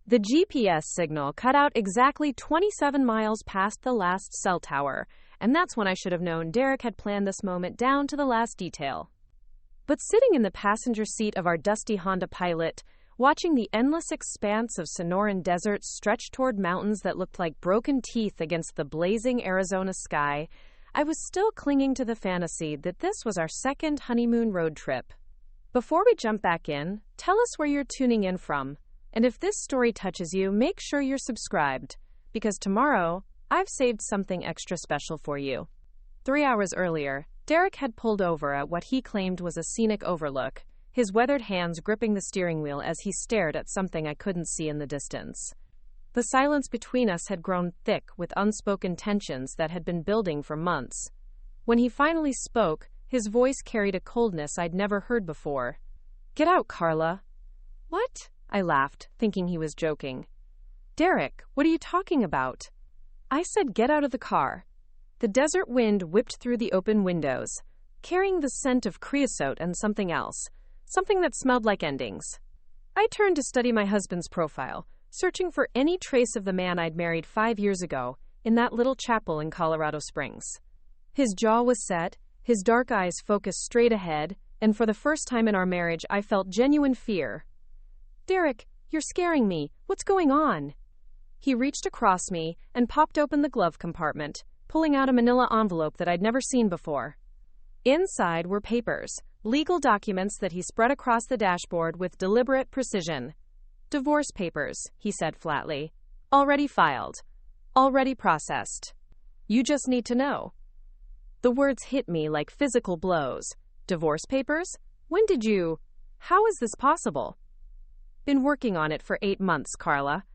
The GPS signal cut out exactly 27 miles past the last cell tower, and that's when I should have known Derek had planned this moment down to the last detail. But sitting in the passenger seat of our dusty Honda Pilot, watching the endless expanse of Sonoran Desert stretch toward mountains that looked like broken teeth against the blazing Arizona sky, I was still clinging to the fantasy that this was our second honeymoon road trip. Before we jump back in, tell us where you're tuning in from. And if this story touches you, make sure you're subscribed, because tomorrow, I've saved something extra special for you. 3 hours earlier, Derek had pulled over at what he claimed was a scenic overlook, his weathered hands gripping the steering wheel as he stared at something I couldn't see in the distance. The silence between us had grown thick with unspoken tensions that had been building for months. When he finally spoke, his voice carried a coldness I'd never heard before. "Get out, Carla." "What?" I laughed, thinking he was joking. "Derek, what are you talking about?" I said, "Get out of the car." The desert wind whipped through the open windows, carrying the scent of creosote and something else, something that smelled like endings. I turned to study my husband's profile, searching for any trace of the man I'd married 5 years ago in that little chapel in Colorado Springs. His jaw was set, his dark eyes focused straight ahead, and for the first time in our marriage, I felt genuine fear. "Derek, you're scaring me. What's going on?" He reached across me and popped open the glove compartment, pulling out a manila envelope that I'd never seen before. Inside were papers, legal documents that he spread across the dashboard with deliberate precision. "Divorce papers," he said flatly. "Already filed. Already processed. You just need to know." The words hit me like physical blows. "Divorce papers? When did you? How is this possible?" "Been working on it for 8 months, Carla.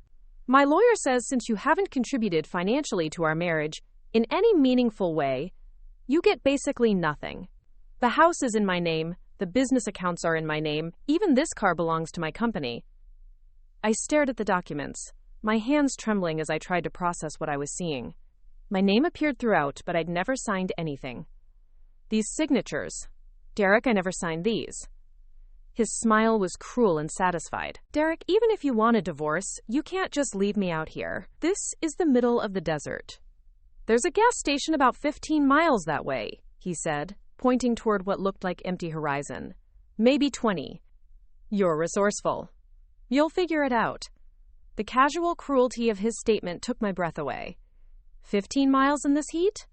My lawyer says since you haven't contributed financially to our marriage in any meaningful way, you get basically nothing. The house is in my name, the business accounts are in my name, even this car belongs to my company." I stared at the documents, my hands trembling as I tried to process what I was seeing. My name appeared throughout, but I'd never signed anything. "These signatures. Derek, I never signed these." His smile was cruel and satisfied. "Derek, even if you want a divorce, you can't just leave me out here. This is the middle of the desert. There's a gas station about 15 miles that way," he said, pointing toward what looked like empty horizon. "Maybe 20. You're resourceful. You'll figure it out." The casual cruelty of his statement took my breath away. 15 miles in this heat?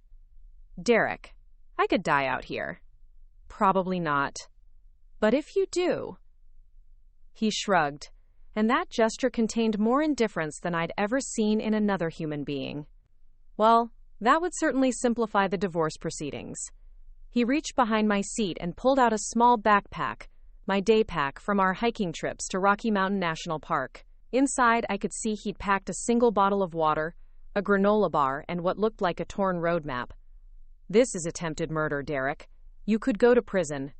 "Derek, I could die out here." "Probably not. But if you do..." He shrugged, and that gesture contained more indifference than I'd ever seen in another human being. "Well, that would certainly simplify the divorce proceedings." He reached behind my seat and pulled out a small backpack, my day pack from our hiking trips to Rocky Mountain National Park. Inside, I could see he'd packed a single bottle of water, a granola bar, and what looked like a torn road map. "This is attempted murder, Derek. You could go to prison."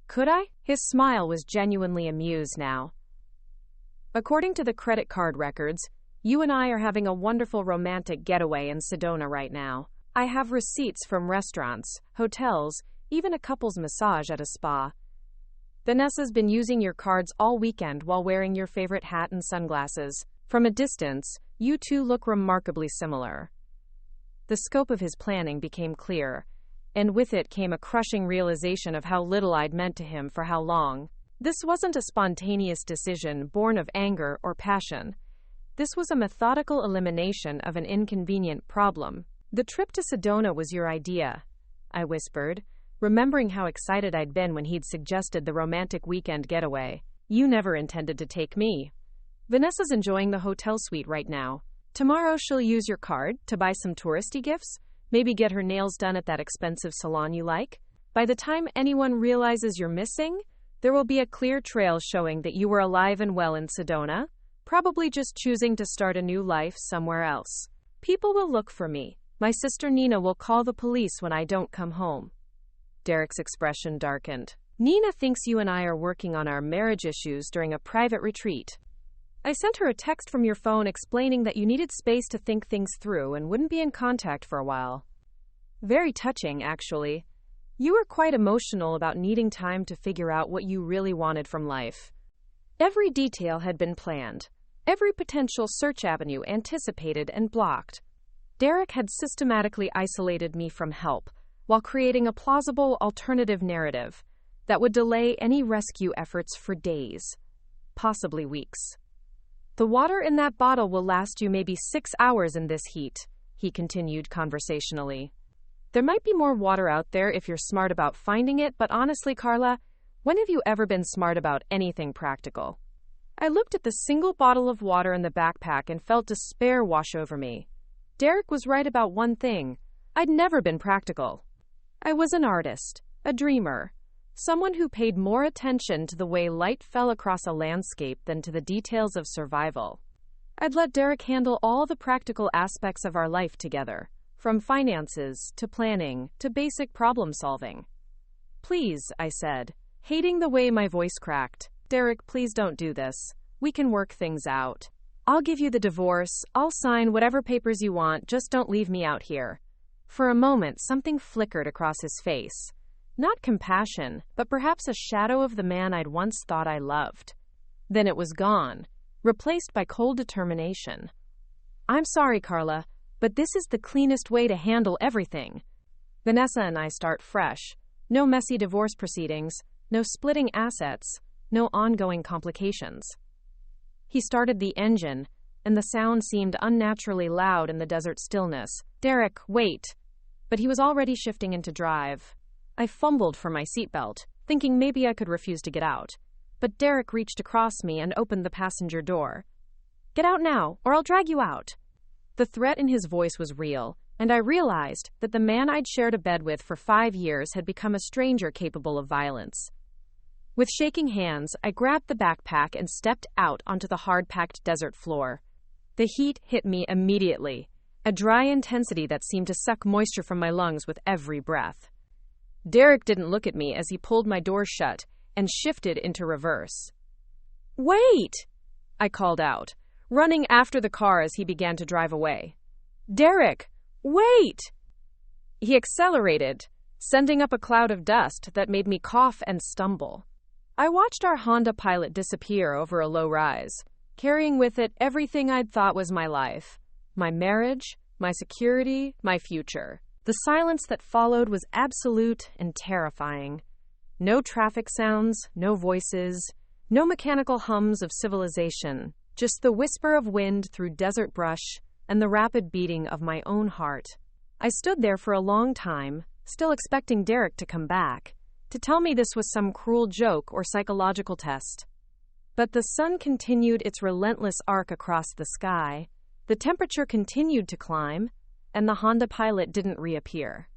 "Could I?" His smile was genuinely amused now. "According to the credit card records, you and I are having a wonderful romantic getaway in Sedona right now. I have receipts from restaurants, hotels, even a couple's massage at a spa. Vanessa's been using your cards all weekend while wearing your favorite hat and sunglasses. From a distance, you two look remarkably similar." The scope of his planning became clear, and with it came a crushing realization of how little I'd meant to him for how long. This wasn't a spontaneous decision born of anger or passion. This was a methodical elimination of an inconvenient problem. "The trip to Sedona was your idea," I whispered, remembering how excited I'd been when he'd suggested the romantic weekend getaway. "You never intended to take me. Vanessa's enjoying the hotel suite right now. Tomorrow she'll use your card to buy some touristy gifts, maybe get her nails done at that expensive salon you like. By the time anyone realizes you're missing, there will be a clear trail showing that you were alive and well in Sedona, probably just choosing to start a new life somewhere else. People will look for me. My sister Nina will call the police when I don't come home." Derek's expression darkened. "Nina thinks you and I are working on our marriage issues during a private retreat. I sent her a text from your phone explaining that you needed space to think things through and wouldn't be in contact for a while. Very touching, actually. You were quite emotional about needing time to figure out what you really wanted from life." Every detail had been planned. Every potential search avenue anticipated and blocked. Derek had systematically isolated me from help, while creating a plausible alternative narrative that would delay any rescue efforts for days, possibly weeks. "The water in that bottle will last you maybe 6 hours in this heat," he continued conversationally. "There might be more water out there if you're smart about finding it, but honestly, Carla, when have you ever been smart about anything practical?" I looked at the single bottle of water in the backpack and felt despair wash over me. Derek was right about one thing. I'd never been practical. I was an artist, a dreamer, someone who paid more attention to the way light fell across a landscape than to the details of survival. I'd let Derek handle all the practical aspects of our life together, from finances to planning to basic problem solving. "Please," I said, hating the way my voice cracked. "Derek, please don't do this. We can work things out. I'll give you the divorce, I'll sign whatever papers you want, just don't leave me out here." For a moment, something flickered across his face. Not compassion, but perhaps a shadow of the man I'd once thought I loved. Then it was gone, replaced by cold determination. "I'm sorry, Carla, but this is the cleanest way to handle everything. Vanessa and I start fresh. No messy divorce proceedings, no splitting assets, no ongoing complications." He started the engine, and the sound seemed unnaturally loud in the desert stillness. "Derek, wait." But he was already shifting into drive. I fumbled for my seatbelt, thinking maybe I could refuse to get out. But Derek reached across me and opened the passenger door. "Get out now, or I'll drag you out." The threat in his voice was real, and I realized that the man I'd shared a bed with for 5 years had become a stranger capable of violence. With shaking hands, I grabbed the backpack and stepped out onto the hard-packed desert floor. The heat hit me immediately, a dry intensity that seemed to suck moisture from my lungs with every breath. Derek didn't look at me as he pulled my door shut and shifted into reverse. "Wait!" I called out, running after the car as he began to drive away. "Derek, wait!" He accelerated, sending up a cloud of dust that made me cough and stumble. I watched our Honda Pilot disappear over a low rise, carrying with it everything I'd thought was my life, my marriage, my security, my future. The silence that followed was absolute and terrifying. No traffic sounds, no voices, no mechanical hums of civilization, just the whisper of wind through desert brush and the rapid beating of my own heart. I stood there for a long time, still expecting Derek to come back, to tell me this was some cruel joke or psychological test. But the sun continued its relentless arc across the sky, the temperature continued to climb, and the Honda Pilot didn't reappear.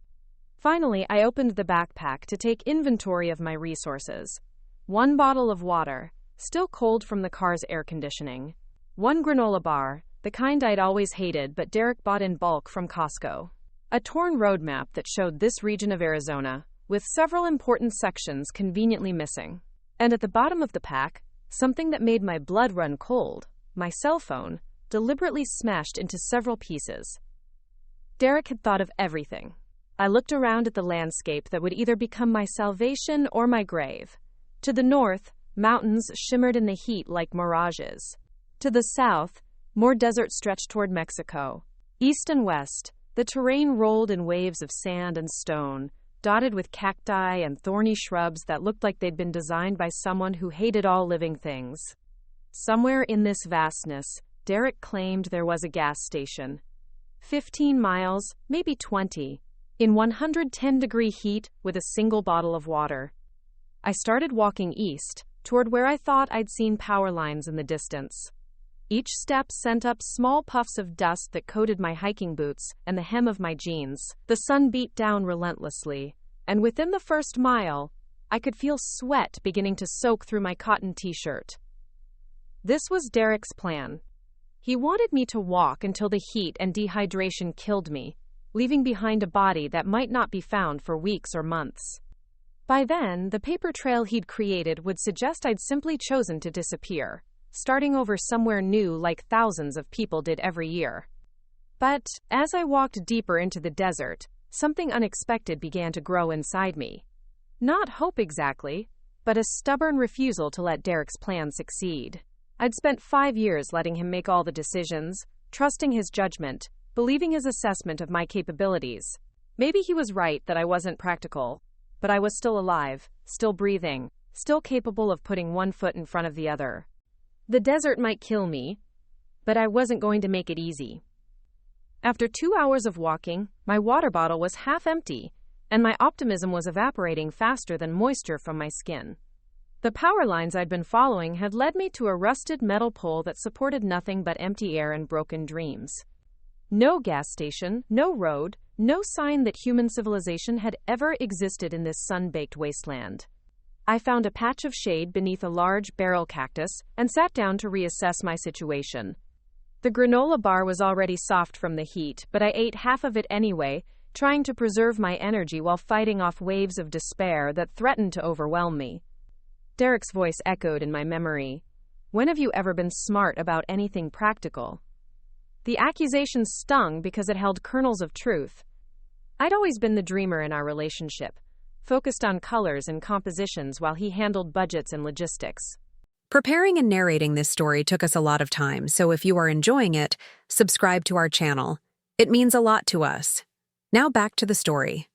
Finally, I opened the backpack to take inventory of my resources. 1 bottle of water, still cold from the car's air conditioning. 1 granola bar, the kind I'd always hated but Derek bought in bulk from Costco. A torn road map that showed this region of Arizona, with several important sections conveniently missing. And at the bottom of the pack, something that made my blood run cold, my cell phone, deliberately smashed into several pieces. Derek had thought of everything. I looked around at the landscape that would either become my salvation or my grave. To the north, mountains shimmered in the heat like mirages. To the south, more desert stretched toward Mexico. East and west, the terrain rolled in waves of sand and stone, dotted with cacti and thorny shrubs that looked like they'd been designed by someone who hated all living things. Somewhere in this vastness, Derek claimed there was a gas station. 15 miles, maybe 20, in 110-degree heat with a single bottle of water. I started walking east, toward where I thought I'd seen power lines in the distance. Each step sent up small puffs of dust that coated my hiking boots and the hem of my jeans. The sun beat down relentlessly, and within the first mile, I could feel sweat beginning to soak through my cotton t-shirt. This was Derek's plan. He wanted me to walk until the heat and dehydration killed me, leaving behind a body that might not be found for weeks or months. By then, the paper trail he'd created would suggest I'd simply chosen to disappear, starting over somewhere new like thousands of people did every year. But as I walked deeper into the desert, something unexpected began to grow inside me. Not hope exactly, but a stubborn refusal to let Derek's plan succeed. I'd spent 5 years letting him make all the decisions, trusting his judgment, believing his assessment of my capabilities. Maybe he was right that I wasn't practical, but I was still alive, still breathing, still capable of putting one foot in front of the other. The desert might kill me, but I wasn't going to make it easy. After 2 hours of walking, my water bottle was half empty, and my optimism was evaporating faster than moisture from my skin. The power lines I'd been following had led me to a rusted metal pole that supported nothing but empty air and broken dreams. No gas station, no road, no sign that human civilization had ever existed in this sun-baked wasteland. I found a patch of shade beneath a large barrel cactus and sat down to reassess my situation. The granola bar was already soft from the heat, but I ate half of it anyway, trying to preserve my energy while fighting off waves of despair that threatened to overwhelm me. Derek's voice echoed in my memory. When have you ever been smart about anything practical? The accusation stung because it held kernels of truth. I'd always been the dreamer in our relationship, focused on colors and compositions while he handled budgets and logistics. Preparing and narrating this story took us a lot of time, so if you are enjoying it, subscribe to our channel. It means a lot to us. Now back to the story.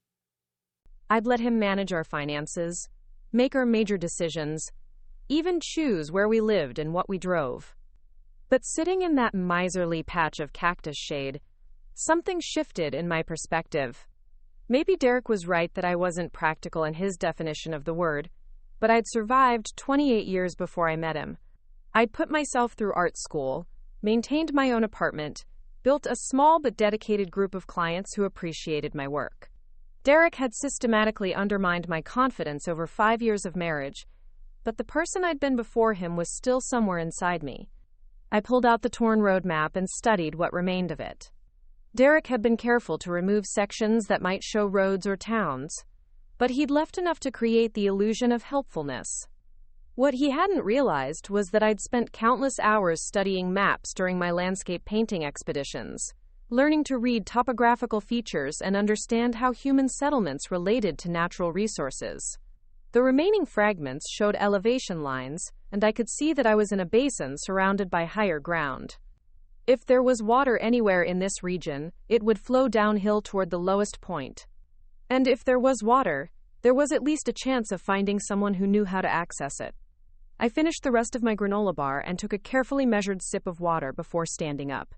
I'd let him manage our finances, make our major decisions, even choose where we lived and what we drove. But sitting in that miserly patch of cactus shade, something shifted in my perspective. Maybe Derek was right that I wasn't practical in his definition of the word, but I'd survived 28 years before I met him. I'd put myself through art school, maintained my own apartment, built a small but dedicated group of clients who appreciated my work. Derek had systematically undermined my confidence over 5 years of marriage, but the person I'd been before him was still somewhere inside me. I pulled out the torn road map and studied what remained of it. Derek had been careful to remove sections that might show roads or towns, but he'd left enough to create the illusion of helpfulness. What he hadn't realized was that I'd spent countless hours studying maps during my landscape painting expeditions, learning to read topographical features and understand how human settlements related to natural resources. The remaining fragments showed elevation lines, and I could see that I was in a basin surrounded by higher ground. If there was water anywhere in this region, it would flow downhill toward the lowest point. And if there was water, there was at least a chance of finding someone who knew how to access it. I finished the rest of my granola bar and took a carefully measured sip of water before standing up.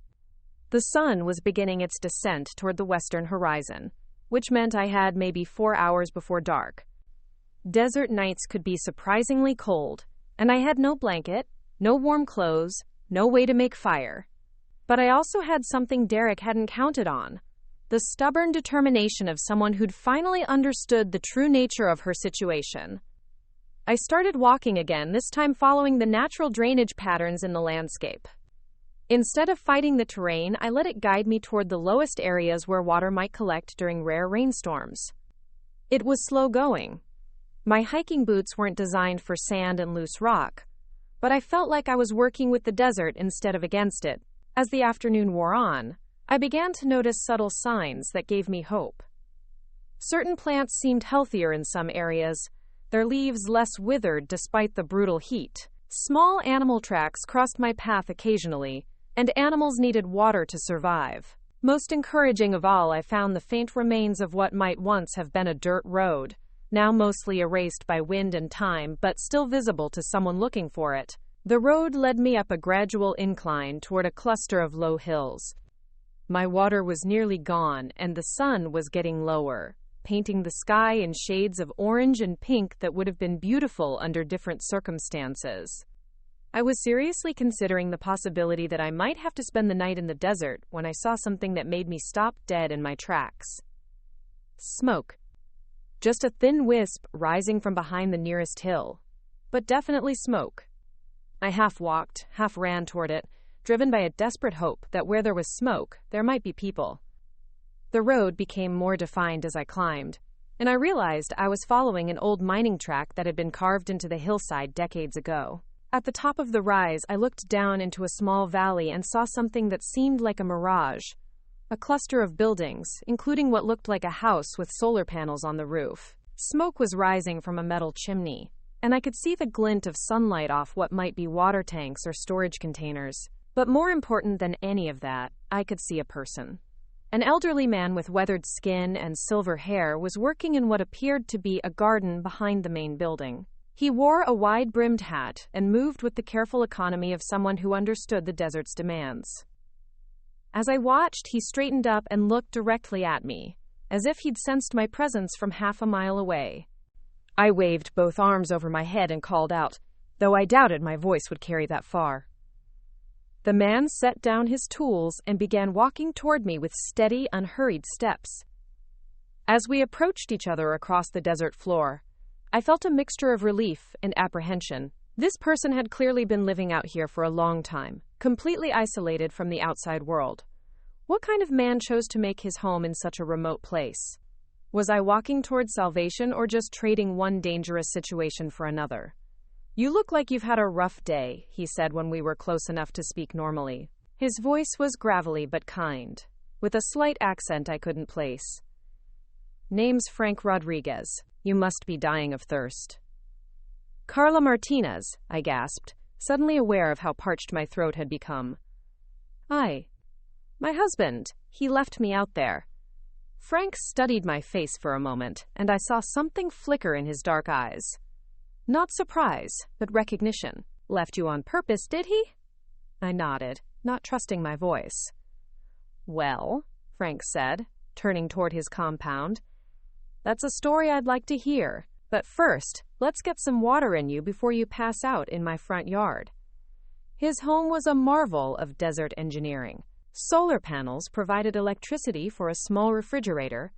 The sun was beginning its descent toward the western horizon, which meant I had maybe 4 hours before dark. Desert nights could be surprisingly cold, and I had no blanket, no warm clothes, no way to make fire. But I also had something Derek hadn't counted on: the stubborn determination of someone who'd finally understood the true nature of her situation. I started walking again, this time following the natural drainage patterns in the landscape. Instead of fighting the terrain, I let it guide me toward the lowest areas where water might collect during rare rainstorms. It was slow going. My hiking boots weren't designed for sand and loose rock, but I felt like I was working with the desert instead of against it. As the afternoon wore on, I began to notice subtle signs that gave me hope. Certain plants seemed healthier in some areas, their leaves less withered despite the brutal heat. Small animal tracks crossed my path occasionally, and animals needed water to survive. Most encouraging of all, I found the faint remains of what might once have been a dirt road, now mostly erased by wind and time, but still visible to someone looking for it. The road led me up a gradual incline toward a cluster of low hills. My water was nearly gone, and the sun was getting lower, painting the sky in shades of orange and pink that would have been beautiful under different circumstances. I was seriously considering the possibility that I might have to spend the night in the desert when I saw something that made me stop dead in my tracks. Smoke. Just a thin wisp rising from behind the nearest hill, but definitely smoke. I half walked, half ran toward it, driven by a desperate hope that where there was smoke, there might be people. The road became more defined as I climbed, and I realized I was following an old mining track that had been carved into the hillside decades ago. At the top of the rise, I looked down into a small valley and saw something that seemed like a mirage. A cluster of buildings, including what looked like a house with solar panels on the roof. Smoke was rising from a metal chimney, and I could see the glint of sunlight off what might be water tanks or storage containers. But more important than any of that, I could see a person. An elderly man with weathered skin and silver hair was working in what appeared to be a garden behind the main building. He wore a wide-brimmed hat and moved with the careful economy of someone who understood the desert's demands. As I watched, he straightened up and looked directly at me, as if he'd sensed my presence from half a mile away. I waved both arms over my head and called out, though I doubted my voice would carry that far. The man set down his tools and began walking toward me with steady, unhurried steps. As we approached each other across the desert floor, I felt a mixture of relief and apprehension. This person had clearly been living out here for a long time, completely isolated from the outside world. What kind of man chose to make his home in such a remote place? Was I walking toward salvation or just trading one dangerous situation for another? "You look like you've had a rough day," he said when we were close enough to speak normally. His voice was gravelly but kind, with a slight accent I couldn't place. "Name's Frank Rodriguez. You must be dying of thirst." "Carla Martinez," I gasped, suddenly aware of how parched my throat had become. My husband. He left me out there." Frank studied my face for a moment, and I saw something flicker in his dark eyes. Not surprise, but recognition. "Left you on purpose, did he?" I nodded, not trusting my voice. "Well," Frank said, turning toward his compound, "that's a story I'd like to hear. But first, let's get some water in you before you pass out in my front yard." His home was a marvel of desert engineering. Solar panels provided electricity for a small refrigerator,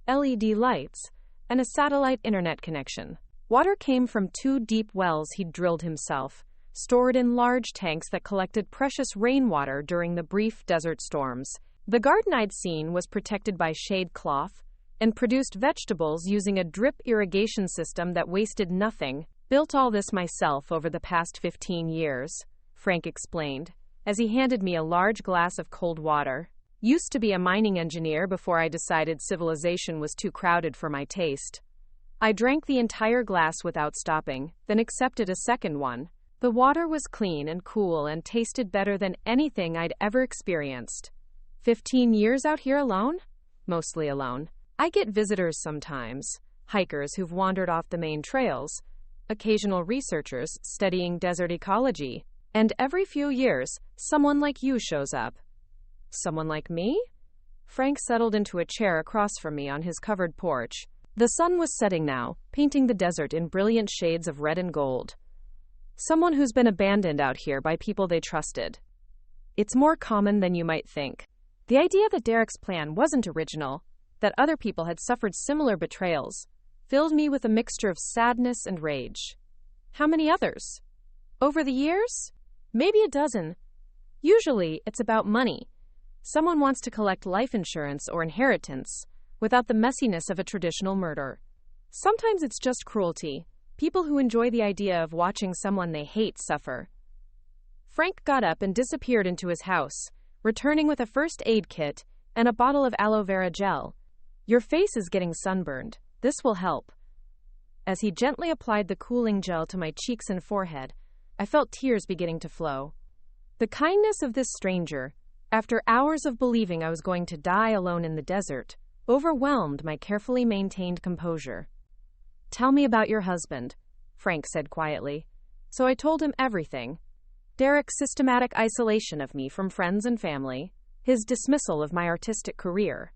LED lights, and a satellite internet connection. Water came from 2 deep wells he'd drilled himself, stored in large tanks that collected precious rainwater during the brief desert storms. The garden I'd seen was protected by shade cloth and produced vegetables using a drip irrigation system that wasted nothing. "Built all this myself over the past 15 years, Frank explained, as he handed me a large glass of cold water. "Used to be a mining engineer before I decided civilization was too crowded for my taste." I drank the entire glass without stopping, then accepted a second one. The water was clean and cool and tasted better than anything I'd ever experienced. 15 years out here alone? Mostly alone. I get visitors sometimes, hikers who've wandered off the main trails, occasional researchers studying desert ecology, and every few years, someone like you shows up. "Someone like me?" Frank settled into a chair across from me on his covered porch. The sun was setting now, painting the desert in brilliant shades of red and gold. "Someone who's been abandoned out here by people they trusted. It's more common than you might think." The idea that Derek's plan wasn't original, that other people had suffered similar betrayals, filled me with a mixture of sadness and rage. How many others? Over the years? Maybe a dozen. Usually, it's about money. Someone wants to collect life insurance or inheritance without the messiness of a traditional murder. Sometimes it's just cruelty, people who enjoy the idea of watching someone they hate suffer. Frank got up and disappeared into his house, returning with a first aid kit and a bottle of aloe vera gel. "Your face is getting sunburned. This will help." As he gently applied the cooling gel to my cheeks and forehead, I felt tears beginning to flow. The kindness of this stranger, after hours of believing I was going to die alone in the desert, overwhelmed my carefully maintained composure. "Tell me about your husband," Frank said quietly. So I told him everything. Derek's systematic isolation of me from friends and family, his dismissal of my artistic career,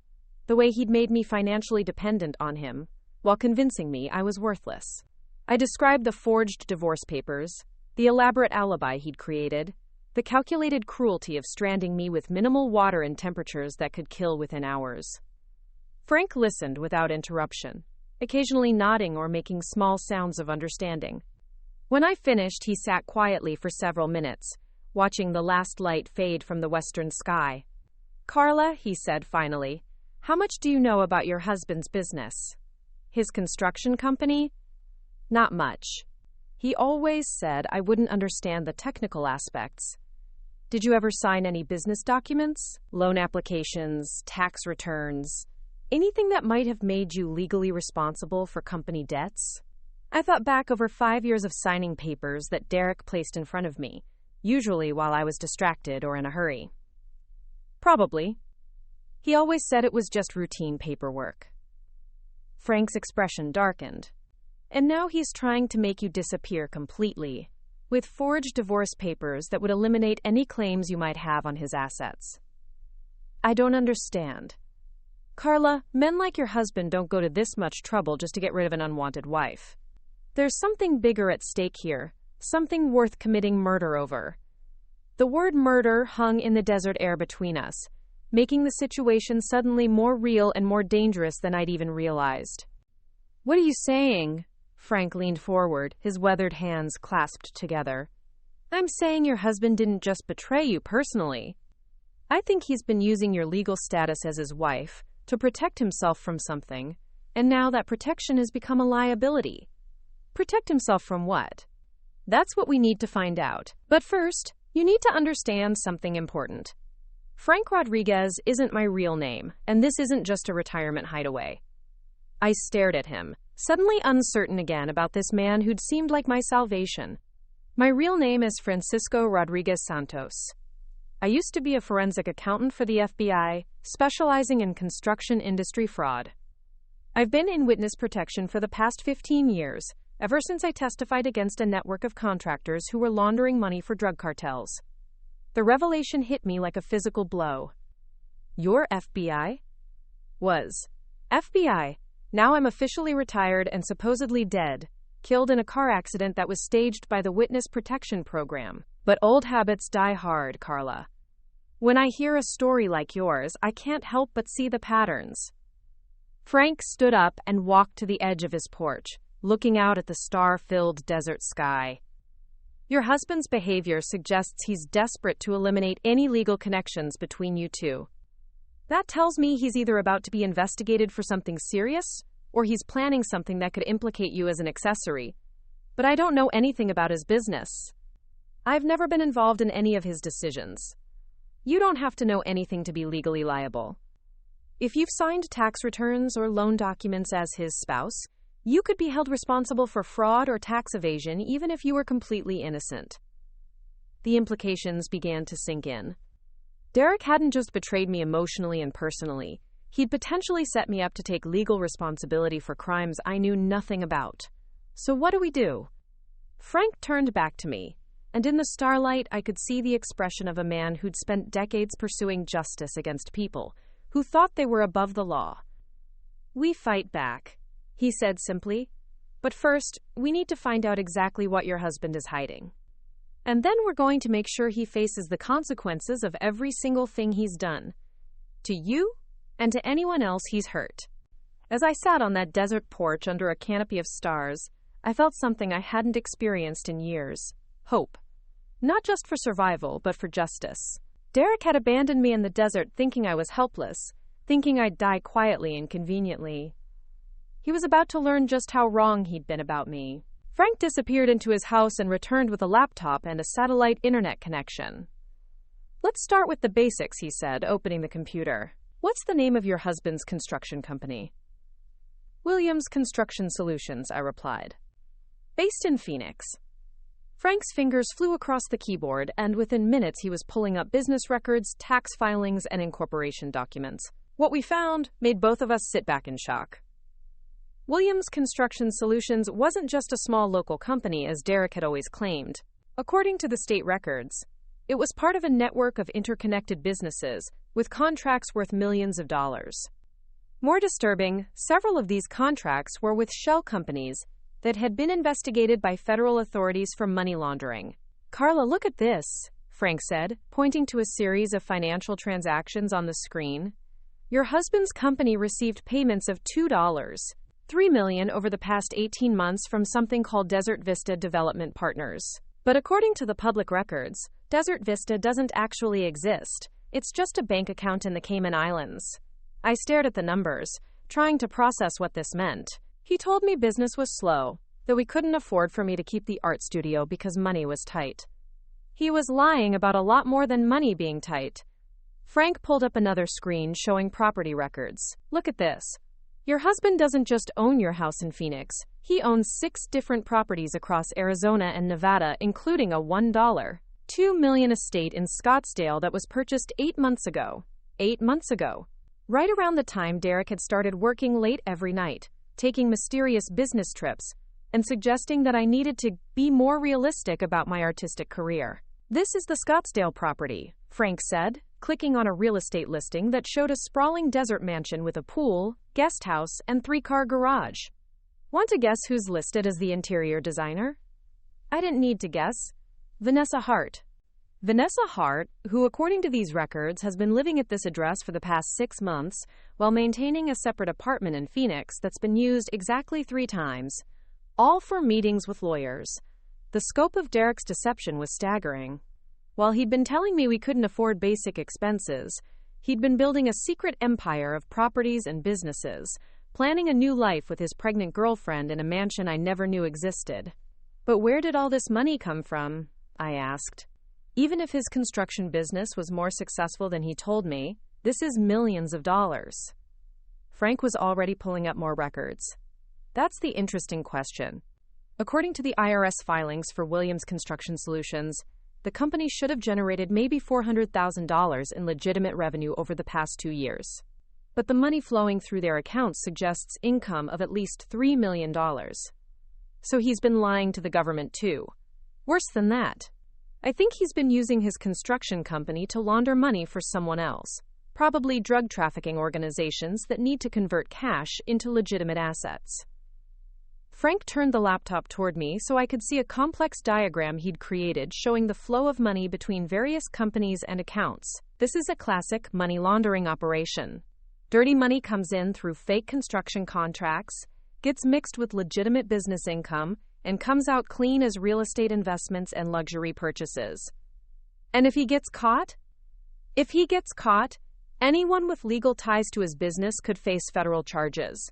the way he'd made me financially dependent on him, while convincing me I was worthless. I described the forged divorce papers, the elaborate alibi he'd created, the calculated cruelty of stranding me with minimal water and temperatures that could kill within hours. Frank listened without interruption, occasionally nodding or making small sounds of understanding. When I finished, he sat quietly for several minutes, watching the last light fade from the western sky. "Carla," he said finally, "how much do you know about your husband's business? His construction company?" "Not much. He always said I wouldn't understand the technical aspects." "Did you ever sign any business documents? Loan applications, tax returns? Anything that might have made you legally responsible for company debts?" I thought back over 5 years of signing papers that Derek placed in front of me, usually while I was distracted or in a hurry. Probably. He always said it was just routine paperwork. Frank's expression darkened. And now he's trying to make you disappear completely, with forged divorce papers that would eliminate any claims you might have on his assets. I don't understand. Carla, men like your husband don't go to this much trouble just to get rid of an unwanted wife. There's something bigger at stake here, something worth committing murder over. The word murder hung in the desert air between us, making the situation suddenly more real and more dangerous than I'd even realized. What are you saying? Frank leaned forward, his weathered hands clasped together. I'm saying your husband didn't just betray you personally. I think he's been using your legal status as his wife to protect himself from something, and now that protection has become a liability. Protect himself from what? That's what we need to find out. But first, you need to understand something important. Frank Rodriguez isn't my real name, and this isn't just a retirement hideaway. I stared at him, suddenly uncertain again about this man who'd seemed like my salvation. My real name is Francisco Rodriguez Santos. I used to be a forensic accountant for the FBI, specializing in construction industry fraud. I've been in witness protection for the past 15 years, ever since I testified against a network of contractors who were laundering money for drug cartels. The revelation hit me like a physical blow. You're FBI? Was. FBI. Now I'm officially retired and supposedly dead, killed in a car accident that was staged by the Witness Protection Program. But old habits die hard, Carla. When I hear a story like yours, I can't help but see the patterns. Frank stood up and walked to the edge of his porch, looking out at the star-filled desert sky. Your husband's behavior suggests he's desperate to eliminate any legal connections between you two. That tells me he's either about to be investigated for something serious, or he's planning something that could implicate you as an accessory. But I don't know anything about his business. I've never been involved in any of his decisions. You don't have to know anything to be legally liable. If you've signed tax returns or loan documents as his spouse, you could be held responsible for fraud or tax evasion even if you were completely innocent. The implications began to sink in. Derek hadn't just betrayed me emotionally and personally. He'd potentially set me up to take legal responsibility for crimes I knew nothing about. So what do we do? Frank turned back to me, and in the starlight I could see the expression of a man who'd spent decades pursuing justice against people who thought they were above the law. We fight back, he said simply. But first, we need to find out exactly what your husband is hiding. And then we're going to make sure he faces the consequences of every single thing he's done. To you, and to anyone else he's hurt. As I sat on that desert porch under a canopy of stars, I felt something I hadn't experienced in years. Hope. Not just for survival, but for justice. Derek had abandoned me in the desert thinking I was helpless, thinking I'd die quietly and conveniently. He was about to learn just how wrong he'd been about me. Frank disappeared into his house and returned with a laptop and a satellite internet connection. Let's start with the basics, he said, opening the computer. What's the name of your husband's construction company? Williams Construction Solutions, I replied. Based in Phoenix. Frank's fingers flew across the keyboard, and within minutes he was pulling up business records, tax filings, and incorporation documents. What we found made both of us sit back in shock. Williams Construction Solutions wasn't just a small local company, as Derek had always claimed. According to the state records, it was part of a network of interconnected businesses with contracts worth millions of dollars. More disturbing, several of these contracts were with shell companies that had been investigated by federal authorities for money laundering. Carla, look at this, Frank said, pointing to a series of financial transactions on the screen. Your husband's company received payments of $3 million over the past 18 months from something called Desert Vista Development Partners. But according to the public records, Desert Vista doesn't actually exist. It's just a bank account in the Cayman Islands. I stared at the numbers, trying to process what this meant. He told me business was slow, though he couldn't afford for me to keep the art studio because money was tight. He was lying about a lot more than money being tight. Frank pulled up another screen showing property records. Look at this. Your husband doesn't just own your house in Phoenix. He owns 6 different properties across Arizona and Nevada, including a $1.2 million estate in Scottsdale that was purchased 8 months ago. 8 months ago. Right around the time Derek had started working late every night, taking mysterious business trips, and suggesting that I needed to be more realistic about my artistic career. "This is the Scottsdale property," Frank said, clicking on a real estate listing that showed a sprawling desert mansion with a pool, guest house, and 3-car garage. "Want to guess who's listed as the interior designer?" I didn't need to guess. Vanessa Hart. Vanessa Hart, who according to these records has been living at this address for the past 6 months while maintaining a separate apartment in Phoenix that's been used exactly 3 times, all for meetings with lawyers. The scope of Derek's deception was staggering. While he'd been telling me we couldn't afford basic expenses, he'd been building a secret empire of properties and businesses, planning a new life with his pregnant girlfriend in a mansion I never knew existed. "But where did all this money come from?" I asked. "Even if his construction business was more successful than he told me, this is millions of dollars." Frank was already pulling up more records. That's the interesting question. According to the IRS filings for Williams Construction Solutions, the company should have generated maybe $400,000 in legitimate revenue over the past 2 years. But the money flowing through their accounts suggests income of at least $3 million. So he's been lying to the government too. Worse than that. I think he's been using his construction company to launder money for someone else, probably drug trafficking organizations that need to convert cash into legitimate assets. Frank turned the laptop toward me so I could see a complex diagram he'd created showing the flow of money between various companies and accounts. This is a classic money laundering operation. Dirty money comes in through fake construction contracts, gets mixed with legitimate business income, and comes out clean as real estate investments and luxury purchases. And if he gets caught? If he gets caught, anyone with legal ties to his business could face federal charges.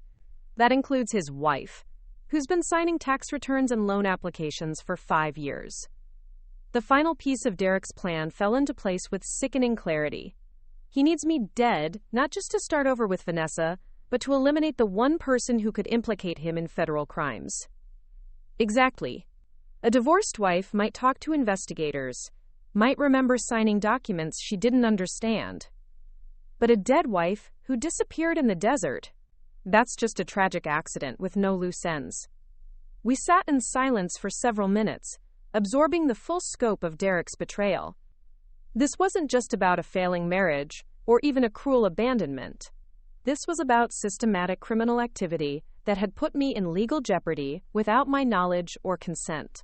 That includes his wife, who's been signing tax returns and loan applications for 5 years. The final piece of Derek's plan fell into place with sickening clarity. He needs me dead, not just to start over with Vanessa, but to eliminate the one person who could implicate him in federal crimes. Exactly. A divorced wife might talk to investigators, might remember signing documents she didn't understand. But a dead wife who disappeared in the desert, that's just a tragic accident with no loose ends. We sat in silence for several minutes, absorbing the full scope of Derek's betrayal. This wasn't just about a failing marriage or even a cruel abandonment. This was about systematic criminal activity that had put me in legal jeopardy without my knowledge or consent.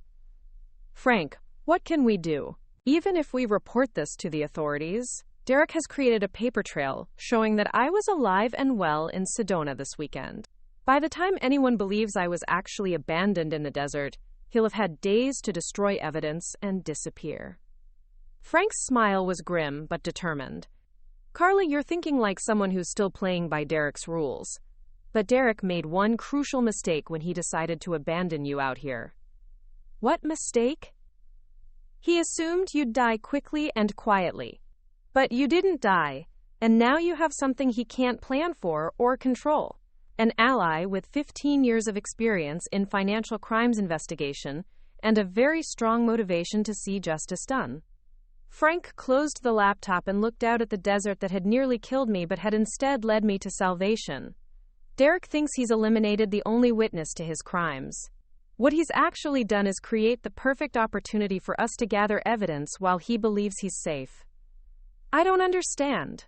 "Frank, what can we do? Even if we report this to the authorities, Derek has created a paper trail showing that I was alive and well in Sedona this weekend. By the time anyone believes I was actually abandoned in the desert, he'll have had days to destroy evidence and disappear." Frank's smile was grim but determined. "Carla, you're thinking like someone who's still playing by Derek's rules. But Derek made one crucial mistake when he decided to abandon you out here." "What mistake?" "He assumed you'd die quickly and quietly. But you didn't die, and now you have something he can't plan for or control. An ally with 15 years of experience in financial crimes investigation and a very strong motivation to see justice done." Frank closed the laptop and looked out at the desert that had nearly killed me but had instead led me to salvation. Derek thinks he's eliminated the only witness to his crimes. What he's actually done is create the perfect opportunity for us to gather evidence while he believes he's safe. I don't understand.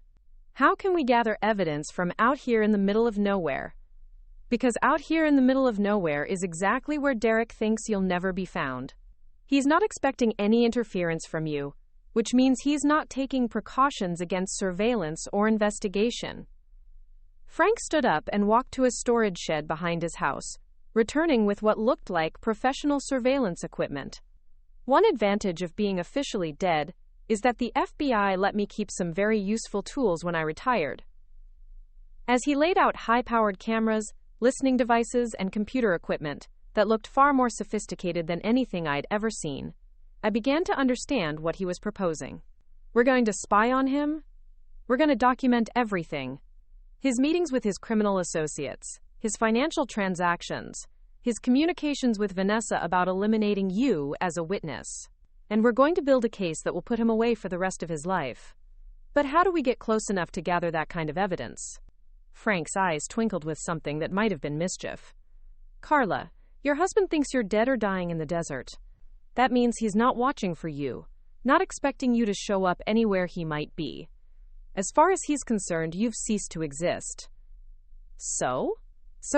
How can we gather evidence from out here in the middle of nowhere? Because out here in the middle of nowhere is exactly where Derek thinks you'll never be found. He's not expecting any interference from you, which means he's not taking precautions against surveillance or investigation. Frank stood up and walked to a storage shed behind his house, returning with what looked like professional surveillance equipment. One advantage of being officially dead is that the FBI let me keep some very useful tools when I retired. As he laid out high-powered cameras, listening devices, and computer equipment that looked far more sophisticated than anything I'd ever seen, I began to understand what he was proposing. We're going to spy on him? We're going to document everything. His meetings with his criminal associates, his financial transactions, his communications with Vanessa about eliminating you as a witness. And we're going to build a case that will put him away for the rest of his life. But how do we get close enough to gather that kind of evidence? Frank's eyes twinkled with something that might have been mischief. Carla, your husband thinks you're dead or dying in the desert. That means he's not watching for you, not expecting you to show up anywhere he might be. As far as he's concerned, you've ceased to exist. So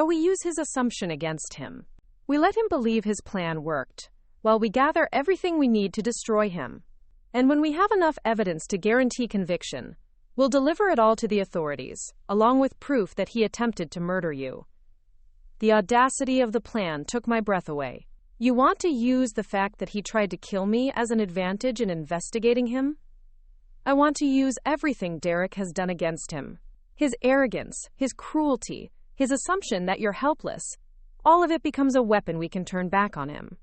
we use his assumption against him. We let him believe his plan worked, while we gather everything we need to destroy him. And when we have enough evidence to guarantee conviction, we'll deliver it all to the authorities, along with proof that he attempted to murder you. The audacity of the plan took my breath away. You want to use the fact that he tried to kill me as an advantage in investigating him? I want to use everything Derek has done against him. His arrogance, his cruelty, his assumption that you're helpless. All of it becomes a weapon we can turn back on him.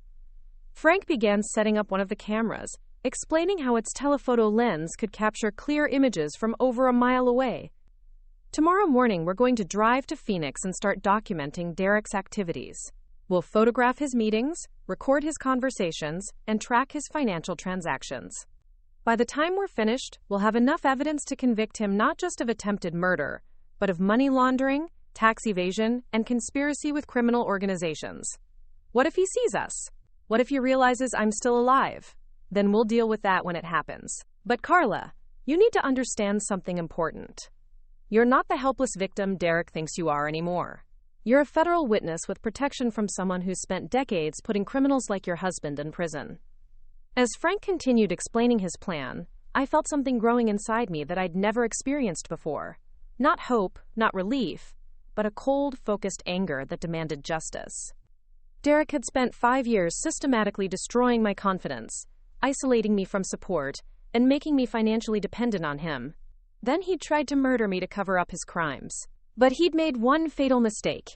Frank began setting up one of the cameras, explaining how its telephoto lens could capture clear images from over a mile away. Tomorrow morning, we're going to drive to Phoenix and start documenting Derek's activities. We'll photograph his meetings, record his conversations, and track his financial transactions. By the time we're finished, we'll have enough evidence to convict him not just of attempted murder, but of money laundering, tax evasion, and conspiracy with criminal organizations. What if he sees us? What if he realizes I'm still alive? Then we'll deal with that when it happens. But Carla, you need to understand something important. You're not the helpless victim Derek thinks you are anymore. You're a federal witness with protection from someone who's spent decades putting criminals like your husband in prison. As Frank continued explaining his plan, I felt something growing inside me that I'd never experienced before. Not hope, not relief, but a cold, focused anger that demanded justice. Derek had spent 5 years systematically destroying my confidence, isolating me from support, and making me financially dependent on him. Then he'd tried to murder me to cover up his crimes. But he'd made one fatal mistake.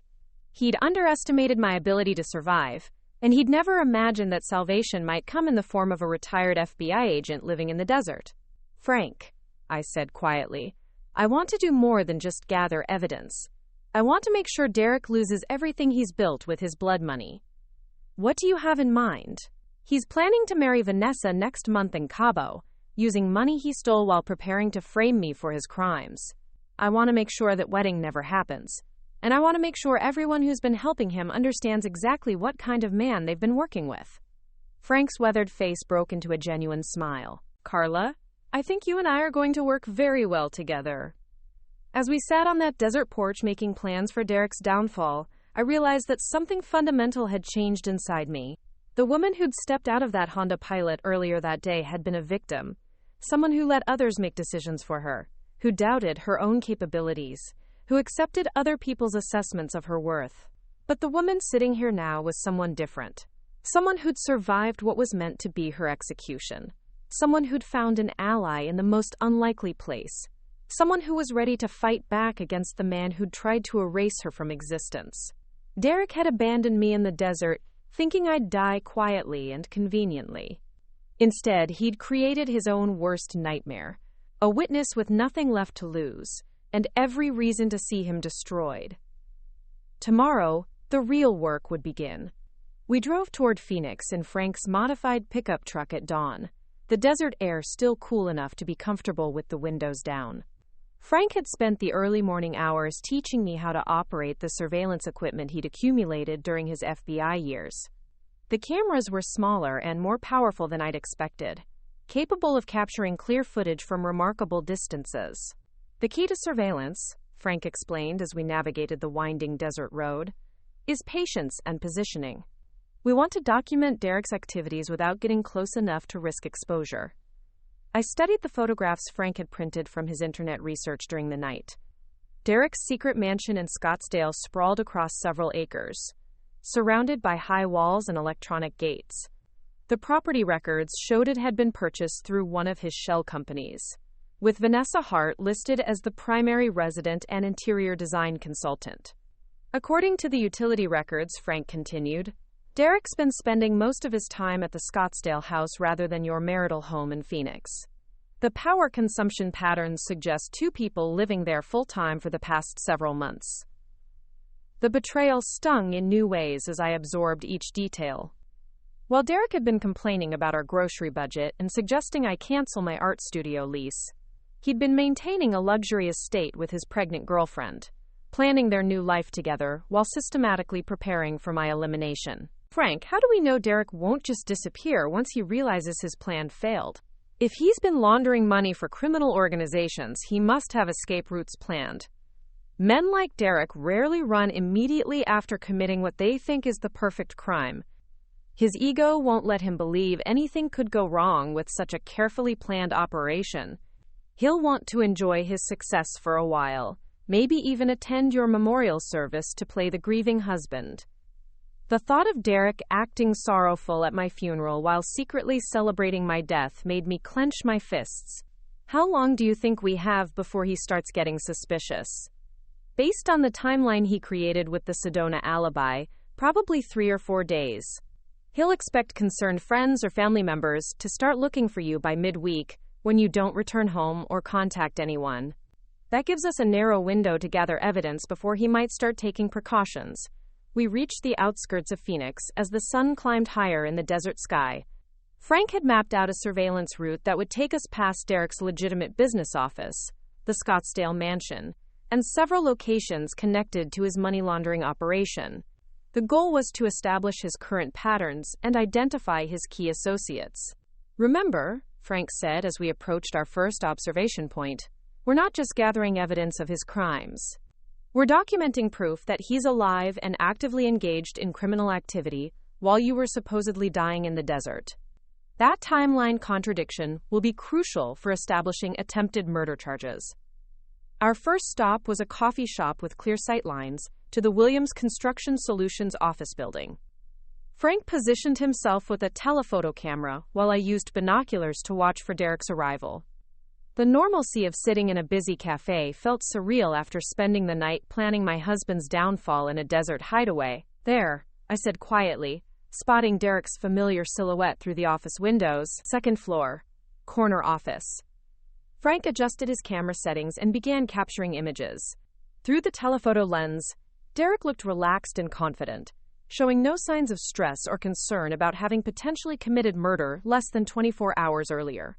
He'd underestimated my ability to survive, and he'd never imagined that salvation might come in the form of a retired FBI agent living in the desert. Frank, I said quietly, I want to do more than just gather evidence. I want to make sure Derek loses everything he's built with his blood money. What do you have in mind? He's planning to marry Vanessa next month in Cabo, using money he stole while preparing to frame me for his crimes. I want to make sure that wedding never happens. And I want to make sure everyone who's been helping him understands exactly what kind of man they've been working with. Frank's weathered face broke into a genuine smile. Carla, I think you and I are going to work very well together. As we sat on that desert porch making plans for Derek's downfall, I realized that something fundamental had changed inside me. The woman who'd stepped out of that Honda Pilot earlier that day had been a victim, someone who let others make decisions for her, who doubted her own capabilities, who accepted other people's assessments of her worth. But the woman sitting here now was someone different. Someone who'd survived what was meant to be her execution. Someone who'd found an ally in the most unlikely place. Someone who was ready to fight back against the man who'd tried to erase her from existence. Derek had abandoned me in the desert, thinking I'd die quietly and conveniently. Instead, he'd created his own worst nightmare. A witness with nothing left to lose, and every reason to see him destroyed. Tomorrow, the real work would begin. We drove toward Phoenix in Frank's modified pickup truck at dawn, the desert air still cool enough to be comfortable with the windows down. Frank had spent the early morning hours teaching me how to operate the surveillance equipment he'd accumulated during his FBI years. The cameras were smaller and more powerful than I'd expected, capable of capturing clear footage from remarkable distances. The key to surveillance, Frank explained as we navigated the winding desert road, is patience and positioning. We want to document Derek's activities without getting close enough to risk exposure. I studied the photographs Frank had printed from his internet research during the night. Derek's secret mansion in Scottsdale sprawled across several acres, surrounded by high walls and electronic gates. The property records showed it had been purchased through one of his shell companies, with Vanessa Hart listed as the primary resident and interior design consultant. According to the utility records, Frank continued, Derek's been spending most of his time at the Scottsdale house rather than your marital home in Phoenix. The power consumption patterns suggest 2 people living there full-time for the past several months. The betrayal stung in new ways as I absorbed each detail. While Derek had been complaining about our grocery budget and suggesting I cancel my art studio lease, he'd been maintaining a luxury estate with his pregnant girlfriend, planning their new life together while systematically preparing for my elimination. Frank, how do we know Derek won't just disappear once he realizes his plan failed? If he's been laundering money for criminal organizations, he must have escape routes planned. Men like Derek rarely run immediately after committing what they think is the perfect crime. His ego won't let him believe anything could go wrong with such a carefully planned operation. He'll want to enjoy his success for a while, maybe even attend your memorial service to play the grieving husband. The thought of Derek acting sorrowful at my funeral while secretly celebrating my death made me clench my fists. How long do you think we have before he starts getting suspicious? Based on the timeline he created with the Sedona alibi, probably 3 or 4 days. He'll expect concerned friends or family members to start looking for you by midweek when you don't return home or contact anyone. That gives us a narrow window to gather evidence before he might start taking precautions. We reached the outskirts of Phoenix as the sun climbed higher in the desert sky. Frank had mapped out a surveillance route that would take us past Derek's legitimate business office, the Scottsdale mansion, and several locations connected to his money laundering operation. The goal was to establish his current patterns and identify his key associates. Remember, Frank said as we approached our first observation point, we're not just gathering evidence of his crimes. We're documenting proof that he's alive and actively engaged in criminal activity while you were supposedly dying in the desert. That timeline contradiction will be crucial for establishing attempted murder charges. Our first stop was a coffee shop with clear sight lines to the Williams Construction Solutions office building. Frank positioned himself with a telephoto camera while I used binoculars to watch for Derek's arrival. The normalcy of sitting in a busy cafe felt surreal after spending the night planning my husband's downfall in a desert hideaway. There, I said quietly, spotting Derek's familiar silhouette through the office windows. Second floor, corner office. Frank adjusted his camera settings and began capturing images. Through the telephoto lens, Derek looked relaxed and confident, showing no signs of stress or concern about having potentially committed murder less than 24 hours earlier.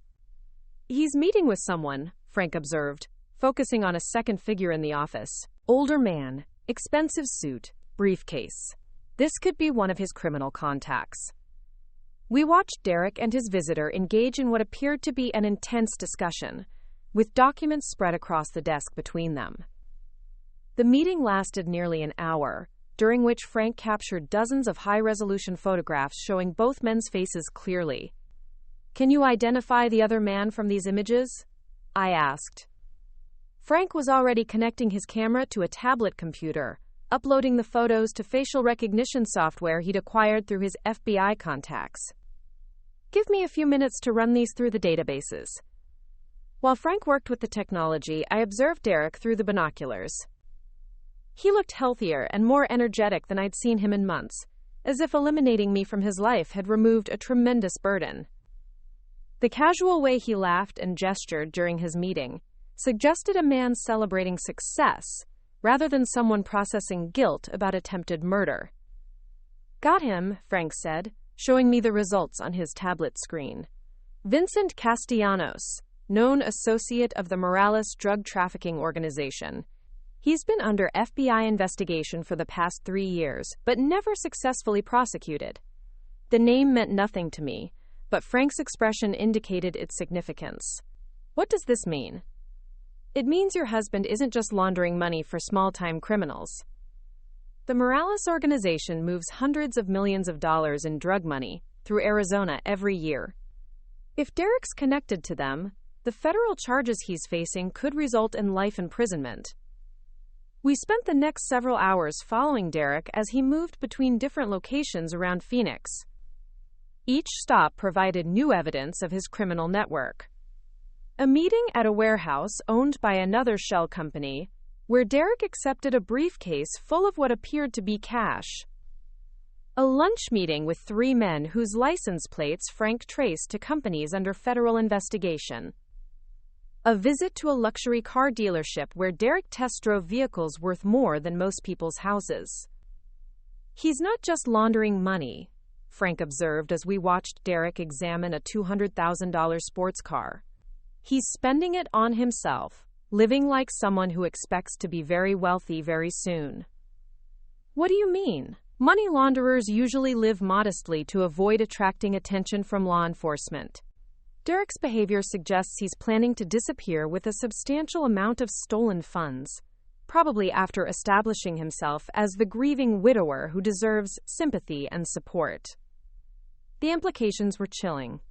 He's meeting with someone, Frank observed, focusing on a second figure in the office. Older man, expensive suit, briefcase. This could be one of his criminal contacts. We watched Derek and his visitor engage in what appeared to be an intense discussion, with documents spread across the desk between them. The meeting lasted nearly an hour, during which Frank captured dozens of high-resolution photographs showing both men's faces clearly. Can you identify the other man from these images? I asked. Frank was already connecting his camera to a tablet computer, uploading the photos to facial recognition software he'd acquired through his FBI contacts. Give me a few minutes to run these through the databases. While Frank worked with the technology, I observed Derek through the binoculars. He looked healthier and more energetic than I'd seen him in months, as if eliminating me from his life had removed a tremendous burden. The casual way he laughed and gestured during his meeting suggested a man celebrating success rather than someone processing guilt about attempted murder. Got him, Frank said, showing me the results on his tablet screen. Vincent Castellanos, known associate of the Morales drug trafficking organization. He's been under FBI investigation for the past 3 years, but never successfully prosecuted. The name meant nothing to me, but Frank's expression indicated its significance. What does this mean? It means your husband isn't just laundering money for small-time criminals. The Morales organization moves hundreds of millions of dollars in drug money through Arizona every year. If Derek's connected to them, the federal charges he's facing could result in life imprisonment. We spent the next several hours following Derek as he moved between different locations around Phoenix. Each stop provided new evidence of his criminal network. A meeting at a warehouse owned by another shell company, where Derek accepted a briefcase full of what appeared to be cash. A lunch meeting with 3 men whose license plates Frank traced to companies under federal investigation. A visit to a luxury car dealership where Derek test drove vehicles worth more than most people's houses. He's not just laundering money, Frank observed as we watched Derek examine a $200,000 sports car. He's spending it on himself, living like someone who expects to be very wealthy very soon. What do you mean? Money launderers usually live modestly to avoid attracting attention from law enforcement. Derek's behavior suggests he's planning to disappear with a substantial amount of stolen funds, probably after establishing himself as the grieving widower who deserves sympathy and support. The implications were chilling.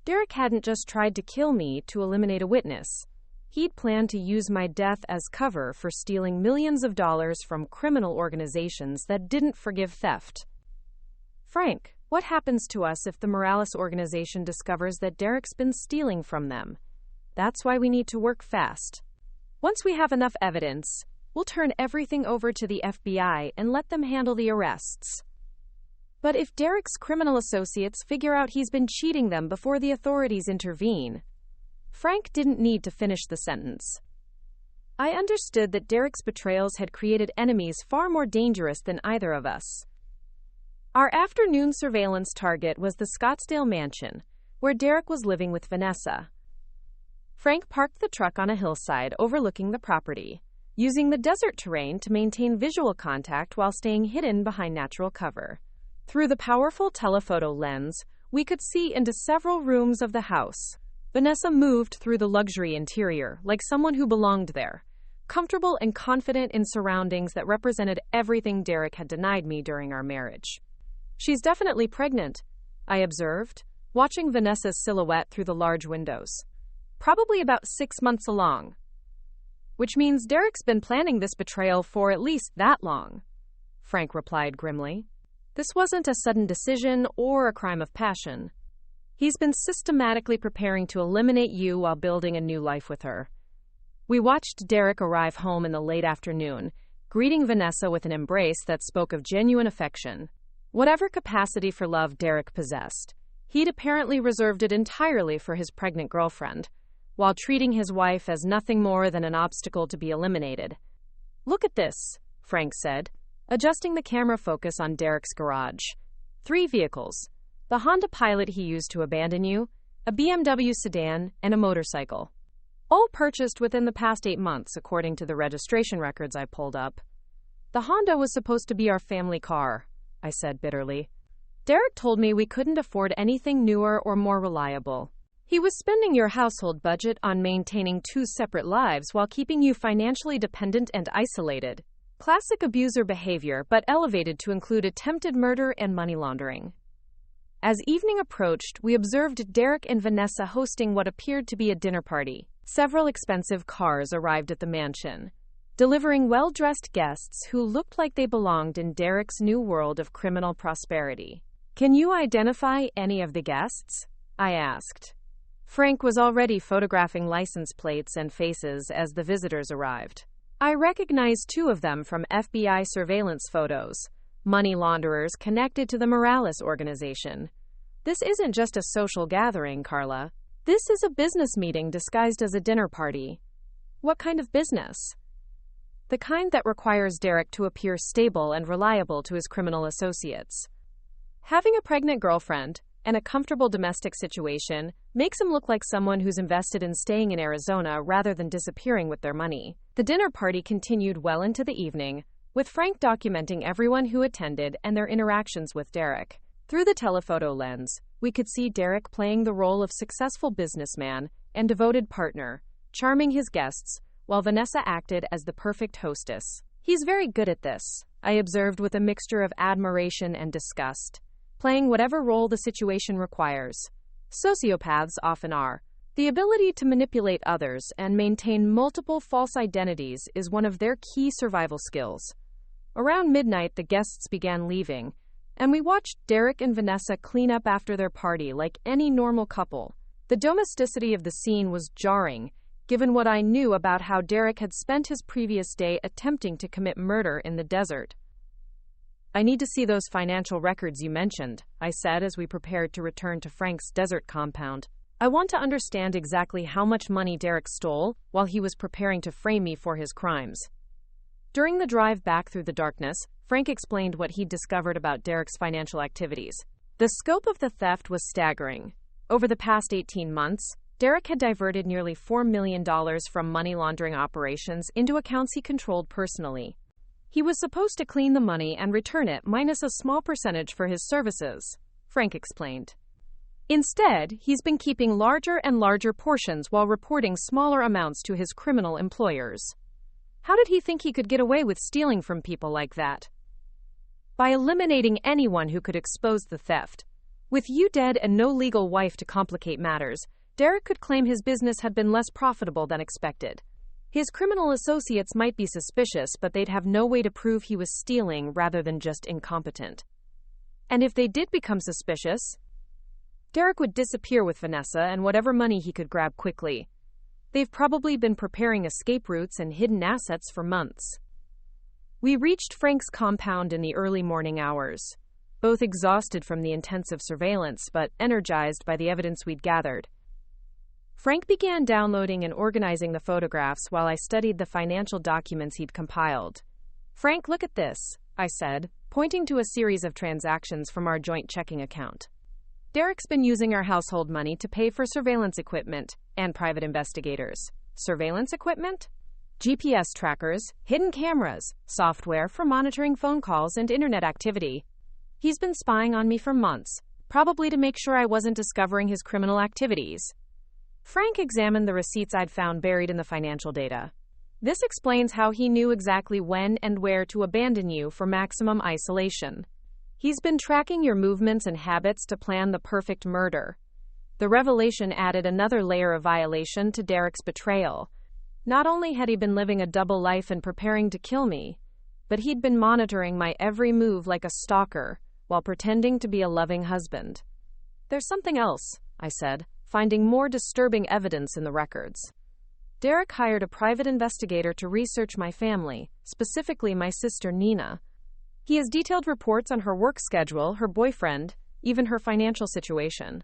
Derek hadn't just tried to kill me to eliminate a witness. He'd planned to use my death as cover for stealing millions of dollars from criminal organizations that didn't forgive theft. Frank, what happens to us if the Morales organization discovers that Derek's been stealing from them? That's why we need to work fast. Once we have enough evidence, we'll turn everything over to the FBI and let them handle the arrests. But if Derek's criminal associates figure out he's been cheating them before the authorities intervene, Frank didn't need to finish the sentence. I understood that Derek's betrayals had created enemies far more dangerous than either of us. Our afternoon surveillance target was the Scottsdale mansion, where Derek was living with Vanessa. Frank parked the truck on a hillside overlooking the property, using the desert terrain to maintain visual contact while staying hidden behind natural cover. Through the powerful telephoto lens, we could see into several rooms of the house. Vanessa moved through the luxury interior like someone who belonged there, comfortable and confident in surroundings that represented everything Derek had denied me during our marriage. She's definitely pregnant, I observed, watching Vanessa's silhouette through the large windows. Probably about 6 months along. Which means Derek's been planning this betrayal for at least that long, Frank replied grimly. This wasn't a sudden decision or a crime of passion. He's been systematically preparing to eliminate you while building a new life with her. We watched Derek arrive home in the late afternoon, greeting Vanessa with an embrace that spoke of genuine affection. Whatever capacity for love Derek possessed, he'd apparently reserved it entirely for his pregnant girlfriend, while treating his wife as nothing more than an obstacle to be eliminated. Look at this, Frank said, adjusting the camera focus on Derek's garage. 3 vehicles. The Honda Pilot he used to abandon you, a BMW sedan, and a motorcycle. All purchased within the past 8 months, according to the registration records I pulled up. The Honda was supposed to be our family car, I said bitterly. Derek told me we couldn't afford anything newer or more reliable. He was spending your household budget on maintaining 2 separate lives while keeping you financially dependent and isolated. Classic abuser behavior, but elevated to include attempted murder and money laundering. As evening approached, we observed Derek and Vanessa hosting what appeared to be a dinner party. Several expensive cars arrived at the mansion, delivering well-dressed guests who looked like they belonged in Derek's new world of criminal prosperity. Can you identify any of the guests? I asked. Frank was already photographing license plates and faces as the visitors arrived. I recognized 2 of them from FBI surveillance photos, money launderers connected to the Morales organization. This isn't just a social gathering, Carla. This is a business meeting disguised as a dinner party. What kind of business? The kind that requires Derek to appear stable and reliable to his criminal associates. Having a pregnant girlfriend and a comfortable domestic situation makes him look like someone who's invested in staying in Arizona rather than disappearing with their money. The dinner party continued well into the evening, with Frank documenting everyone who attended and their interactions with Derek. Through the telephoto lens, we could see Derek playing the role of successful businessman and devoted partner, charming his guests, while Vanessa acted as the perfect hostess. He's very good at this, I observed with a mixture of admiration and disgust, playing whatever role the situation requires. Sociopaths often are. The ability to manipulate others and maintain multiple false identities is one of their key survival skills. Around midnight, the guests began leaving, and we watched Derek and Vanessa clean up after their party like any normal couple. The domesticity of the scene was jarring, given what I knew about how Derek had spent his previous day attempting to commit murder in the desert. I need to see those financial records you mentioned, I said as we prepared to return to Frank's desert compound. I want to understand exactly how much money Derek stole while he was preparing to frame me for his crimes. During the drive back through the darkness, Frank explained what he'd discovered about Derek's financial activities. The scope of the theft was staggering. Over the past 18 months, Derek had diverted nearly $4 million from money laundering operations into accounts he controlled personally. He was supposed to clean the money and return it minus a small percentage for his services, Frank explained. Instead, he's been keeping larger and larger portions while reporting smaller amounts to his criminal employers. How did he think he could get away with stealing from people like that? By eliminating anyone who could expose the theft. With you dead and no legal wife to complicate matters, Derek could claim his business had been less profitable than expected. His criminal associates might be suspicious, but they'd have no way to prove he was stealing rather than just incompetent. And if they did become suspicious, Derek would disappear with Vanessa and whatever money he could grab quickly. They've probably been preparing escape routes and hidden assets for months. We reached Frank's compound in the early morning hours, both exhausted from the intensive surveillance but energized by the evidence we'd gathered. Frank began downloading and organizing the photographs while I studied the financial documents he'd compiled. "Frank, look at this," I said, pointing to a series of transactions from our joint checking account. "Derek's been using our household money to pay for surveillance equipment and private investigators." Surveillance equipment? GPS trackers, hidden cameras, software for monitoring phone calls and internet activity. He's been spying on me for months, probably to make sure I wasn't discovering his criminal activities. Frank examined the receipts I'd found buried in the financial data. "This explains how he knew exactly when and where to abandon you for maximum isolation. He's been tracking your movements and habits to plan the perfect murder." The revelation added another layer of violation to Derek's betrayal. Not only had he been living a double life and preparing to kill me, but he'd been monitoring my every move like a stalker while pretending to be a loving husband. "There's something else," I said, finding more disturbing evidence in the records. Derek hired a private investigator to research my family, specifically my sister Nina. He has detailed reports on her work schedule, her boyfriend, even her financial situation.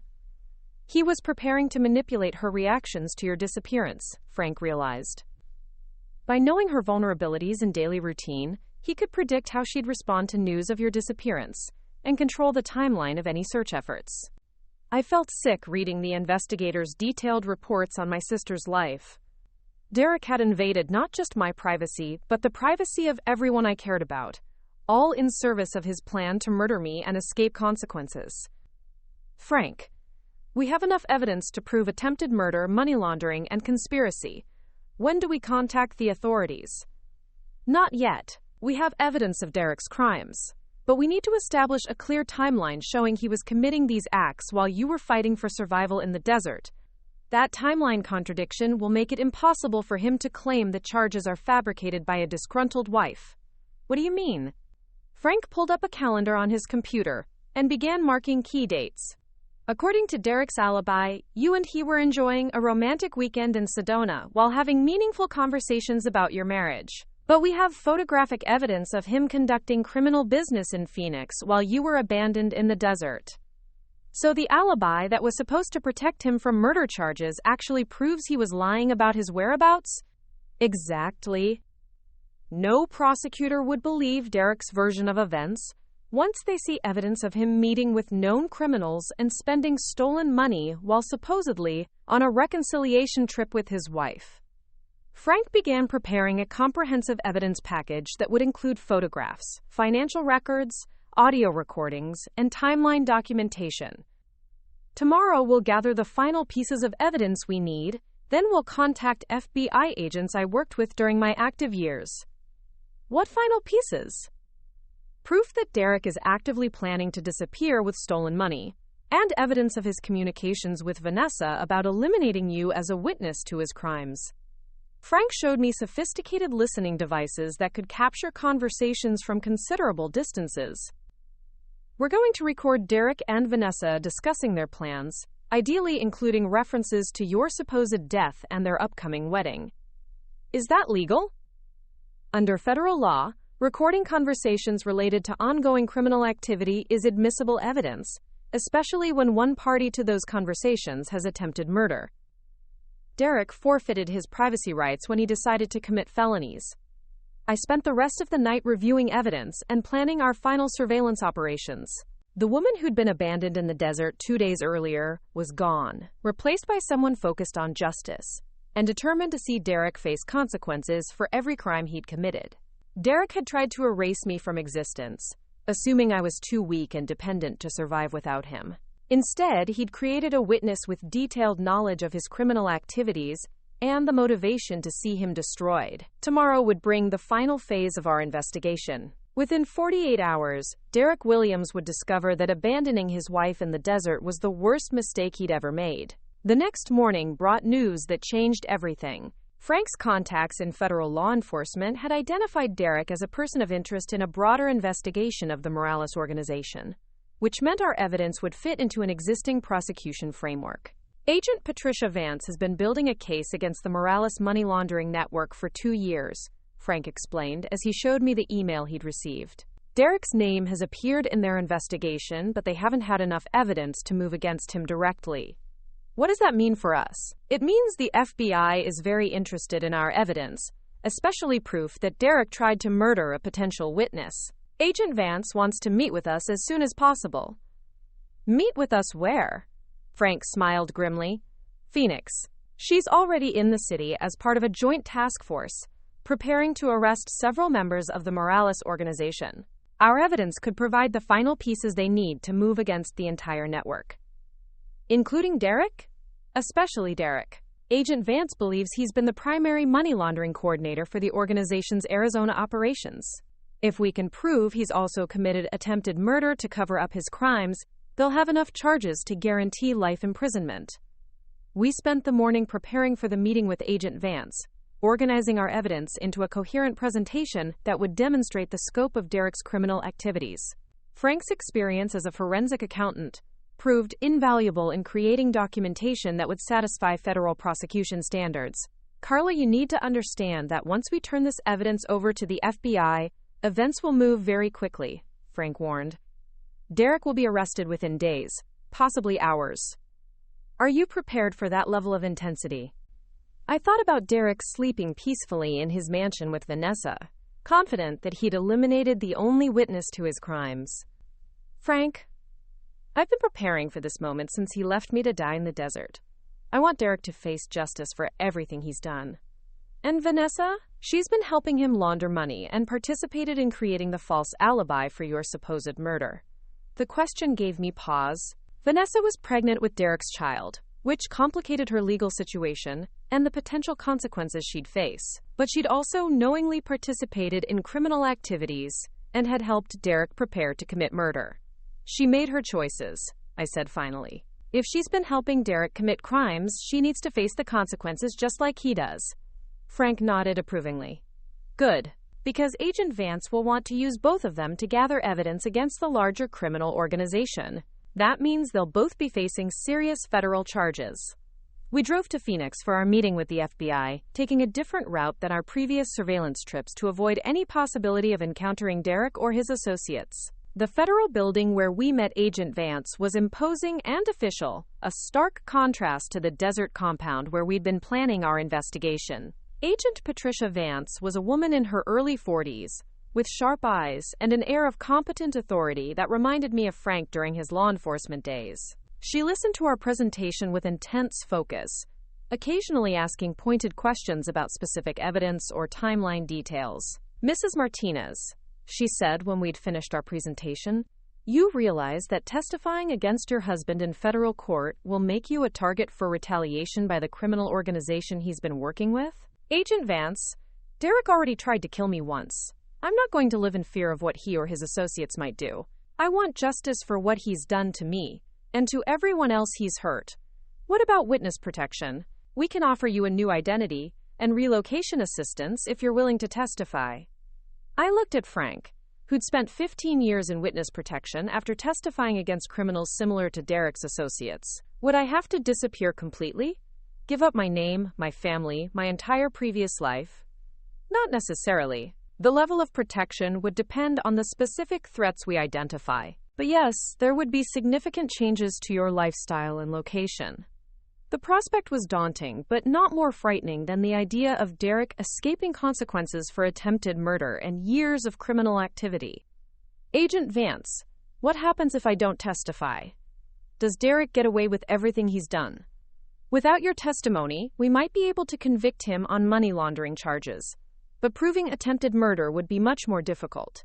He was preparing to manipulate her reactions to your disappearance, Frank realized. By knowing her vulnerabilities and daily routine, he could predict how she'd respond to news of your disappearance and control the timeline of any search efforts. I felt sick reading the investigator's detailed reports on my sister's life. Derek had invaded not just my privacy, but the privacy of everyone I cared about, all in service of his plan to murder me and escape consequences. "Frank, we have enough evidence to prove attempted murder, money laundering, and conspiracy. When do we contact the authorities?" "Not yet. We have evidence of Derek's crimes. But we need to establish a clear timeline showing he was committing these acts while you were fighting for survival in the desert. That timeline contradiction will make it impossible for him to claim the charges are fabricated by a disgruntled wife." "What do you mean?" Frank pulled up a calendar on his computer and began marking key dates. "According to Derek's alibi, you and he were enjoying a romantic weekend in Sedona while having meaningful conversations about your marriage. But we have photographic evidence of him conducting criminal business in Phoenix while you were abandoned in the desert. So the alibi that was supposed to protect him from murder charges actually proves he was lying about his whereabouts?" "Exactly. No prosecutor would believe Derek's version of events once they see evidence of him meeting with known criminals and spending stolen money while supposedly on a reconciliation trip with his wife." Frank began preparing a comprehensive evidence package that would include photographs, financial records, audio recordings, and timeline documentation. "Tomorrow we'll gather the final pieces of evidence we need, then we'll contact FBI agents I worked with during my active years." "What final pieces?" "Proof that Derek is actively planning to disappear with stolen money, and evidence of his communications with Vanessa about eliminating you as a witness to his crimes." Frank showed me sophisticated listening devices that could capture conversations from considerable distances. "We're going to record Derek and Vanessa discussing their plans, ideally including references to your supposed death and their upcoming wedding." "Is that legal?" "Under federal law, recording conversations related to ongoing criminal activity is admissible evidence, especially when one party to those conversations has attempted murder. Derek forfeited his privacy rights when he decided to commit felonies. I spent the rest of the night reviewing evidence and planning our final surveillance operations. The woman who'd been abandoned in the desert 2 days earlier was gone, replaced by someone focused on justice and determined to see Derek face consequences for every crime he'd committed. Derek had tried to erase me from existence, assuming I was too weak and dependent to survive without him. Instead, he'd created a witness with detailed knowledge of his criminal activities and the motivation to see him destroyed. Tomorrow would bring the final phase of our investigation. Within 48 hours, Derek Williams would discover that abandoning his wife in the desert was the worst mistake he'd ever made. The next morning brought news that changed everything. Frank's contacts in federal law enforcement had identified Derek as a person of interest in a broader investigation of the Morales organization, which meant our evidence would fit into an existing prosecution framework. Agent Patricia Vance has been building a case against the Morales money laundering network for 2 years, Frank explained as he showed me the email he'd received. Derek's name has appeared in their investigation, but they haven't had enough evidence to move against him directly. What does that mean for us? It means the FBI is very interested in our evidence, especially proof that Derek tried to murder a potential witness. Agent Vance wants to meet with us as soon as possible. Meet with us where? Frank smiled grimly. Phoenix. She's already in the city as part of a joint task force, preparing to arrest several members of the Morales organization. Our evidence could provide the final pieces they need to move against the entire network. Including Derek? Especially Derek. Agent Vance believes he's been the primary money laundering coordinator for the organization's Arizona operations. If we can prove he's also committed attempted murder to cover up his crimes, they'll have enough charges to guarantee life imprisonment. We spent the morning preparing for the meeting with Agent Vance, organizing our evidence into a coherent presentation that would demonstrate the scope of Derek's criminal activities. Frank's experience as a forensic accountant proved invaluable in creating documentation that would satisfy federal prosecution standards. Carla, you need to understand that once we turn this evidence over to the FBI, events will move very quickly, Frank warned. Derek will be arrested within days, possibly hours. Are you prepared for that level of intensity? I thought about Derek sleeping peacefully in his mansion with Vanessa, confident that he'd eliminated the only witness to his crimes. Frank, I've been preparing for this moment since he left me to die in the desert. I want Derek to face justice for everything he's done. And Vanessa? She's been helping him launder money and participated in creating the false alibi for your supposed murder. The question gave me pause. Vanessa was pregnant with Derek's child, which complicated her legal situation and the potential consequences she'd face. But she'd also knowingly participated in criminal activities and had helped Derek prepare to commit murder. She made her choices, I said finally. If she's been helping Derek commit crimes, she needs to face the consequences just like he does. Frank nodded approvingly. Good, because Agent Vance will want to use both of them to gather evidence against the larger criminal organization. That means they'll both be facing serious federal charges. We drove to Phoenix for our meeting with the FBI, taking a different route than our previous surveillance trips to avoid any possibility of encountering Derek or his associates. The federal building where we met Agent Vance was imposing and official, a stark contrast to the desert compound where we'd been planning our investigation. Agent Patricia Vance was a woman in her early 40s, with sharp eyes and an air of competent authority that reminded me of Frank during his law enforcement days. She listened to our presentation with intense focus, occasionally asking pointed questions about specific evidence or timeline details. Mrs. Martinez, she said when we'd finished our presentation, you realize that testifying against your husband in federal court will make you a target for retaliation by the criminal organization he's been working with? Agent Vance, Derek already tried to kill me once. I'm not going to live in fear of what he or his associates might do. I want justice for what he's done to me and to everyone else he's hurt. What about witness protection? We can offer you a new identity and relocation assistance if you're willing to testify. I looked at Frank, who'd spent 15 years in witness protection after testifying against criminals similar to Derek's associates. Would I have to disappear completely? Give up my name, my family, my entire previous life? Not necessarily. The level of protection would depend on the specific threats we identify. But yes, there would be significant changes to your lifestyle and location. The prospect was daunting, but not more frightening than the idea of Derek escaping consequences for attempted murder and years of criminal activity. Agent Vance, what happens if I don't testify? Does Derek get away with everything he's done? Without your testimony, we might be able to convict him on money laundering charges, but proving attempted murder would be much more difficult.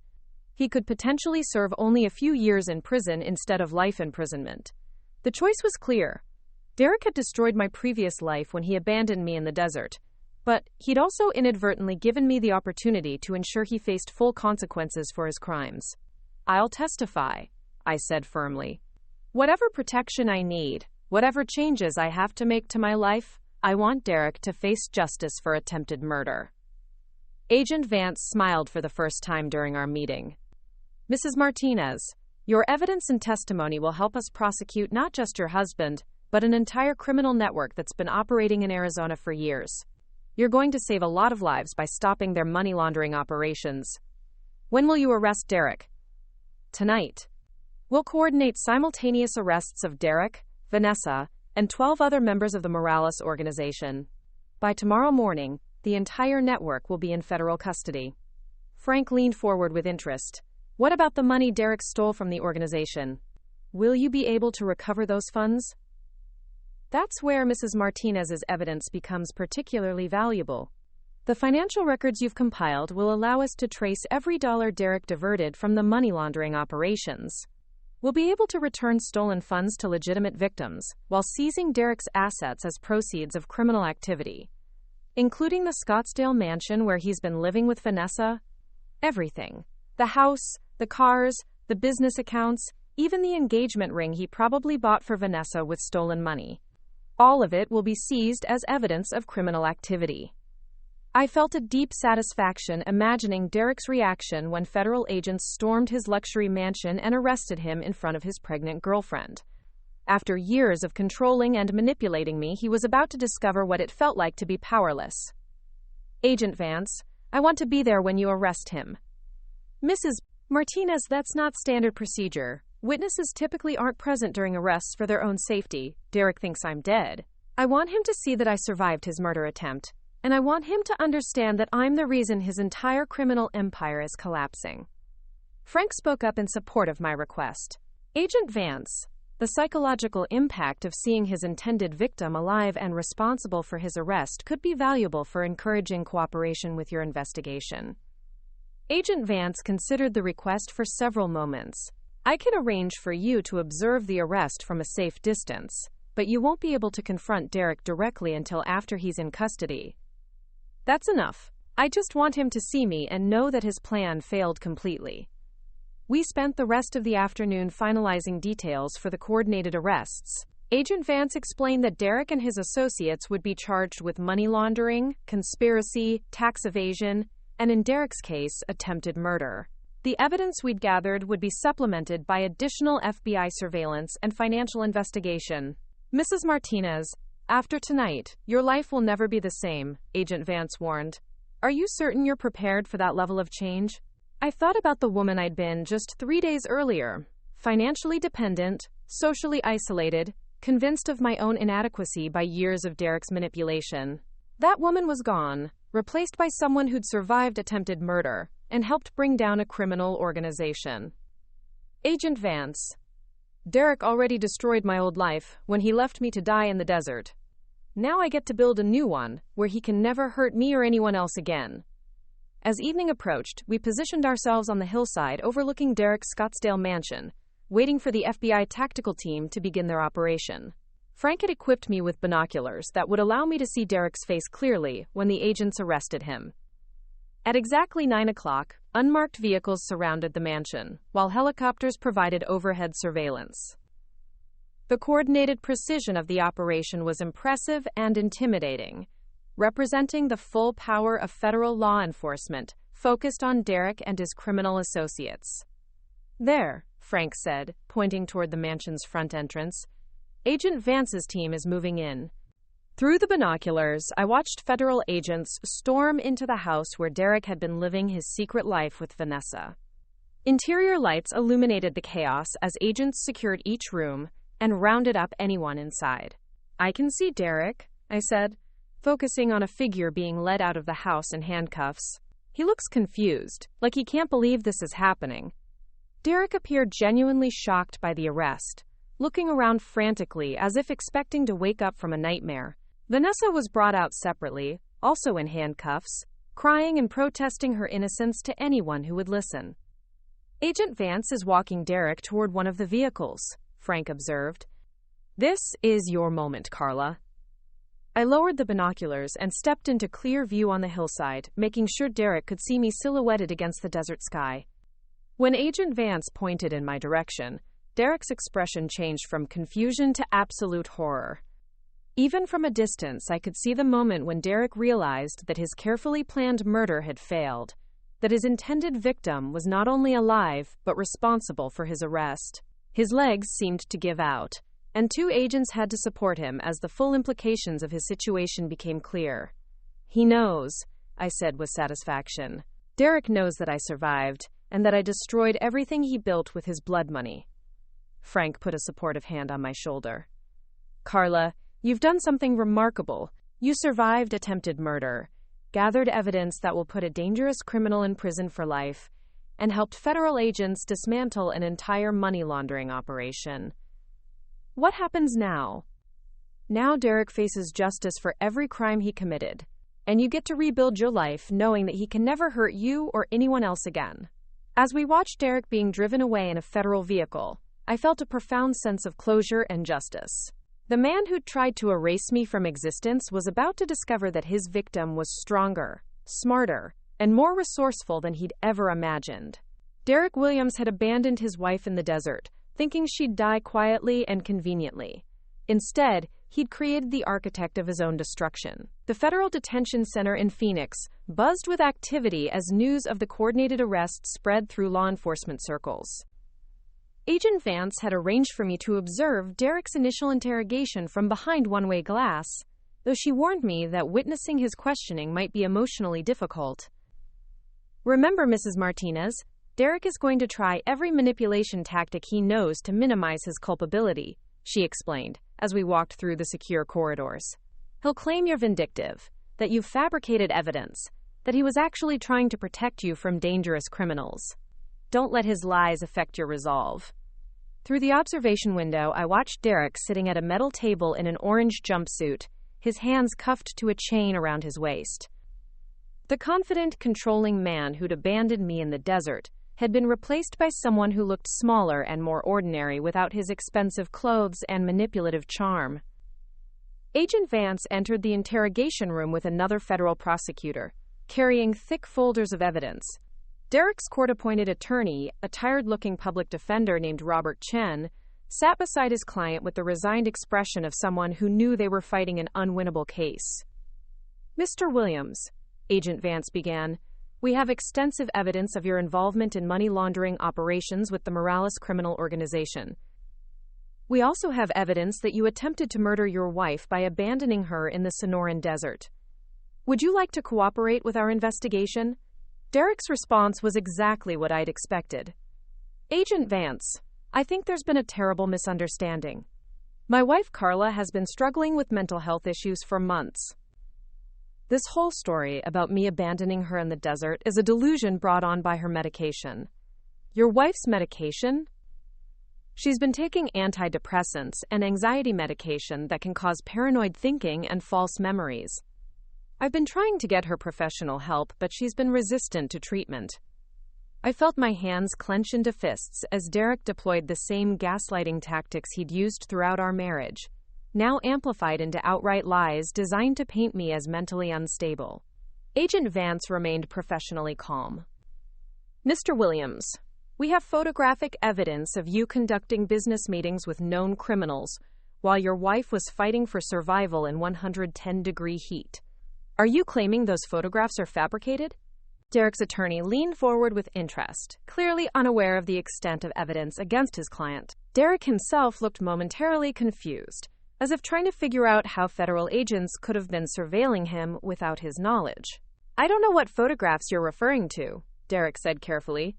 He could potentially serve only a few years in prison instead of life imprisonment. The choice was clear. Derek had destroyed my previous life when he abandoned me in the desert, but he'd also inadvertently given me the opportunity to ensure he faced full consequences for his crimes. I'll testify, I said firmly. Whatever protection I need, whatever changes I have to make to my life, I want Derek to face justice for attempted murder. Agent Vance smiled for the first time during our meeting. Mrs. Martinez, your evidence and testimony will help us prosecute not just your husband, but an entire criminal network that's been operating in Arizona for years. You're going to save a lot of lives by stopping their money laundering operations. When will you arrest Derek? Tonight. We'll coordinate simultaneous arrests of Derek, Vanessa, and 12 other members of the Morales organization. By tomorrow morning, the entire network will be in federal custody. Frank leaned forward with interest. What about the money Derek stole from the organization? Will you be able to recover those funds? That's where Mrs. Martinez's evidence becomes particularly valuable. The financial records you've compiled will allow us to trace every dollar Derek diverted from the money laundering operations. We'll be able to return stolen funds to legitimate victims, while seizing Derek's assets as proceeds of criminal activity, including the Scottsdale mansion where he's been living with Vanessa. Everything. The house, the cars, the business accounts, even the engagement ring he probably bought for Vanessa with stolen money. All of it will be seized as evidence of criminal activity. I felt a deep satisfaction imagining Derek's reaction when federal agents stormed his luxury mansion and arrested him in front of his pregnant girlfriend. After years of controlling and manipulating me, he was about to discover what it felt like to be powerless. Agent Vance, I want to be there when you arrest him. Mrs. Martinez, that's not standard procedure. Witnesses typically aren't present during arrests for their own safety. Derek thinks I'm dead. I want him to see that I survived his murder attempt, and I want him to understand that I'm the reason his entire criminal empire is collapsing. Frank spoke up in support of my request. Agent Vance, the psychological impact of seeing his intended victim alive and responsible for his arrest could be valuable for encouraging cooperation with your investigation. Agent Vance considered the request for several moments. I can arrange for you to observe the arrest from a safe distance, but you won't be able to confront Derek directly until after he's in custody. That's enough. I just want him to see me and know that his plan failed completely. We spent the rest of the afternoon finalizing details for the coordinated arrests. Agent Vance explained that Derek and his associates would be charged with money laundering, conspiracy, tax evasion, and in Derek's case, attempted murder. The evidence we'd gathered would be supplemented by additional FBI surveillance and financial investigation. Mrs. Martinez, after tonight, your life will never be the same, Agent Vance warned. Are you certain you're prepared for that level of change? I thought about the woman I'd been just 3 days earlier. Financially dependent, socially isolated, convinced of my own inadequacy by years of Derek's manipulation. That woman was gone, replaced by someone who'd survived attempted murder and helped bring down a criminal organization. Agent Vance. Derek already destroyed my old life when he left me to die in the desert. Now I get to build a new one, where he can never hurt me or anyone else again. As evening approached, we positioned ourselves on the hillside overlooking Derek's Scottsdale mansion, waiting for the FBI tactical team to begin their operation. Frank had equipped me with binoculars that would allow me to see Derek's face clearly when the agents arrested him. At exactly 9 o'clock, unmarked vehicles surrounded the mansion, while helicopters provided overhead surveillance. The coordinated precision of the operation was impressive and intimidating, representing the full power of federal law enforcement focused on Derek and his criminal associates. There, Frank said, pointing toward the mansion's front entrance. Agent Vance's team is moving in. Through the binoculars, I watched federal agents storm into the house where Derek had been living his secret life with Vanessa. Interior lights illuminated the chaos as agents secured each room and rounded up anyone inside. "I can see Derek," I said, focusing on a figure being led out of the house in handcuffs. "He looks confused, like he can't believe this is happening." Derek appeared genuinely shocked by the arrest, looking around frantically as if expecting to wake up from a nightmare. Vanessa was brought out separately, also in handcuffs, crying and protesting her innocence to anyone who would listen. "Agent Vance is walking Derek toward one of the vehicles," Frank observed. "This is your moment, Carla." I lowered the binoculars and stepped into clear view on the hillside, making sure Derek could see me silhouetted against the desert sky. When Agent Vance pointed in my direction, Derek's expression changed from confusion to absolute horror. Even from a distance, I could see the moment when Derek realized that his carefully planned murder had failed, that his intended victim was not only alive, but responsible for his arrest. His legs seemed to give out, and 2 agents had to support him as the full implications of his situation became clear. "He knows," I said with satisfaction. "Derek knows that I survived, and that I destroyed everything he built with his blood money." Frank put a supportive hand on my shoulder. "Carla, you've done something remarkable. You survived attempted murder, gathered evidence that will put a dangerous criminal in prison for life, and helped federal agents dismantle an entire money laundering operation. What happens now?" "Now Derek faces justice for every crime he committed, and you get to rebuild your life knowing that he can never hurt you or anyone else again." As we watched Derek being driven away in a federal vehicle, I felt a profound sense of closure and justice. The man who'd tried to erase me from existence was about to discover that his victim was stronger, smarter, and more resourceful than he'd ever imagined. Derek Williams had abandoned his wife in the desert, thinking she'd die quietly and conveniently. Instead, he'd created the architect of his own destruction. The federal detention center in Phoenix buzzed with activity as news of the coordinated arrest spread through law enforcement circles. Agent Vance had arranged for me to observe Derek's initial interrogation from behind one-way glass, though she warned me that witnessing his questioning might be emotionally difficult. "Remember, Mrs. Martinez, Derek is going to try every manipulation tactic he knows to minimize his culpability," she explained, as we walked through the secure corridors. "He'll claim you're vindictive, that you've fabricated evidence, that he was actually trying to protect you from dangerous criminals. Don't let his lies affect your resolve." Through the observation window, I watched Derek sitting at a metal table in an orange jumpsuit, his hands cuffed to a chain around his waist. The confident, controlling man who'd abandoned me in the desert had been replaced by someone who looked smaller and more ordinary without his expensive clothes and manipulative charm. Agent Vance entered the interrogation room with another federal prosecutor, carrying thick folders of evidence. Derek's court-appointed attorney, a tired-looking public defender named Robert Chen, sat beside his client with the resigned expression of someone who knew they were fighting an unwinnable case. "Mr. Williams," Agent Vance began, "we have extensive evidence of your involvement in money laundering operations with the Morales criminal organization. We also have evidence that you attempted to murder your wife by abandoning her in the Sonoran Desert. Would you like to cooperate with our investigation?" Derek's response was exactly what I'd expected. "Agent Vance, I think there's been a terrible misunderstanding. My wife Carla has been struggling with mental health issues for months. This whole story about me abandoning her in the desert is a delusion brought on by her medication." "Your wife's medication?" "She's been taking antidepressants and anxiety medication that can cause paranoid thinking and false memories. I've been trying to get her professional help, but she's been resistant to treatment." I felt my hands clench into fists as Derek deployed the same gaslighting tactics he'd used throughout our marriage, now amplified into outright lies designed to paint me as mentally unstable. Agent Vance remained professionally calm. "Mr. Williams, we have photographic evidence of you conducting business meetings with known criminals while your wife was fighting for survival in 110-degree heat. Are you claiming those photographs are fabricated?" Derek's attorney leaned forward with interest, clearly unaware of the extent of evidence against his client. Derek himself looked momentarily confused, as if trying to figure out how federal agents could have been surveilling him without his knowledge. "I don't know what photographs you're referring to," Derek said carefully.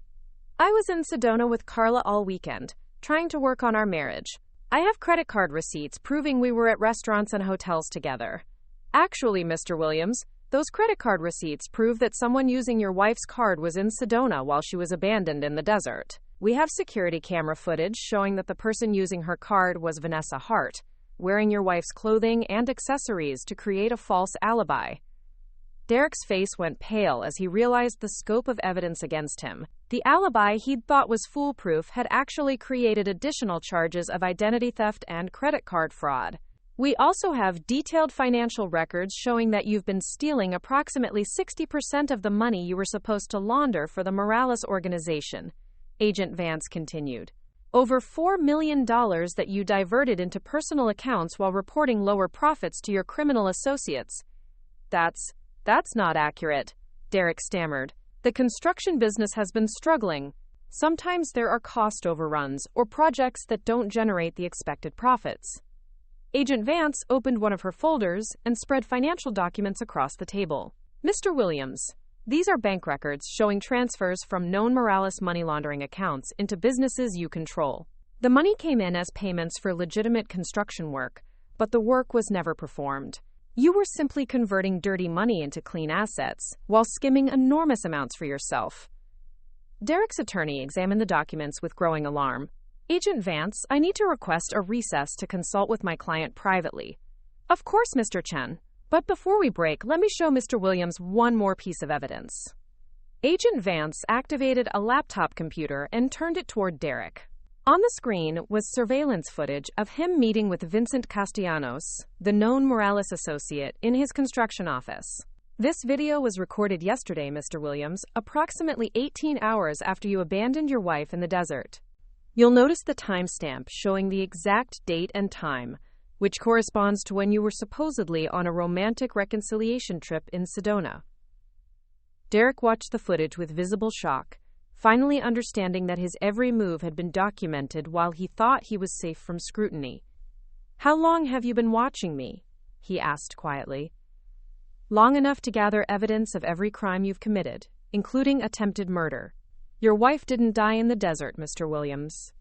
I was in Sedona with Carla all weekend, trying to work on our marriage. I have credit card receipts proving we were at restaurants and hotels together. Actually, Mr. Williams, those credit card receipts prove that someone using your wife's card was in Sedona while she was abandoned in the desert. We have security camera footage showing that the person using her card was Vanessa Hart, wearing your wife's clothing and accessories to create a false alibi. Derek's face went pale as he realized the scope of evidence against him. The alibi he'd thought was foolproof had actually created additional charges of identity theft and credit card fraud. We also have detailed financial records showing that you've been stealing approximately 60% of the money you were supposed to launder for the Morales organization, Agent Vance continued. Over $4 million that you diverted into personal accounts while reporting lower profits to your criminal associates. That's not accurate, Derek stammered. The construction business has been struggling. Sometimes there are cost overruns or projects that don't generate the expected profits. Agent Vance opened one of her folders and spread financial documents across the table. Mr. Williams, these are bank records showing transfers from known Morales money laundering accounts into businesses you control. The money came in as payments for legitimate construction work, but the work was never performed. You were simply converting dirty money into clean assets, while skimming enormous amounts for yourself. Derek's attorney examined the documents with growing alarm. Agent Vance, I need to request a recess to consult with my client privately. Of course, Mr. Chen. But before we break, let me show Mr. Williams one more piece of evidence. Agent Vance activated a laptop computer and turned it toward Derek. On the screen was surveillance footage of him meeting with Vincent Castellanos, the known Morales associate, in his construction office. This video was recorded yesterday, Mr. Williams, approximately 18 hours after you abandoned your wife in the desert. You'll notice the timestamp showing the exact date and time, which corresponds to when you were supposedly on a romantic reconciliation trip in Sedona. Derek watched the footage with visible shock, finally understanding that his every move had been documented while he thought he was safe from scrutiny. How long have you been watching me? He asked quietly. Long enough to gather evidence of every crime you've committed, including attempted murder. Your wife didn't die in the desert, Mr. Williams.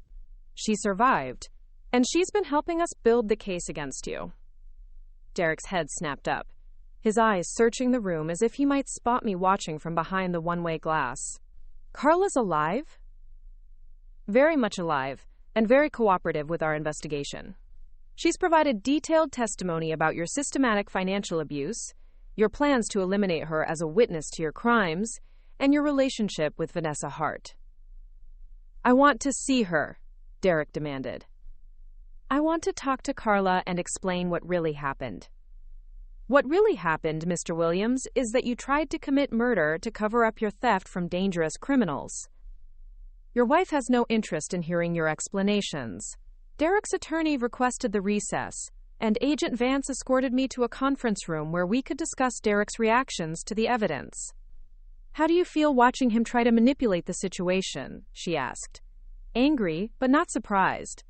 She survived, and she's been helping us build the case against you. Derek's head snapped up, his eyes searching the room as if he might spot me watching from behind the one-way glass. Carla's alive? Very much alive, and very cooperative with our investigation. She's provided detailed testimony about your systematic financial abuse, your plans to eliminate her as a witness to your crimes, and your relationship with Vanessa Hart. I want to see her, Derek demanded. I want to talk to Carla and explain what really happened. What really happened, Mr. Williams, is that you tried to commit murder to cover up your theft from dangerous criminals. Your wife has no interest in hearing your explanations. Derek's attorney requested the recess, and Agent Vance escorted me to a conference room where we could discuss Derek's reactions to the evidence. How do you feel watching him try to manipulate the situation? She asked. Angry, but not surprised.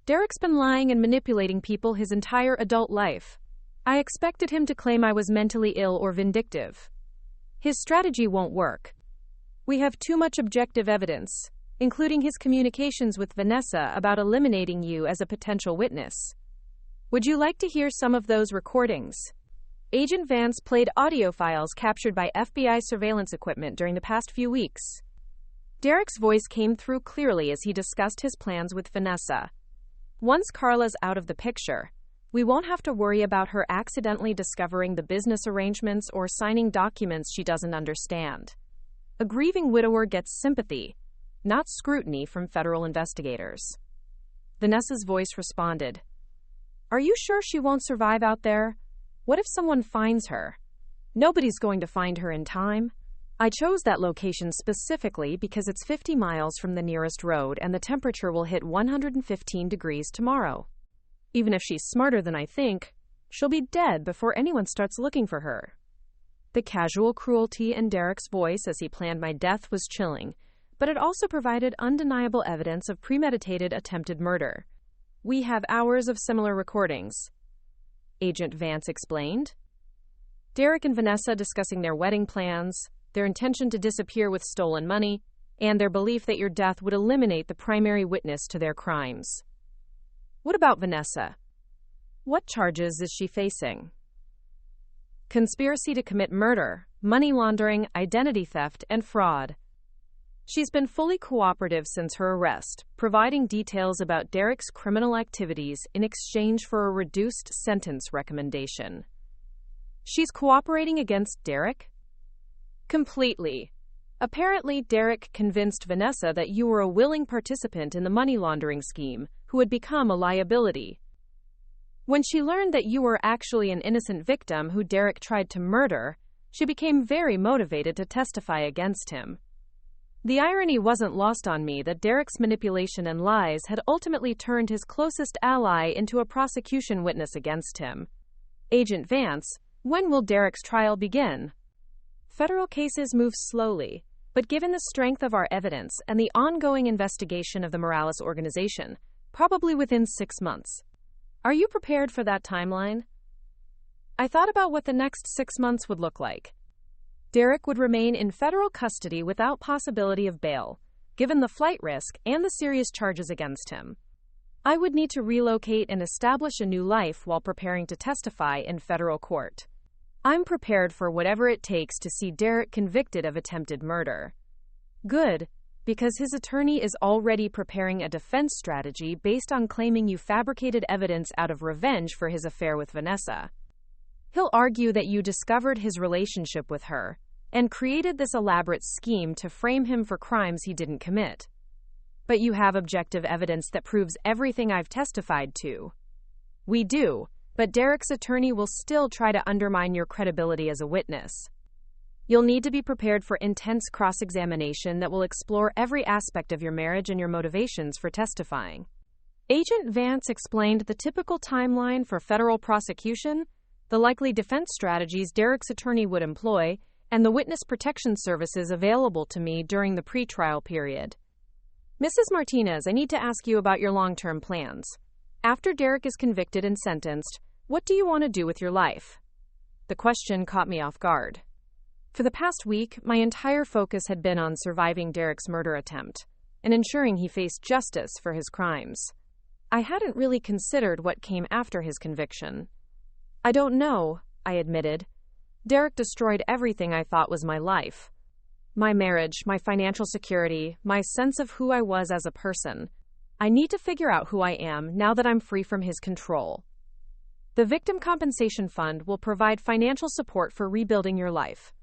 Derek's been lying and manipulating people his entire adult life. I expected him to claim I was mentally ill or vindictive. His strategy won't work. We have too much objective evidence, including his communications with Vanessa about eliminating you as a potential witness. Would you like to hear some of those recordings? Agent Vance played audio files captured by FBI surveillance equipment during the past few weeks. Derek's voice came through clearly as he discussed his plans with Vanessa. Once Carla's out of the picture, we won't have to worry about her accidentally discovering the business arrangements or signing documents she doesn't understand. A grieving widower gets sympathy, not scrutiny from federal investigators. Vanessa's voice responded. Are you sure she won't survive out there? What if someone finds her? Nobody's going to find her in time. I chose that location specifically because it's 50 miles from the nearest road and the temperature will hit 115 degrees tomorrow. Even if she's smarter than I think, she'll be dead before anyone starts looking for her. The casual cruelty in Derek's voice as he planned my death was chilling, but it also provided undeniable evidence of premeditated attempted murder. We have hours of similar recordings, Agent Vance explained. Derek and Vanessa discussing their wedding plans, their intention to disappear with stolen money, and their belief that your death would eliminate the primary witness to their crimes. What about Vanessa? What charges is she facing? Conspiracy to commit murder, money laundering, identity theft, and fraud. She's been fully cooperative since her arrest, providing details about Derek's criminal activities in exchange for a reduced sentence recommendation. She's cooperating against Derek? Completely. Apparently, Derek convinced Vanessa that you were a willing participant in the money laundering scheme who had become a liability. When she learned that you were actually an innocent victim who Derek tried to murder, she became very motivated to testify against him. The irony wasn't lost on me that Derek's manipulation and lies had ultimately turned his closest ally into a prosecution witness against him. Agent Vance, when will Derek's trial begin? Federal cases move slowly, but given the strength of our evidence and the ongoing investigation of the Morales organization, probably within 6 months. Are you prepared for that timeline? I thought about what the next 6 months would look like. Derek would remain in federal custody without possibility of bail, given the flight risk and the serious charges against him. I would need to relocate and establish a new life while preparing to testify in federal court. I'm prepared for whatever it takes to see Derek convicted of attempted murder. Good, because his attorney is already preparing a defense strategy based on claiming you fabricated evidence out of revenge for his affair with Vanessa. He'll argue that you discovered his relationship with her and created this elaborate scheme to frame him for crimes he didn't commit. But you have objective evidence that proves everything I've testified to. We do, but Derek's attorney will still try to undermine your credibility as a witness. You'll need to be prepared for intense cross-examination that will explore every aspect of your marriage and your motivations for testifying. Agent Vance explained the typical timeline for federal prosecution, the likely defense strategies Derek's attorney would employ, and the witness protection services available to me during the pretrial period. Mrs. Martinez, I need to ask you about your long-term plans. After Derek is convicted and sentenced, what do you want to do with your life? The question caught me off guard. For the past week, my entire focus had been on surviving Derek's murder attempt and ensuring he faced justice for his crimes. I hadn't really considered what came after his conviction. I don't know, I admitted. Derek destroyed everything I thought was my life. My marriage, my financial security, my sense of who I was as a person. I need to figure out who I am now that I'm free from his control. The Victim Compensation Fund will provide financial support for rebuilding your life.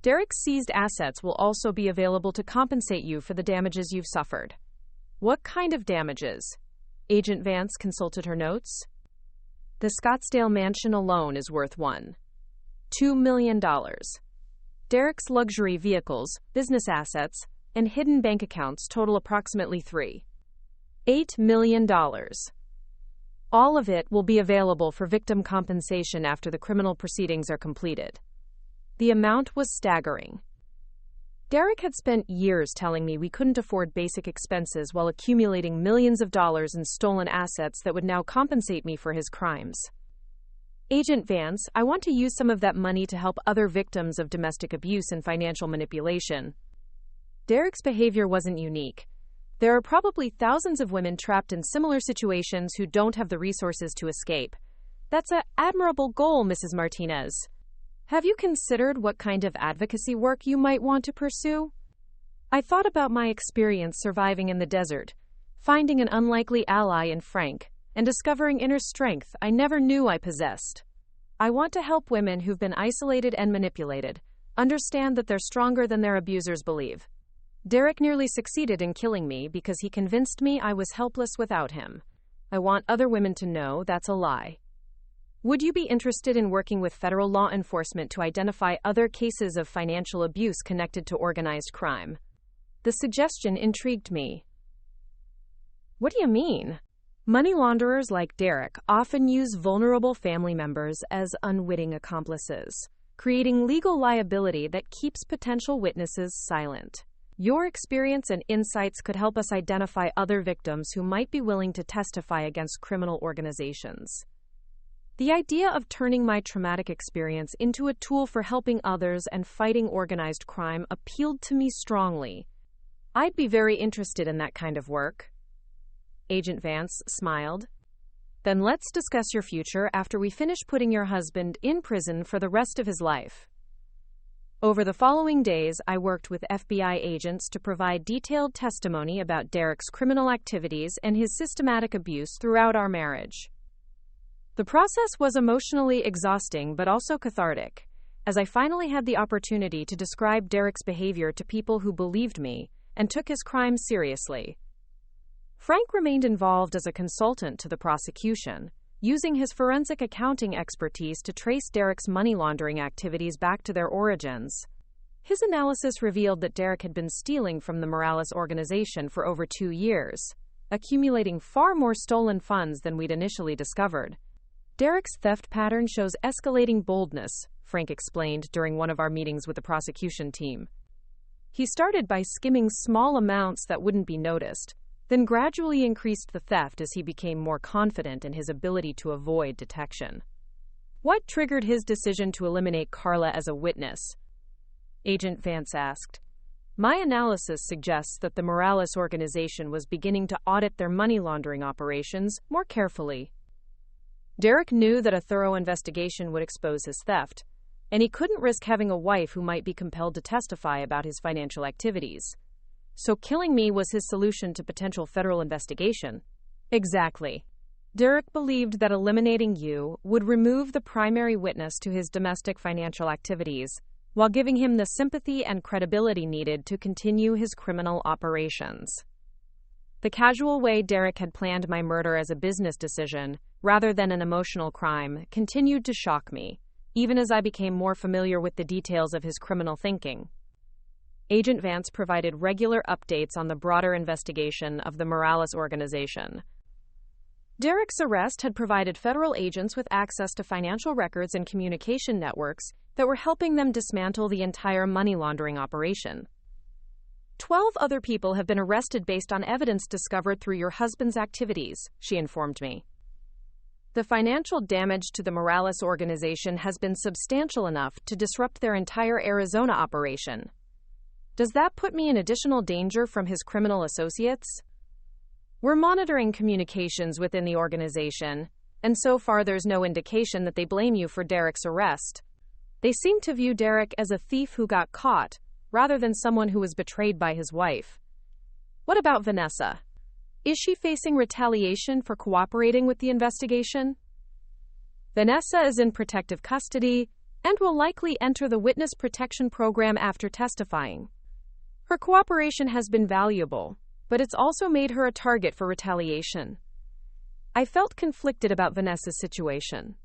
Derek's seized assets will also be available to compensate you for the damages you've suffered. What kind of damages? Agent Vance consulted her notes. The Scottsdale mansion alone is worth $2 million. Derek's luxury vehicles, business assets, and hidden bank accounts total approximately $8 million. All of it will be available for victim compensation after the criminal proceedings are completed. The amount was staggering. Derek had spent years telling me we couldn't afford basic expenses while accumulating millions of dollars in stolen assets that would now compensate me for his crimes. Agent Vance, I want to use some of that money to help other victims of domestic abuse and financial manipulation. Derek's behavior wasn't unique. There are probably thousands of women trapped in similar situations who don't have the resources to escape. That's an admirable goal, Mrs. Martinez. Have you considered what kind of advocacy work you might want to pursue? I thought about my experience surviving in the desert, finding an unlikely ally in Frank, and discovering inner strength I never knew I possessed. I want to help women who've been isolated and manipulated understand that they're stronger than their abusers believe. Derek nearly succeeded in killing me because he convinced me I was helpless without him. I want other women to know that's a lie. Would you be interested in working with federal law enforcement to identify other cases of financial abuse connected to organized crime? The suggestion intrigued me. What do you mean? Money launderers like Derek often use vulnerable family members as unwitting accomplices, creating legal liability that keeps potential witnesses silent. Your experience and insights could help us identify other victims who might be willing to testify against criminal organizations. The idea of turning my traumatic experience into a tool for helping others and fighting organized crime appealed to me strongly. I'd be very interested in that kind of work. Agent Vance smiled. Then let's discuss your future after we finish putting your husband in prison for the rest of his life. Over the following days, I worked with FBI agents to provide detailed testimony about Derek's criminal activities and his systematic abuse throughout our marriage. The process was emotionally exhausting but also cathartic, as I finally had the opportunity to describe Derek's behavior to people who believed me and took his crimes seriously. Frank remained involved as a consultant to the prosecution, using his forensic accounting expertise to trace Derek's money laundering activities back to their origins. His analysis revealed that Derek had been stealing from the Morales organization for over 2 years, accumulating far more stolen funds than we'd initially discovered. Derek's theft pattern shows escalating boldness, Frank explained during one of our meetings with the prosecution team. He started by skimming small amounts that wouldn't be noticed, then gradually increased the theft as he became more confident in his ability to avoid detection. What triggered his decision to eliminate Carla as a witness? Agent Vance asked. My analysis suggests that the Morales organization was beginning to audit their money laundering operations more carefully. Derek knew that a thorough investigation would expose his theft, and he couldn't risk having a wife who might be compelled to testify about his financial activities. So killing me was his solution to potential federal investigation. Exactly. Derek believed that eliminating you would remove the primary witness to his domestic financial activities, while giving him the sympathy and credibility needed to continue his criminal operations. The casual way Derek had planned my murder as a business decision, rather than an emotional crime, continued to shock me, even as I became more familiar with the details of his criminal thinking. Agent Vance provided regular updates on the broader investigation of the Morales organization. Derek's arrest had provided federal agents with access to financial records and communication networks that were helping them dismantle the entire money laundering operation. 12 other people have been arrested based on evidence discovered through your husband's activities, she informed me. The financial damage to the Morales organization has been substantial enough to disrupt their entire Arizona operation. Does that put me in additional danger from his criminal associates? We're monitoring communications within the organization, and so far there's no indication that they blame you for Derek's arrest. They seem to view Derek as a thief who got caught, rather than someone who was betrayed by his wife. What about Vanessa? Is she facing retaliation for cooperating with the investigation? Vanessa is in protective custody and will likely enter the witness protection program after testifying. Her cooperation has been valuable, but it's also made her a target for retaliation. I felt conflicted about Vanessa's situation.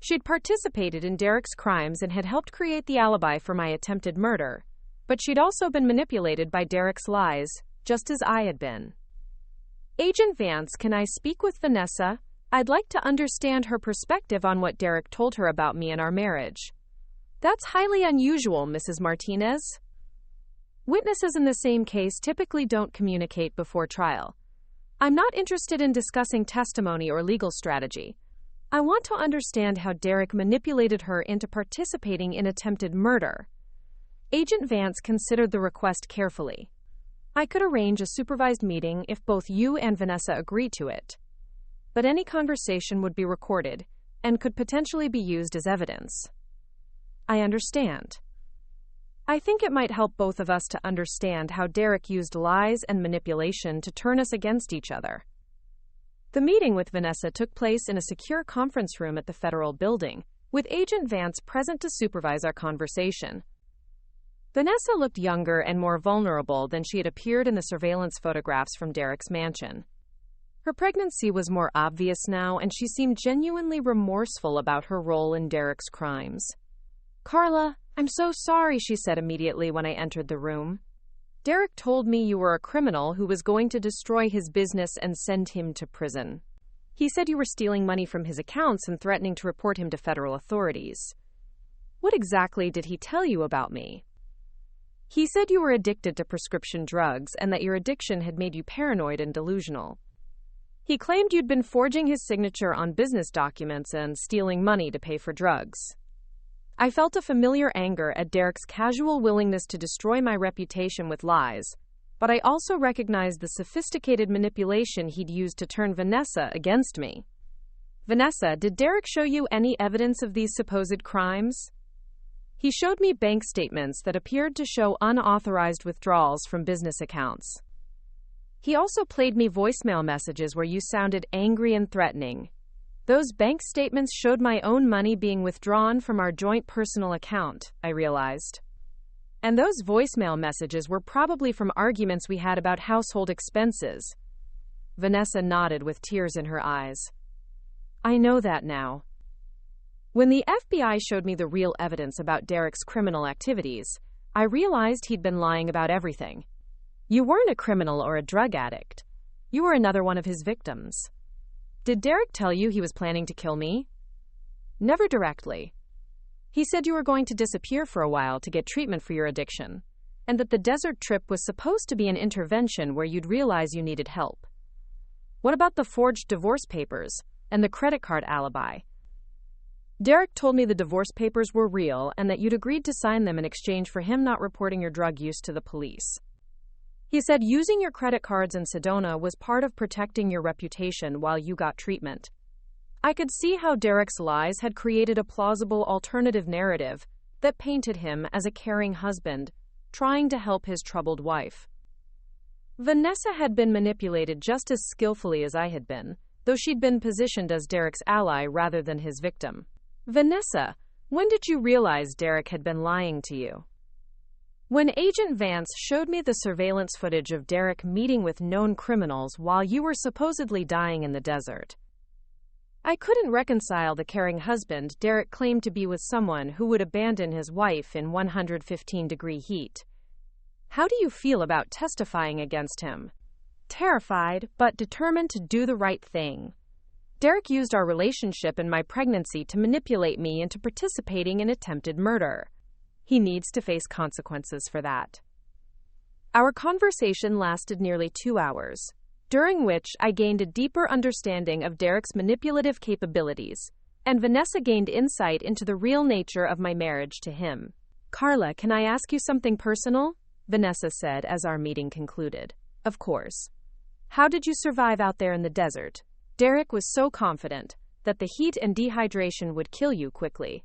She'd participated in Derek's crimes and had helped create the alibi for my attempted murder, but she'd also been manipulated by Derek's lies, just as I had been. Agent Vance, can I speak with Vanessa? I'd like to understand her perspective on what Derek told her about me and our marriage. That's highly unusual, Mrs. Martinez. Witnesses in the same case typically don't communicate before trial. I'm not interested in discussing testimony or legal strategy. I want to understand how Derek manipulated her into participating in attempted murder. Agent Vance considered the request carefully. I could arrange a supervised meeting if both you and Vanessa agree to it. But any conversation would be recorded and could potentially be used as evidence. I understand. I think it might help both of us to understand how Derek used lies and manipulation to turn us against each other. The meeting with Vanessa took place in a secure conference room at the federal building, with Agent Vance present to supervise our conversation. Vanessa looked younger and more vulnerable than she had appeared in the surveillance photographs from Derek's mansion. Her pregnancy was more obvious now, and she seemed genuinely remorseful about her role in Derek's crimes. Carla, I'm so sorry, she said immediately when I entered the room. Derek told me you were a criminal who was going to destroy his business and send him to prison. He said you were stealing money from his accounts and threatening to report him to federal authorities. What exactly did he tell you about me? He said you were addicted to prescription drugs and that your addiction had made you paranoid and delusional. He claimed you'd been forging his signature on business documents and stealing money to pay for drugs. I felt a familiar anger at Derek's casual willingness to destroy my reputation with lies, but I also recognized the sophisticated manipulation he'd used to turn Vanessa against me. Vanessa, did Derek show you any evidence of these supposed crimes? He showed me bank statements that appeared to show unauthorized withdrawals from business accounts. He also played me voicemail messages where you sounded angry and threatening. Those bank statements showed my own money being withdrawn from our joint personal account, I realized. And those voicemail messages were probably from arguments we had about household expenses. Vanessa nodded with tears in her eyes. I know that now. When the FBI showed me the real evidence about Derek's criminal activities, I realized he'd been lying about everything. You weren't a criminal or a drug addict. You were another one of his victims. Did Derek tell you he was planning to kill me? Never directly. He said you were going to disappear for a while to get treatment for your addiction, and that the desert trip was supposed to be an intervention where you'd realize you needed help. What about the forged divorce papers and the credit card alibi? Derek told me the divorce papers were real and that you'd agreed to sign them in exchange for him not reporting your drug use to the police. He said using your credit cards in Sedona was part of protecting your reputation while you got treatment. I could see how Derek's lies had created a plausible alternative narrative that painted him as a caring husband, trying to help his troubled wife. Vanessa had been manipulated just as skillfully as I had been, though she'd been positioned as Derek's ally rather than his victim. Vanessa, when did you realize Derek had been lying to you? When Agent Vance showed me the surveillance footage of Derek meeting with known criminals while you were supposedly dying in the desert. I couldn't reconcile the caring husband Derek claimed to be with someone who would abandon his wife in 115-degree heat. How do you feel about testifying against him? Terrified, but determined to do the right thing. Derek used our relationship and my pregnancy to manipulate me into participating in attempted murder. He needs to face consequences for that. Our conversation lasted nearly 2 hours, during which I gained a deeper understanding of Derek's manipulative capabilities, and Vanessa gained insight into the real nature of my marriage to him. Carla, can I ask you something personal? Vanessa said as our meeting concluded. Of course. How did you survive out there in the desert? Derek was so confident that the heat and dehydration would kill you quickly.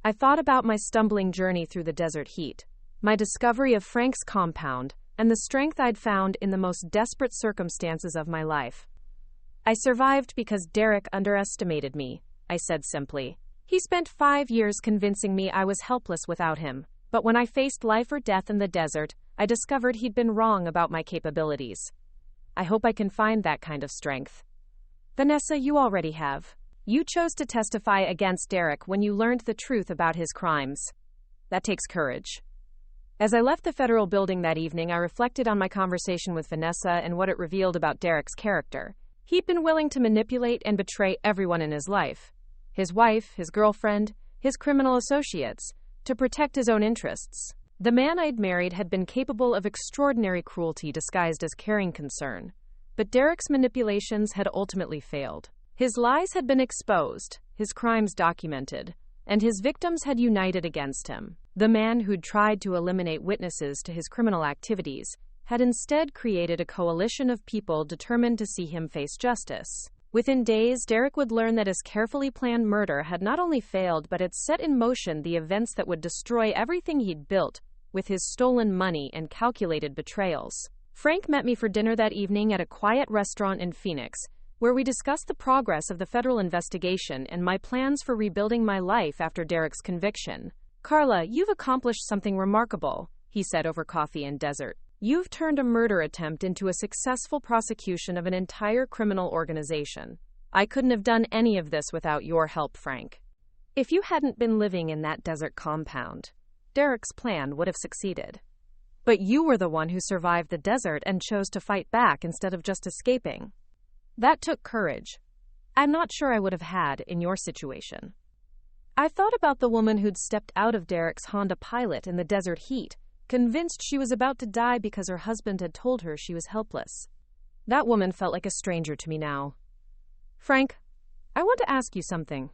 I thought about my stumbling journey through the desert heat, my discovery of Frank's compound, and the strength I'd found in the most desperate circumstances of my life. I survived because Derek underestimated me, I said simply. He spent 5 years convincing me I was helpless without him, but when I faced life or death in the desert, I discovered he'd been wrong about my capabilities. I hope I can find that kind of strength. Vanessa, you already have. You chose to testify against Derek when you learned the truth about his crimes. That takes courage. As I left the federal building that evening, I reflected on my conversation with Vanessa and what it revealed about Derek's character. He'd been willing to manipulate and betray everyone in his life. His wife, his girlfriend, his criminal associates, to protect his own interests. The man I'd married had been capable of extraordinary cruelty disguised as caring concern. But Derek's manipulations had ultimately failed. His lies had been exposed, his crimes documented, and his victims had united against him. The man who'd tried to eliminate witnesses to his criminal activities had instead created a coalition of people determined to see him face justice. Within days, Derek would learn that his carefully planned murder had not only failed but had set in motion the events that would destroy everything he'd built with his stolen money and calculated betrayals. Frank met me for dinner that evening at a quiet restaurant in Phoenix, where we discussed the progress of the federal investigation and my plans for rebuilding my life after Derek's conviction. Carla, you've accomplished something remarkable, he said over coffee in Desert. You've turned a murder attempt into a successful prosecution of an entire criminal organization. I couldn't have done any of this without your help, Frank. If you hadn't been living in that desert compound, Derek's plan would have succeeded. But you were the one who survived the desert and chose to fight back instead of just escaping. That took courage. I'm not sure I would have had in your situation. I thought about the woman who'd stepped out of Derek's Honda Pilot in the desert heat, convinced she was about to die because her husband had told her she was helpless. That woman felt like a stranger to me now. Frank, I want to ask you something.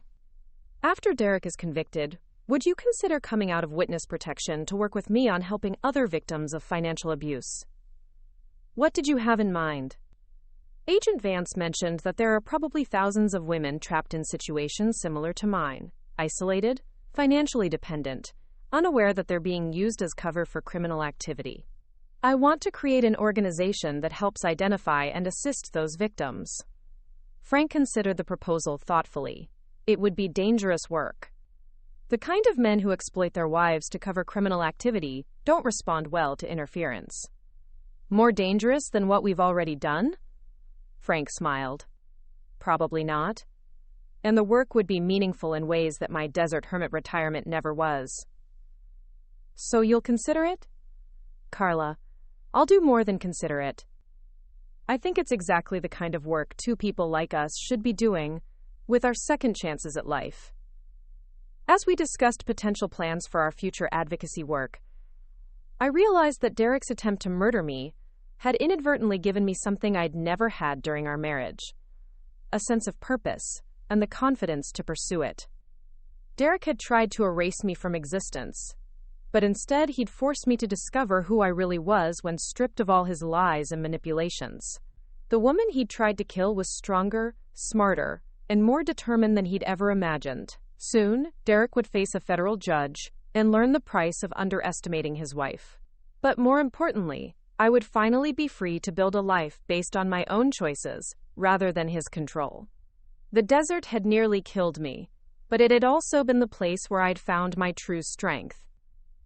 After Derek is convicted, would you consider coming out of witness protection to work with me on helping other victims of financial abuse? What did you have in mind? Agent Vance mentioned that there are probably thousands of women trapped in situations similar to mine, isolated, financially dependent, unaware that they're being used as cover for criminal activity. I want to create an organization that helps identify and assist those victims. Frank considered the proposal thoughtfully. It would be dangerous work. The kind of men who exploit their wives to cover criminal activity don't respond well to interference. More dangerous than what we've already done? Frank smiled. Probably not. And the work would be meaningful in ways that my desert hermit retirement never was. So you'll consider it? Carla, I'll do more than consider it. I think it's exactly the kind of work two people like us should be doing with our second chances at life. As we discussed potential plans for our future advocacy work, I realized that Derek's attempt to murder me had inadvertently given me something I'd never had during our marriage: a sense of purpose and the confidence to pursue it. Derek had tried to erase me from existence, but instead he'd forced me to discover who I really was when stripped of all his lies and manipulations. The woman he'd tried to kill was stronger, smarter, and more determined than he'd ever imagined. Soon, Derek would face a federal judge and learn the price of underestimating his wife. But more importantly, I would finally be free to build a life based on my own choices, rather than his control. The desert had nearly killed me, but it had also been the place where I'd found my true strength.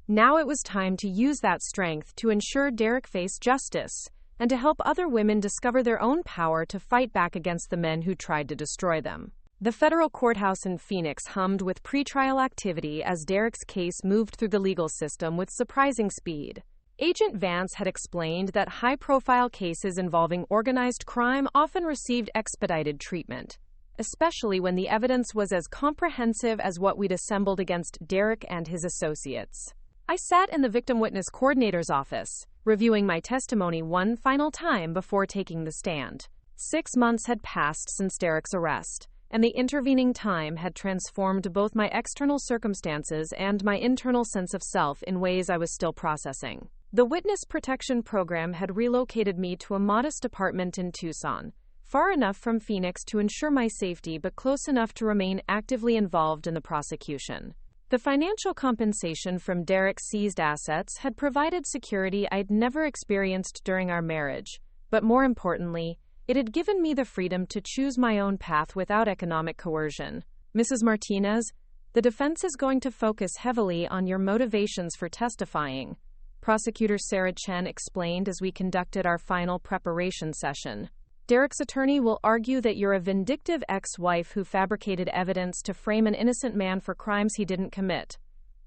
Now it was time to use that strength to ensure Derek faced justice, and to help other women discover their own power to fight back against the men who tried to destroy them. The federal courthouse in Phoenix hummed with pretrial activity as Derek's case moved through the legal system with surprising speed. Agent Vance had explained that high-profile cases involving organized crime often received expedited treatment, especially when the evidence was as comprehensive as what we'd assembled against Derek and his associates. I sat in the victim witness coordinator's office, reviewing my testimony one final time before taking the stand. 6 months had passed since Derek's arrest, and the intervening time had transformed both my external circumstances and my internal sense of self in ways I was still processing. The Witness Protection Program had relocated me to a modest apartment in Tucson, far enough from Phoenix to ensure my safety but close enough to remain actively involved in the prosecution. The financial compensation from Derek's seized assets had provided security I'd never experienced during our marriage, but more importantly, it had given me the freedom to choose my own path without economic coercion. Mrs. Martinez, the defense is going to focus heavily on your motivations for testifying, Prosecutor Sarah Chen explained as we conducted our final preparation session. Derek's attorney will argue that you're a vindictive ex-wife who fabricated evidence to frame an innocent man for crimes he didn't commit.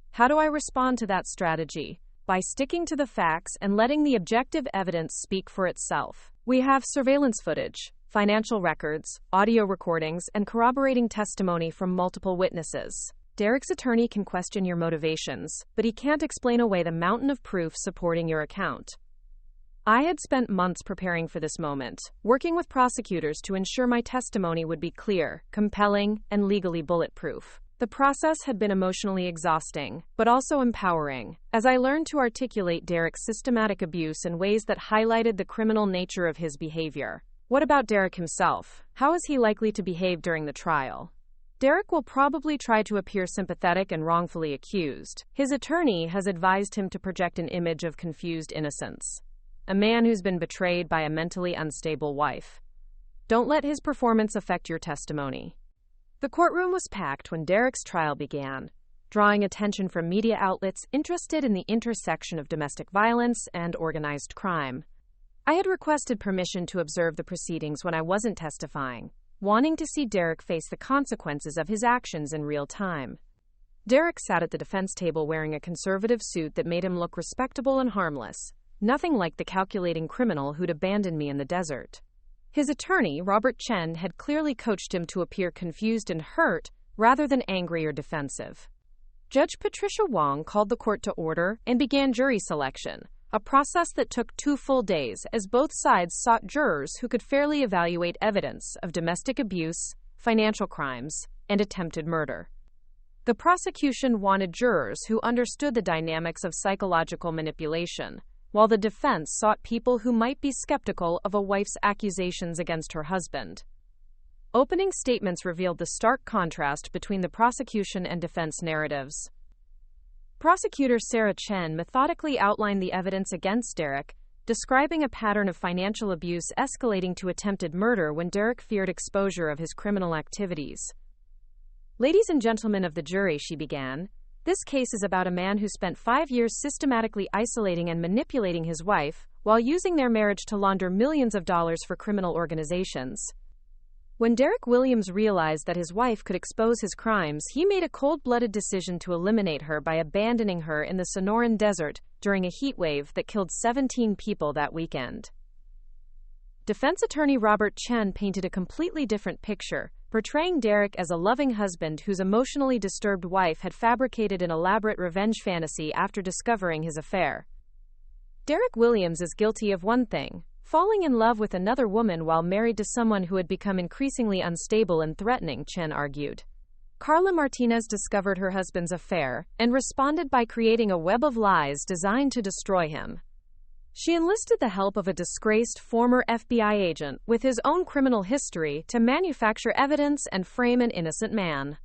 How do I respond to that strategy? By sticking to the facts and letting the objective evidence speak for itself. We have surveillance footage, financial records, audio recordings, and corroborating testimony from multiple witnesses. Derek's attorney can question your motivations, but he can't explain away the mountain of proof supporting your account. I had spent months preparing for this moment, working with prosecutors to ensure my testimony would be clear, compelling, and legally bulletproof. The process had been emotionally exhausting, but also empowering, as I learned to articulate Derek's systematic abuse in ways that highlighted the criminal nature of his behavior. What about Derek himself? How is he likely to behave during the trial? Derek will probably try to appear sympathetic and wrongfully accused. His attorney has advised him to project an image of confused innocence, a man who's been betrayed by a mentally unstable wife. Don't let his performance affect your testimony. The courtroom was packed when Derek's trial began, drawing attention from media outlets interested in the intersection of domestic violence and organized crime. I had requested permission to observe the proceedings when I wasn't testifying, wanting to see Derek face the consequences of his actions in real time. Derek sat at the defense table wearing a conservative suit that made him look respectable and harmless, nothing like the calculating criminal who'd abandoned me in the desert. His attorney, Robert Chen, had clearly coached him to appear confused and hurt rather than angry or defensive. Judge Patricia Wong called the court to order and began jury selection, a process that took 2 full days as both sides sought jurors who could fairly evaluate evidence of domestic abuse, financial crimes, and attempted murder. The prosecution wanted jurors who understood the dynamics of psychological manipulation, while the defense sought people who might be skeptical of a wife's accusations against her husband. Opening statements revealed the stark contrast between the prosecution and defense narratives. Prosecutor Sarah Chen methodically outlined the evidence against Derek, describing a pattern of financial abuse escalating to attempted murder when Derek feared exposure of his criminal activities. "Ladies and gentlemen of the jury," she began, "this case is about a man who spent 5 years systematically isolating and manipulating his wife, while using their marriage to launder millions of dollars for criminal organizations. When Derek Williams realized that his wife could expose his crimes, he made a cold-blooded decision to eliminate her by abandoning her in the Sonoran Desert during a heat wave that killed 17 people that weekend." Defense attorney Robert Chen painted a completely different picture, portraying Derek as a loving husband whose emotionally disturbed wife had fabricated an elaborate revenge fantasy after discovering his affair. Derek Williams is guilty of one thing: falling in love with another woman while married to someone who had become increasingly unstable and threatening, Chen argued. Carla Martinez discovered her husband's affair and responded by creating a web of lies designed to destroy him. She enlisted the help of a disgraced former FBI agent with his own criminal history to manufacture evidence and frame an innocent man.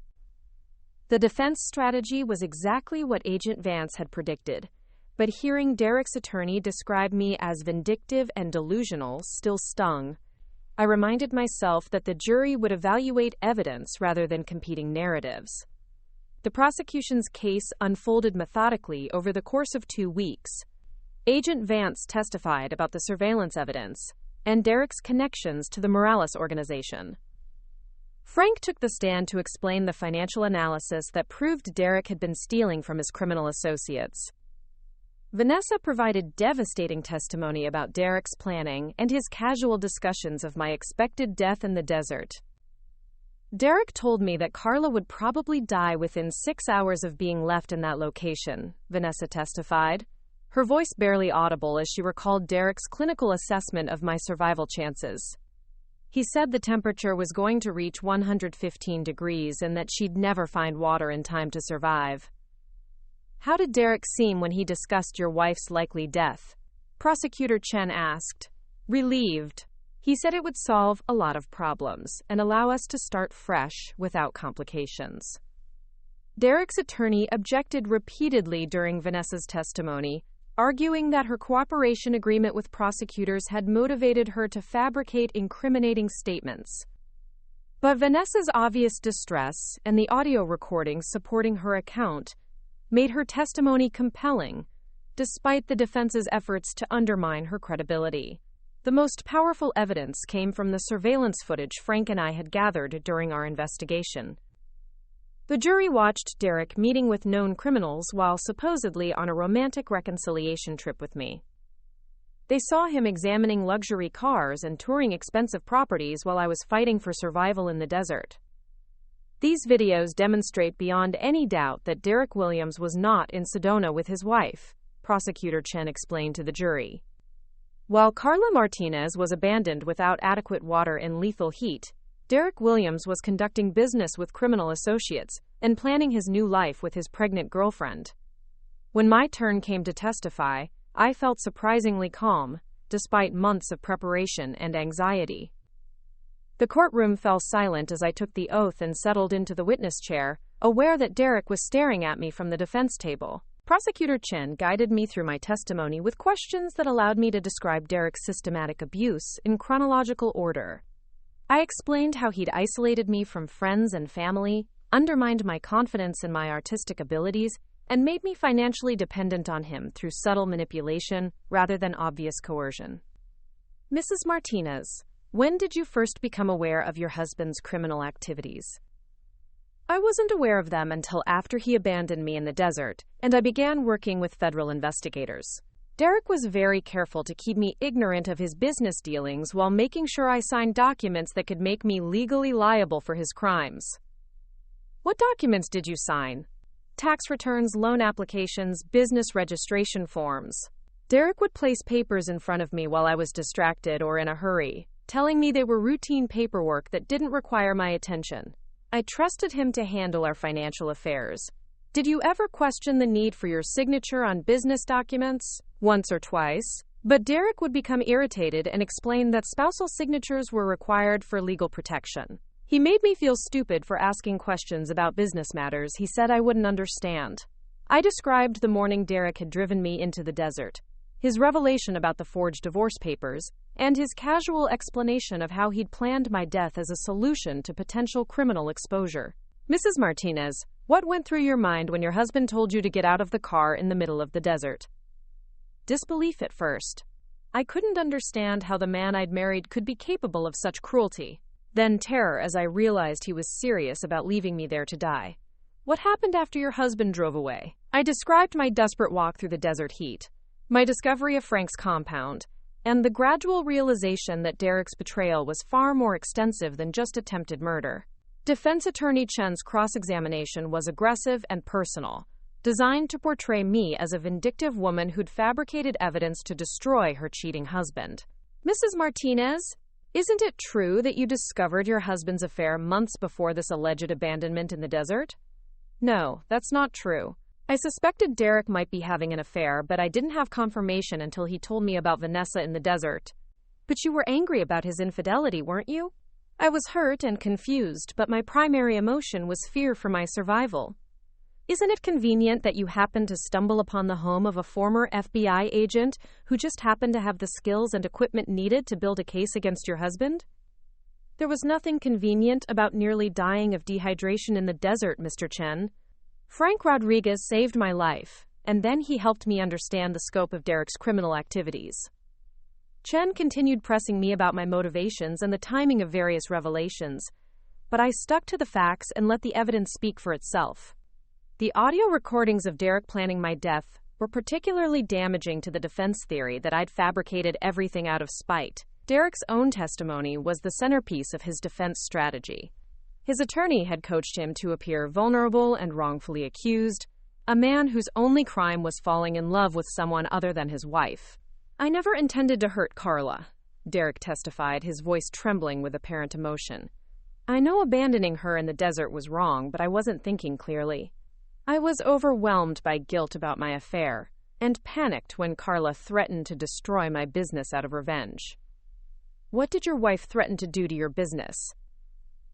The defense strategy was exactly what Agent Vance had predicted. But hearing Derek's attorney describe me as vindictive and delusional still stung. I reminded myself that the jury would evaluate evidence rather than competing narratives. The prosecution's case unfolded methodically over the course of 2 weeks. Agent Vance testified about the surveillance evidence and Derek's connections to the Morales organization. Frank took the stand to explain the financial analysis that proved Derek had been stealing from his criminal associates. Vanessa provided devastating testimony about Derek's planning and his casual discussions of my expected death in the desert. "Derek told me that Carla would probably die within 6 hours of being left in that location," Vanessa testified, her voice barely audible as she recalled Derek's clinical assessment of my survival chances. "He said the temperature was going to reach 115 degrees and that she'd never find water in time to survive." "How did Derek seem when he discussed your wife's likely death?" Prosecutor Chen asked. "Relieved. He said it would solve a lot of problems and allow us to start fresh without complications." Derek's attorney objected repeatedly during Vanessa's testimony, arguing that her cooperation agreement with prosecutors had motivated her to fabricate incriminating statements. But Vanessa's obvious distress and the audio recordings supporting her account made her testimony compelling, despite the defense's efforts to undermine her credibility. The most powerful evidence came from the surveillance footage Frank and I had gathered during our investigation. The jury watched Derek meeting with known criminals while supposedly on a romantic reconciliation trip with me. They saw him examining luxury cars and touring expensive properties while I was fighting for survival in the desert. These videos demonstrate beyond any doubt that Derek Williams was not in Sedona with his wife, Prosecutor Chen explained to the jury. While Carla Martinez was abandoned without adequate water and lethal heat, Derek Williams was conducting business with criminal associates and planning his new life with his pregnant girlfriend. When my turn came to testify, I felt surprisingly calm, despite months of preparation and anxiety. The courtroom fell silent as I took the oath and settled into the witness chair, aware that Derek was staring at me from the defense table. Prosecutor Chen guided me through my testimony with questions that allowed me to describe Derek's systematic abuse in chronological order. I explained how he'd isolated me from friends and family, undermined my confidence in my artistic abilities, and made me financially dependent on him through subtle manipulation rather than obvious coercion. "Mrs. Martinez, when did you first become aware of your husband's criminal activities?" "I wasn't aware of them until after he abandoned me in the desert, and I began working with federal investigators. Derek was very careful to keep me ignorant of his business dealings while making sure I signed documents that could make me legally liable for his crimes." "What documents did you sign?" "Tax returns, loan applications, business registration forms." Derek would place papers in front of me while I was distracted or in a hurry, telling me they were routine paperwork that didn't require my attention. I trusted him to handle our financial affairs. "Did you ever question the need for your signature on business documents?" once or twice, but Derek would become irritated and explain that spousal signatures were required for legal protection. He made me feel stupid for asking questions about business matters he said I wouldn't understand. I described the morning Derek had driven me into the desert, his revelation about the forged divorce papers, and his casual explanation of how he'd planned my death as a solution to potential criminal exposure. Mrs. Martinez, what went through your mind when your husband told you to get out of the car in the middle of the desert? Disbelief at first. I couldn't understand how the man I'd married could be capable of such cruelty. Then terror as I realized he was serious about leaving me there to die. What happened after your husband drove away? I described my desperate walk through the desert heat, my discovery of Frank's compound, and the gradual realization that Derek's betrayal was far more extensive than just attempted murder. Defense attorney Chen's cross-examination was aggressive and personal, designed to portray me as a vindictive woman who'd fabricated evidence to destroy her cheating husband. Mrs. Martinez, isn't it true that you discovered your husband's affair months before this alleged abandonment in the desert? No, that's not true. I suspected Derek might be having an affair, but I didn't have confirmation until he told me about Vanessa in the desert. But you were angry about his infidelity, weren't you? I was hurt and confused, but my primary emotion was fear for my survival. Isn't it convenient that you happened to stumble upon the home of a former FBI agent who just happened to have the skills and equipment needed to build a case against your husband? There was nothing convenient about nearly dying of dehydration in the desert, Mr. Chen. Frank Rodriguez saved my life, and then he helped me understand the scope of Derek's criminal activities. Chen continued pressing me about my motivations and the timing of various revelations, but I stuck to the facts and let the evidence speak for itself. The audio recordings of Derek planning my death were particularly damaging to the defense theory that I'd fabricated everything out of spite. Derek's own testimony was the centerpiece of his defense strategy. His attorney had coached him to appear vulnerable and wrongfully accused, a man whose only crime was falling in love with someone other than his wife. I never intended to hurt Carla, Derek testified, his voice trembling with apparent emotion. I know abandoning her in the desert was wrong, but I wasn't thinking clearly. I was overwhelmed by guilt about my affair, and panicked when Carla threatened to destroy my business out of revenge. What did your wife threaten to do to your business?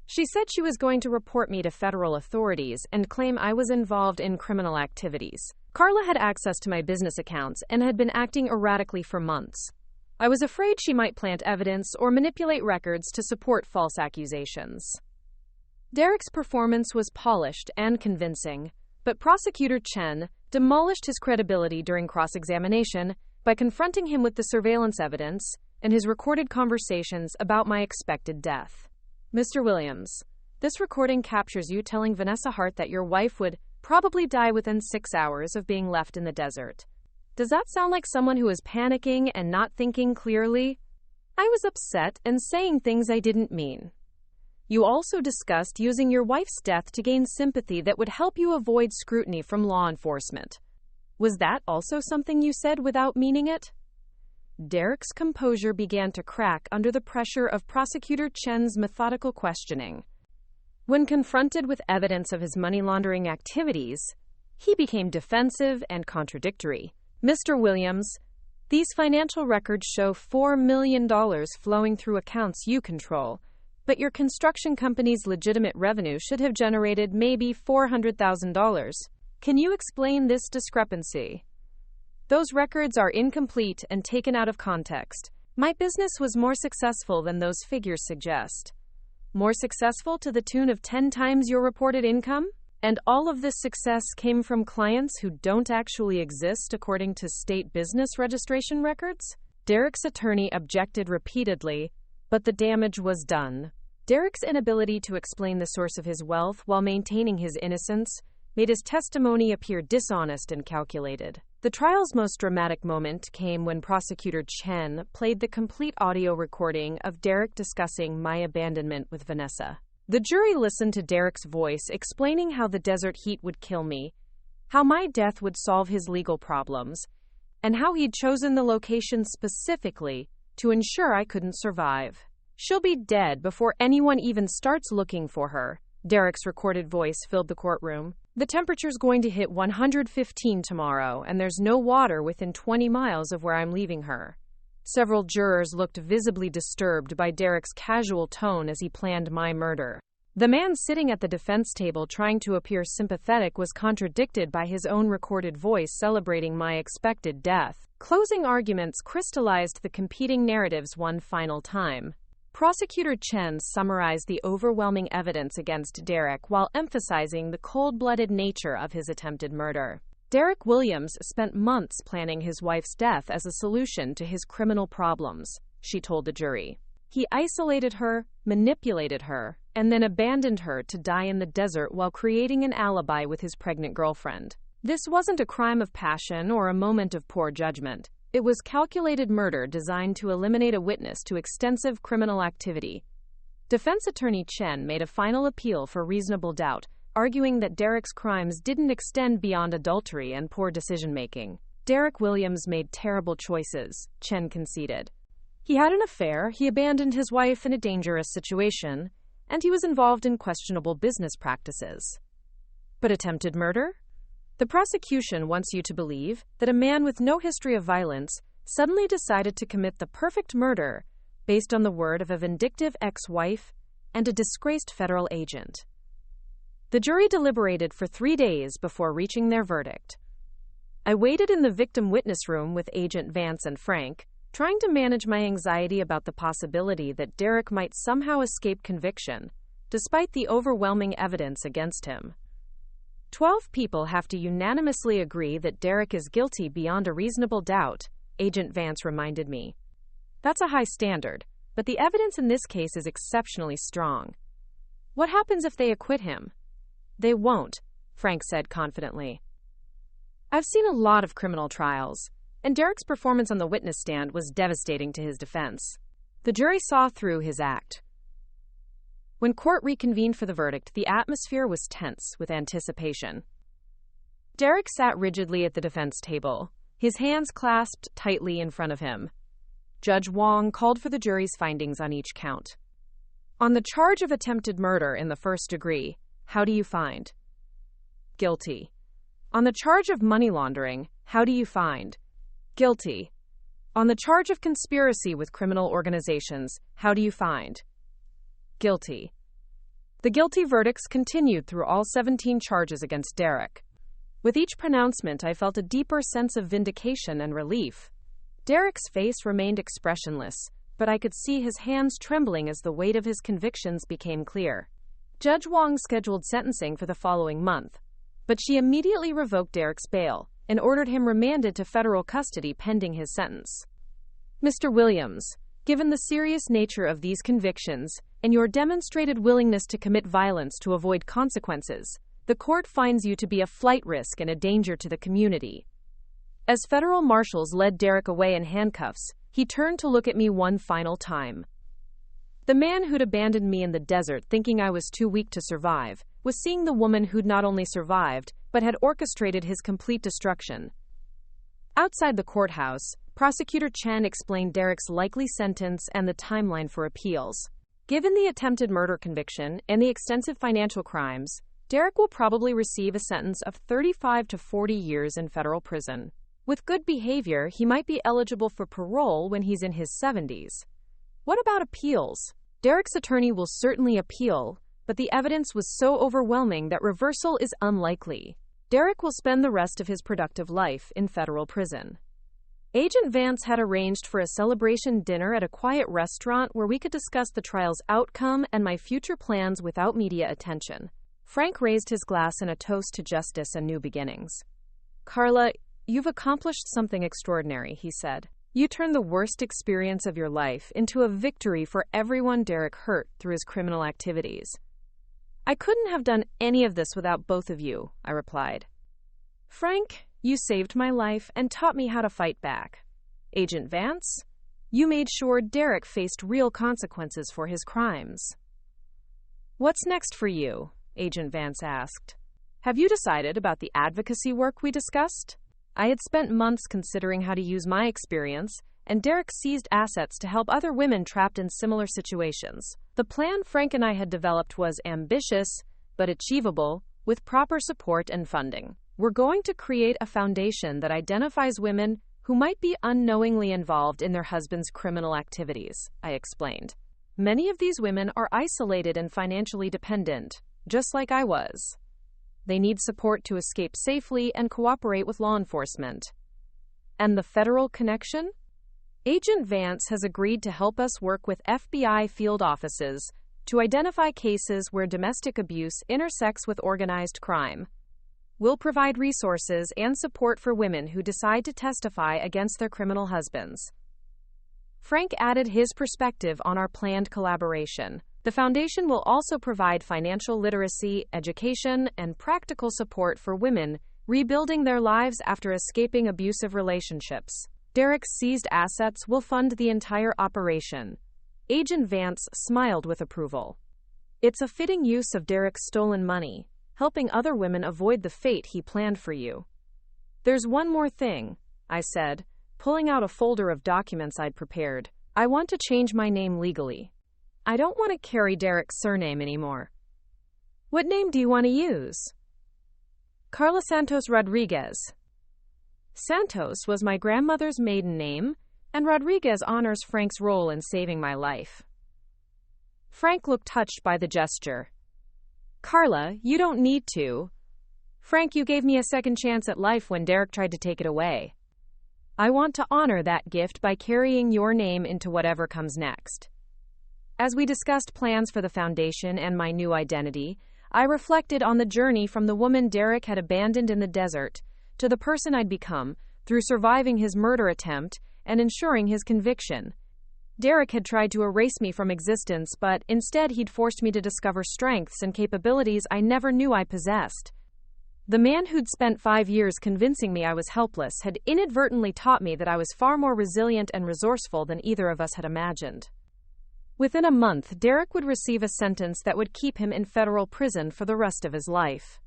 She said she was going to report me to federal authorities and claim I was involved in criminal activities. Carla had access to my business accounts and had been acting erratically for months. I was afraid she might plant evidence or manipulate records to support false accusations. Derek's performance was polished and convincing, but Prosecutor Chen demolished his credibility during cross-examination by confronting him with the surveillance evidence and his recorded conversations about my expected death. Mr. Williams, this recording captures you telling Vanessa Hart that your wife would probably die within 6 hours of being left in the desert. Does that sound like someone who is panicking and not thinking clearly? I was upset and saying things I didn't mean. You also discussed using your wife's death to gain sympathy that would help you avoid scrutiny from law enforcement. Was that also something you said without meaning it? Derek's composure began to crack under the pressure of Prosecutor Chen's methodical questioning. When confronted with evidence of his money laundering activities, he became defensive and contradictory. Mr. Williams, these financial records show $4 million flowing through accounts you control, but your construction company's legitimate revenue should have generated maybe $400,000. Can you explain this discrepancy? Those records are incomplete and taken out of context. My business was more successful than those figures suggest. More successful to the tune of 10 times your reported income? And all of this success came from clients who don't actually exist according to state business registration records? Derek's attorney objected repeatedly, but the damage was done. Derek's inability to explain the source of his wealth while maintaining his innocence made his testimony appear dishonest and calculated. The trial's most dramatic moment came when Prosecutor Chen played the complete audio recording of Derek discussing my abandonment with Vanessa. The jury listened to Derek's voice explaining how the desert heat would kill me, how my death would solve his legal problems, and how he'd chosen the location specifically to ensure I couldn't survive. She'll be dead before anyone even starts looking for her, Derek's recorded voice filled the courtroom. The temperature's going to hit 115 tomorrow, and there's no water within 20 miles of where I'm leaving her. Several jurors looked visibly disturbed by Derek's casual tone as he planned my murder. The man sitting at the defense table trying to appear sympathetic was contradicted by his own recorded voice celebrating my expected death. Closing arguments crystallized the competing narratives one final time. Prosecutor Chen summarized the overwhelming evidence against Derek while emphasizing the cold-blooded nature of his attempted murder. Derek Williams spent months planning his wife's death as a solution to his criminal problems, she told the jury. He isolated her, manipulated her, and then abandoned her to die in the desert while creating an alibi with his pregnant girlfriend. This wasn't a crime of passion or a moment of poor judgment. It was calculated murder designed to eliminate a witness to extensive criminal activity. Defense attorney Chen made a final appeal for reasonable doubt, arguing that Derek's crimes didn't extend beyond adultery and poor decision-making. Derek Williams made terrible choices, Chen conceded. He had an affair, he abandoned his wife in a dangerous situation, and he was involved in questionable business practices. But attempted murder? The prosecution wants you to believe that a man with no history of violence suddenly decided to commit the perfect murder based on the word of a vindictive ex-wife and a disgraced federal agent. The jury deliberated for 3 days before reaching their verdict. I waited in the victim witness room with Agent Vance and Frank, trying to manage my anxiety about the possibility that Derek might somehow escape conviction, despite the overwhelming evidence against him. 12 people have to unanimously agree that Derek is guilty beyond a reasonable doubt, Agent Vance reminded me. That's a high standard, but the evidence in this case is exceptionally strong. What happens if they acquit him? They won't, Frank said confidently. I've seen a lot of criminal trials, and Derek's performance on the witness stand was devastating to his defense. The jury saw through his act. When court reconvened for the verdict, the atmosphere was tense with anticipation. Derek sat rigidly at the defense table, his hands clasped tightly in front of him. Judge Wong called for the jury's findings on each count. On the charge of attempted murder in the first degree, how do you find? Guilty. On the charge of money laundering, how do you find? Guilty. On the charge of conspiracy with criminal organizations, how do you find? Guilty. The guilty verdicts continued through all 17 charges against Derek. With each pronouncement, I felt a deeper sense of vindication and relief. Derek's face remained expressionless, but I could see his hands trembling as the weight of his convictions became clear. Judge Wong scheduled sentencing for the following month, but she immediately revoked Derek's bail and ordered him remanded to federal custody pending his sentence. Mr. Williams, given the serious nature of these convictions and your demonstrated willingness to commit violence to avoid consequences, the court finds you to be a flight risk and a danger to the community. As federal marshals led Derek away in handcuffs, he turned to look at me one final time. The man who'd abandoned me in the desert thinking I was too weak to survive was seeing the woman who'd not only survived, but had orchestrated his complete destruction. Outside the courthouse, Prosecutor Chen explained Derek's likely sentence and the timeline for appeals. Given the attempted murder conviction and the extensive financial crimes, Derek will probably receive a sentence of 35 to 40 years in federal prison. With good behavior, he might be eligible for parole when he's in his 70s. What about appeals? Derek's attorney will certainly appeal, but the evidence was so overwhelming that reversal is unlikely. Derek will spend the rest of his productive life in federal prison. Agent Vance had arranged for a celebration dinner at a quiet restaurant where we could discuss the trial's outcome and my future plans without media attention. Frank raised his glass in a toast to justice and new beginnings. Carla, you've accomplished something extraordinary, he said. You turned the worst experience of your life into a victory for everyone Derek hurt through his criminal activities. I couldn't have done any of this without both of you, I replied. Frank, you saved my life and taught me how to fight back. Agent Vance, you made sure Derek faced real consequences for his crimes. What's next for you? Agent Vance asked. Have you decided about the advocacy work we discussed? I had spent months considering how to use my experience, and Derek seized assets to help other women trapped in similar situations. The plan Frank and I had developed was ambitious, but achievable, With proper support and funding, we're going to create a foundation that identifies women who might be unknowingly involved in their husband's criminal activities, I explained. Many of these women are isolated and financially dependent, just like I was. They need support to escape safely and cooperate with law enforcement. And the federal connection? Agent Vance has agreed to help us work with FBI field offices to identify cases where domestic abuse intersects with organized crime. We'll provide resources and support for women who decide to testify against their criminal husbands. Frank added his perspective on our planned collaboration. The foundation will also provide financial literacy, education, and practical support for women rebuilding their lives after escaping abusive relationships. Derek's seized assets will fund the entire operation. Agent Vance smiled with approval. It's a fitting use of Derek's stolen money, helping other women avoid the fate he planned for you. There's one more thing, I said, pulling out a folder of documents I'd prepared. I want to change my name legally. I don't want to carry Derek's surname anymore. What name do you want to use? Carla Santos Rodriguez. Santos was my grandmother's maiden name, and Rodriguez honors Frank's role in saving my life. Frank looked touched by the gesture. Carla, you don't need to. Frank, you gave me a second chance at life when Derek tried to take it away. I want to honor that gift by carrying your name into whatever comes next. As we discussed plans for the foundation and my new identity, I reflected on the journey from the woman Derek had abandoned in the desert to the person I'd become through surviving his murder attempt and ensuring his conviction. Derek had tried to erase me from existence, but instead he'd forced me to discover strengths and capabilities I never knew I possessed. The man who'd spent 5 years convincing me I was helpless had inadvertently taught me that I was far more resilient and resourceful than either of us had imagined. Within a month, Derek would receive a sentence that would keep him in federal prison for the rest of his life.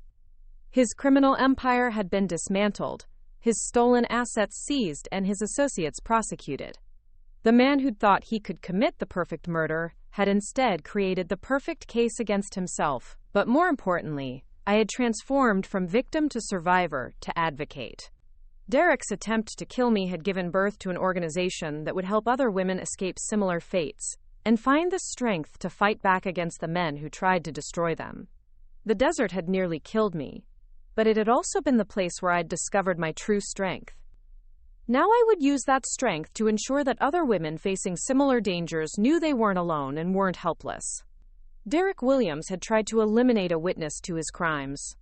His criminal empire had been dismantled, his stolen assets seized, and his associates prosecuted. The man who'd thought he could commit the perfect murder had instead created the perfect case against himself. But more importantly, I had transformed from victim to survivor to advocate. Derek's attempt to kill me had given birth to an organization that would help other women escape similar fates and find the strength to fight back against the men who tried to destroy them. The desert had nearly killed me, but it had also been the place where I'd discovered my true strength. Now I would use that strength to ensure that other women facing similar dangers knew they weren't alone and weren't helpless. Derek Williams had tried to eliminate a witness to his crimes.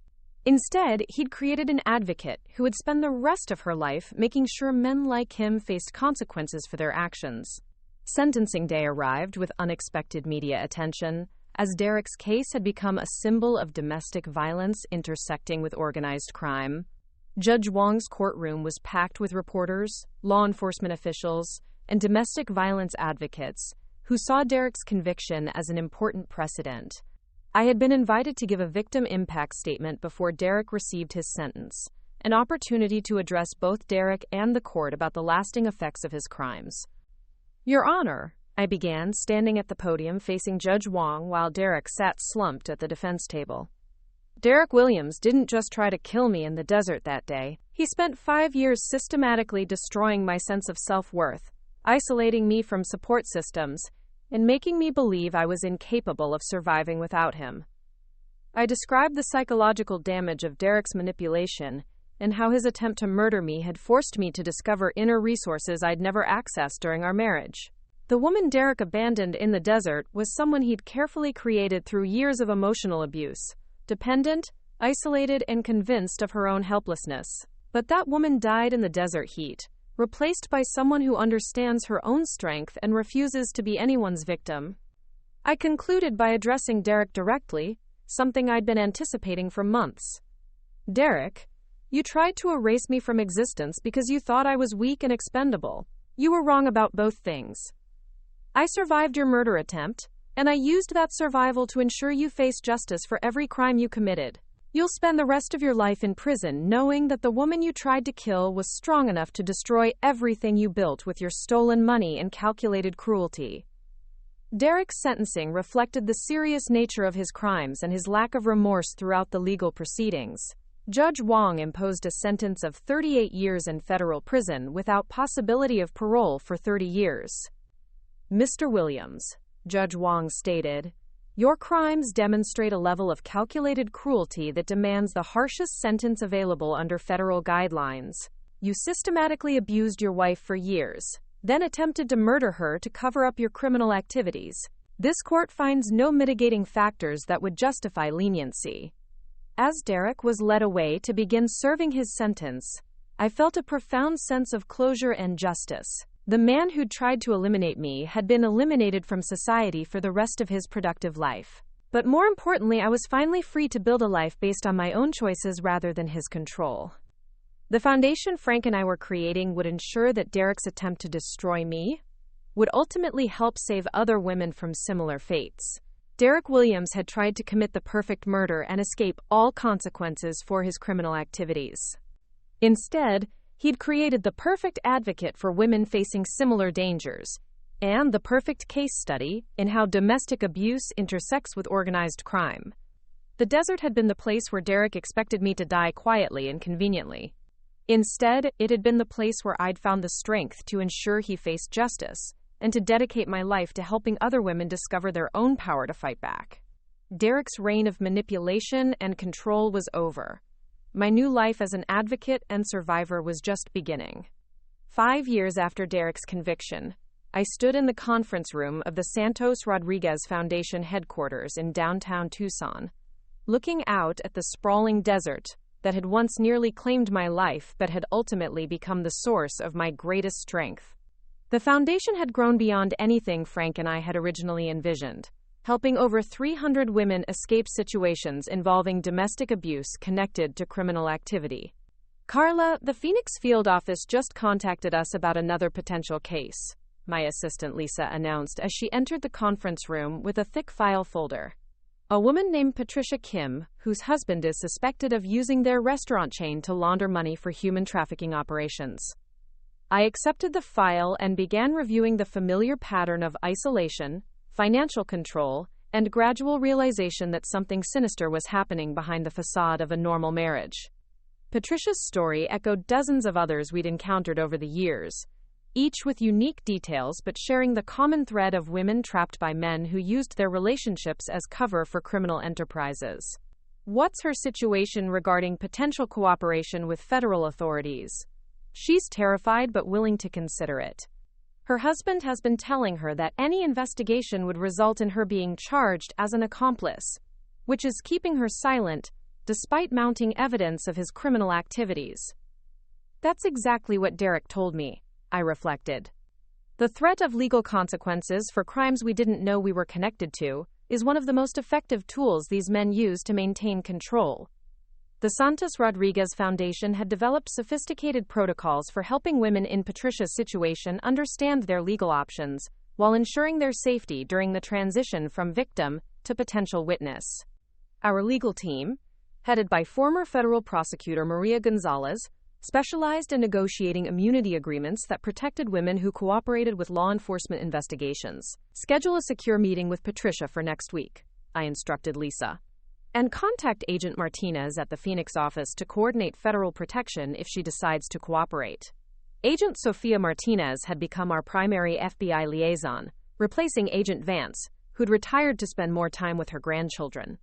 Instead, he'd created an advocate who would spend the rest of her life making sure men like him faced consequences for their actions. Sentencing day arrived with unexpected media attention, as Derek's case had become a symbol of domestic violence intersecting with organized crime. Judge Wong's courtroom was packed with reporters, law enforcement officials, and domestic violence advocates who saw Derek's conviction as an important precedent. I had been invited to give a victim impact statement before Derek received his sentence, an opportunity to address both Derek and the court about the lasting effects of his crimes. Your Honor, I began, standing at the podium facing Judge Wong while Derek sat slumped at the defense table. Derek Williams didn't just try to kill me in the desert that day. He spent 5 years systematically destroying my sense of self-worth, isolating me from support systems, and making me believe I was incapable of surviving without him. I described the psychological damage of Derek's manipulation and how his attempt to murder me had forced me to discover inner resources I'd never accessed during our marriage. The woman Derek abandoned in the desert was someone he'd carefully created through years of emotional abuse, dependent, isolated, and convinced of her own helplessness. But that woman died in the desert heat, replaced by someone who understands her own strength and refuses to be anyone's victim. I concluded by addressing Derek directly, something I'd been anticipating for months. Derek, you tried to erase me from existence because you thought I was weak and expendable. You were wrong about both things. I survived your murder attempt, and I used that survival to ensure you face justice for every crime you committed. You'll spend the rest of your life in prison knowing that the woman you tried to kill was strong enough to destroy everything you built with your stolen money and calculated cruelty. Derek's sentencing reflected the serious nature of his crimes and his lack of remorse throughout the legal proceedings. Judge Wong imposed a sentence of 38 years in federal prison without possibility of parole for 30 years. Mr. Williams, Judge Wong stated, "Your crimes demonstrate a level of calculated cruelty that demands the harshest sentence available under federal guidelines. You systematically abused your wife for years, then attempted to murder her to cover up your criminal activities. This court finds no mitigating factors that would justify leniency." As Derek was led away to begin serving his sentence, I felt a profound sense of closure and justice. The man who'd tried to eliminate me had been eliminated from society for the rest of his productive life. But more importantly, I was finally free to build a life based on my own choices rather than his control. The foundation Frank and I were creating would ensure that Derek's attempt to destroy me would ultimately help save other women from similar fates. Derek Williams had tried to commit the perfect murder and escape all consequences for his criminal activities. Instead, he'd created the perfect advocate for women facing similar dangers, and the perfect case study in how domestic abuse intersects with organized crime. The desert had been the place where Derek expected me to die quietly and conveniently. Instead, it had been the place where I'd found the strength to ensure he faced justice, and to dedicate my life to helping other women discover their own power to fight back. Derek's reign of manipulation and control was over. My new life as an advocate and survivor was just beginning. 5 years after Derek's conviction, I stood in the conference room of the Santos Rodriguez Foundation headquarters in downtown Tucson, looking out at the sprawling desert that had once nearly claimed my life but had ultimately become the source of my greatest strength. The foundation had grown beyond anything Frank and I had originally envisioned, helping over 300 women escape situations involving domestic abuse connected to criminal activity. "Carla, the Phoenix field office just contacted us about another potential case," my assistant Lisa announced as she entered the conference room with a thick file folder. "A woman named Patricia Kim, whose husband is suspected of using their restaurant chain to launder money for human trafficking operations." I accepted the file and began reviewing the familiar pattern of isolation, financial control, and gradual realization that something sinister was happening behind the facade of a normal marriage. Patricia's story echoed dozens of others we'd encountered over the years, each with unique details but sharing the common thread of women trapped by men who used their relationships as cover for criminal enterprises. What's her situation regarding potential cooperation with federal authorities? She's terrified but willing to consider it. Her husband has been telling her that any investigation would result in her being charged as an accomplice, which is keeping her silent despite mounting evidence of his criminal activities. That's exactly what Derek told me, I reflected. The threat of legal consequences for crimes we didn't know we were connected to is one of the most effective tools these men use to maintain control. The Santos Rodriguez Foundation had developed sophisticated protocols for helping women in Patricia's situation understand their legal options while ensuring their safety during the transition from victim to potential witness. Our legal team, headed by former federal prosecutor Maria Gonzalez, specialized in negotiating immunity agreements that protected women who cooperated with law enforcement investigations. "Schedule a secure meeting with Patricia for next week," I instructed Lisa. "And contact Agent Martinez at the Phoenix office to coordinate federal protection if she decides to cooperate." Agent Sofia Martinez had become our primary FBI liaison, replacing Agent Vance, who'd retired to spend more time with her grandchildren.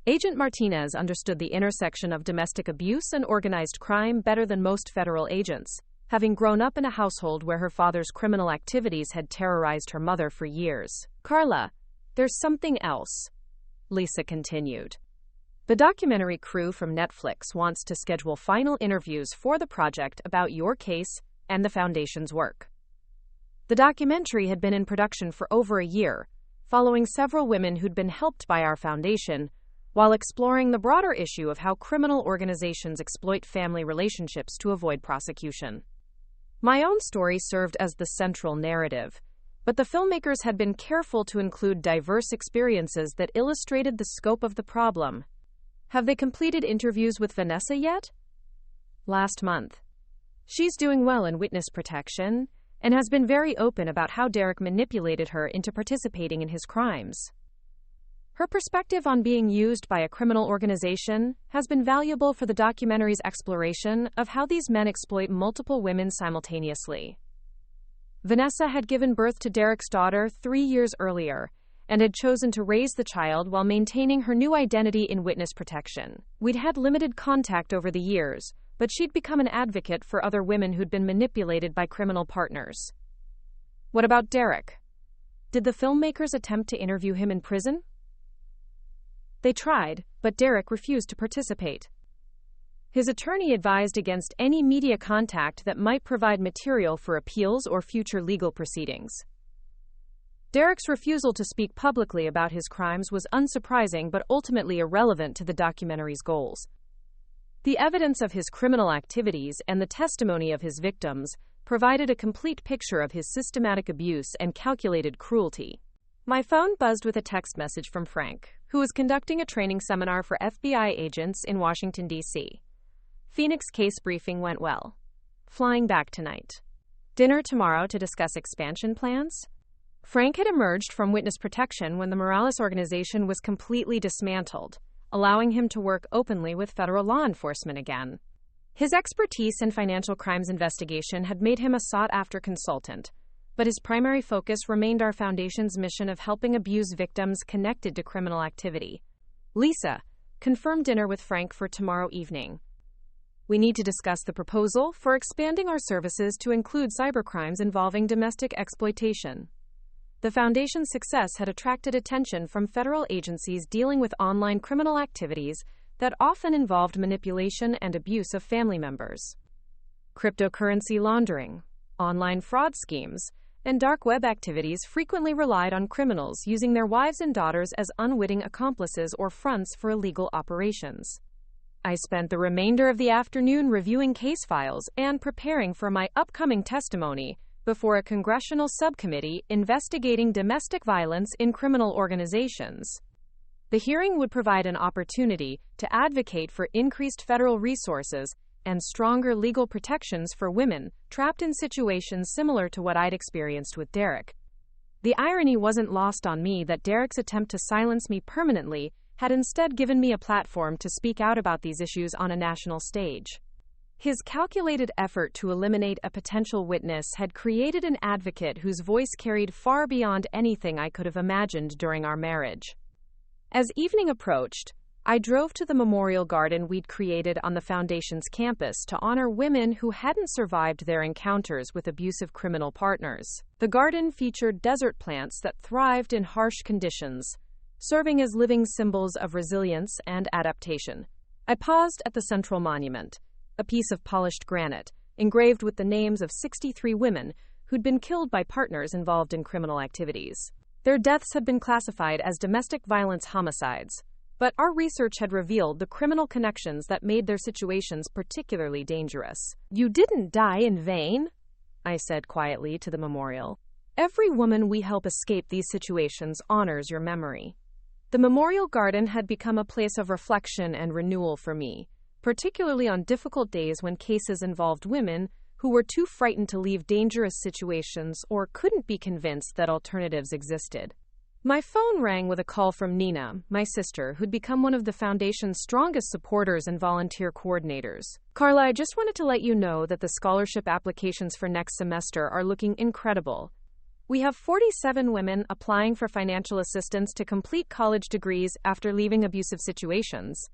Agent Martinez understood the intersection of domestic abuse and organized crime better than most federal agents, having grown up in a household where her father's criminal activities had terrorized her mother for years. "Carla, there's something else," Lisa continued. "The documentary crew from Netflix wants to schedule final interviews for the project about your case and the Foundation's work." The documentary had been in production for over a year, following several women who'd been helped by our foundation, while exploring the broader issue of how criminal organizations exploit family relationships to avoid prosecution. My own story served as the central narrative, but the filmmakers had been careful to include diverse experiences that illustrated the scope of the problem. "Have they completed interviews with Vanessa yet?" "Last month. She's doing well in witness protection, and has been very open about how Derek manipulated her into participating in his crimes. Her perspective on being used by a criminal organization has been valuable for the documentary's exploration of how these men exploit multiple women simultaneously. Vanessa had given birth to Derek's daughter 3 years earlier and had chosen to raise the child while maintaining her new identity in witness protection. We'd had limited contact over the years, but she'd become an advocate for other women who'd been manipulated by criminal partners. What about Derek? Did the filmmakers attempt to interview him in prison? They tried, but Derek refused to participate. His attorney advised against any media contact that might provide material for appeals or future legal proceedings. Derek's refusal to speak publicly about his crimes was unsurprising but ultimately irrelevant to the documentary's goals. The evidence of his criminal activities and the testimony of his victims provided a complete picture of his systematic abuse and calculated cruelty. My phone buzzed with a text message from Frank, who was conducting a training seminar for FBI agents in Washington, D.C. Phoenix case briefing went well. Flying back tonight. Dinner tomorrow to discuss expansion plans? Frank had emerged from witness protection when the Morales organization was completely dismantled, allowing him to work openly with federal law enforcement again. His expertise in financial crimes investigation had made him a sought-after consultant, but his primary focus remained our foundation's mission of helping abuse victims connected to criminal activity. Lisa, confirm dinner with Frank for tomorrow evening. We need to discuss the proposal for expanding our services to include cybercrimes involving domestic exploitation. The foundation's success had attracted attention from federal agencies dealing with online criminal activities that often involved manipulation and abuse of family members. Cryptocurrency laundering, online fraud schemes, and dark web activities frequently relied on criminals using their wives and daughters as unwitting accomplices or fronts for illegal operations. I spent the remainder of the afternoon reviewing case files and preparing for my upcoming testimony before a congressional subcommittee investigating domestic violence in criminal organizations. The hearing would provide an opportunity to advocate for increased federal resources and stronger legal protections for women trapped in situations similar to what I'd experienced with Derek. The irony wasn't lost on me that Derek's attempt to silence me permanently had instead given me a platform to speak out about these issues on a national stage. His calculated effort to eliminate a potential witness had created an advocate whose voice carried far beyond anything I could have imagined during our marriage. As evening approached, I drove to the memorial garden we'd created on the Foundation's campus to honor women who hadn't survived their encounters with abusive criminal partners. The garden featured desert plants that thrived in harsh conditions, serving as living symbols of resilience and adaptation. I paused at the central monument, a piece of polished granite, engraved with the names of 63 women who'd been killed by partners involved in criminal activities. Their deaths had been classified as domestic violence homicides, but our research had revealed the criminal connections that made their situations particularly dangerous. "You didn't die in vain," I said quietly to the memorial. "Every woman we help escape these situations honors your memory." The memorial garden had become a place of reflection and renewal for me, particularly on difficult days when cases involved women who were too frightened to leave dangerous situations or couldn't be convinced that alternatives existed. My phone rang with a call from Nina, my sister, who'd become one of the Foundation's strongest supporters and volunteer coordinators. "Carla, I just wanted to let you know that the scholarship applications for next semester are looking incredible. We have 47 women applying for financial assistance to complete college degrees after leaving abusive situations.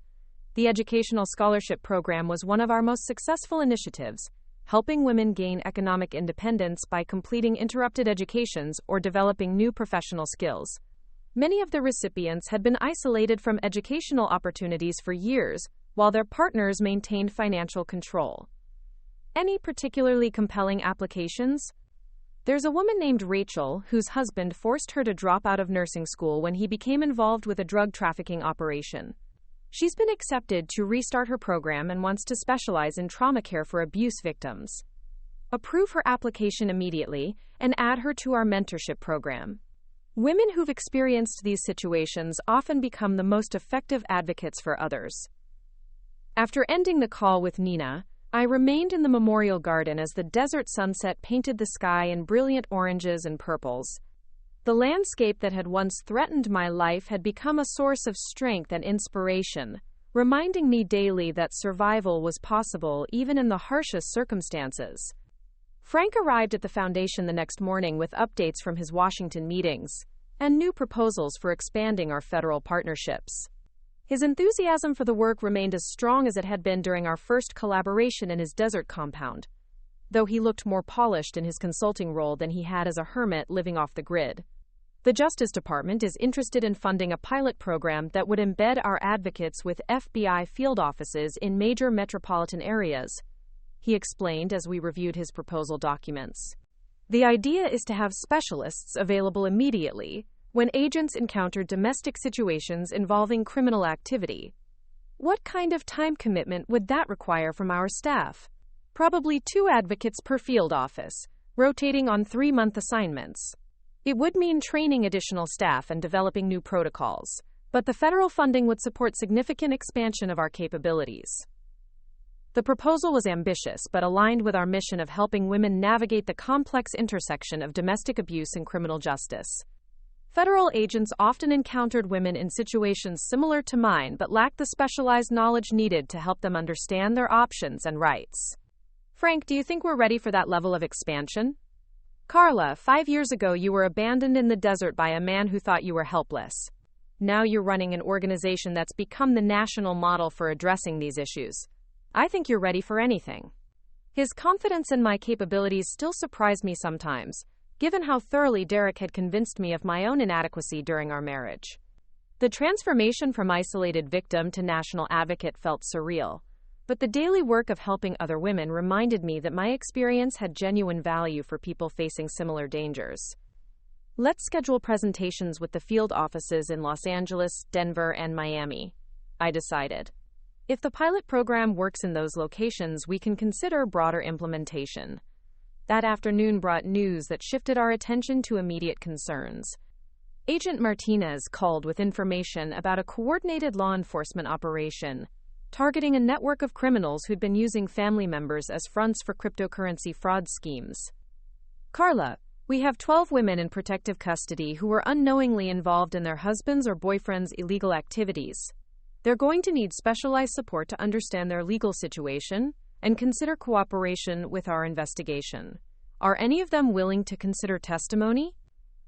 The Educational Scholarship Program was one of our most successful initiatives, helping women gain economic independence by completing interrupted educations or developing new professional skills. Many of the recipients had been isolated from educational opportunities for years, while their partners maintained financial control. Any particularly compelling applications? There's a woman named Rachel whose husband forced her to drop out of nursing school when he became involved with a drug trafficking operation. She's been accepted to restart her program and wants to specialize in trauma care for abuse victims. Approve her application immediately and add her to our mentorship program. Women who've experienced these situations often become the most effective advocates for others. After ending the call with Nina, I remained in the memorial garden as the desert sunset painted the sky in brilliant oranges and purples. The landscape that had once threatened my life had become a source of strength and inspiration, reminding me daily that survival was possible even in the harshest circumstances. Frank arrived at the foundation the next morning with updates from his Washington meetings and new proposals for expanding our federal partnerships. His enthusiasm for the work remained as strong as it had been during our first collaboration in his desert compound, though he looked more polished in his consulting role than he had as a hermit living off the grid. The Justice Department is interested in funding a pilot program that would embed our advocates with FBI field offices in major metropolitan areas, he explained as we reviewed his proposal documents. The idea is to have specialists available immediately when agents encounter domestic situations involving criminal activity. What kind of time commitment would that require from our staff? Probably 2 advocates per field office, rotating on 3-month assignments. It would mean training additional staff and developing new protocols, but the federal funding would support significant expansion of our capabilities. The proposal was ambitious but aligned with our mission of helping women navigate the complex intersection of domestic abuse and criminal justice. Federal agents often encountered women in situations similar to mine but lacked the specialized knowledge needed to help them understand their options and rights. Frank, do you think we're ready for that level of expansion? Carla, 5 years ago you were abandoned in the desert by a man who thought you were helpless. Now you're running an organization that's become the national model for addressing these issues. I think you're ready for anything. His confidence in my capabilities still surprised me sometimes, given how thoroughly Derek had convinced me of my own inadequacy during our marriage. The transformation from isolated victim to national advocate felt surreal, but the daily work of helping other women reminded me that my experience had genuine value for people facing similar dangers. Let's schedule presentations with the field offices in Los Angeles, Denver, and Miami, I decided. If the pilot program works in those locations, we can consider broader implementation. That afternoon brought news that shifted our attention to immediate concerns. Agent Martinez called with information about a coordinated law enforcement operation targeting a network of criminals who'd been using family members as fronts for cryptocurrency fraud schemes. Carla, we have 12 women in protective custody who were unknowingly involved in their husbands' or boyfriends' illegal activities. They're going to need specialized support to understand their legal situation and consider cooperation with our investigation. Are any of them willing to consider testimony?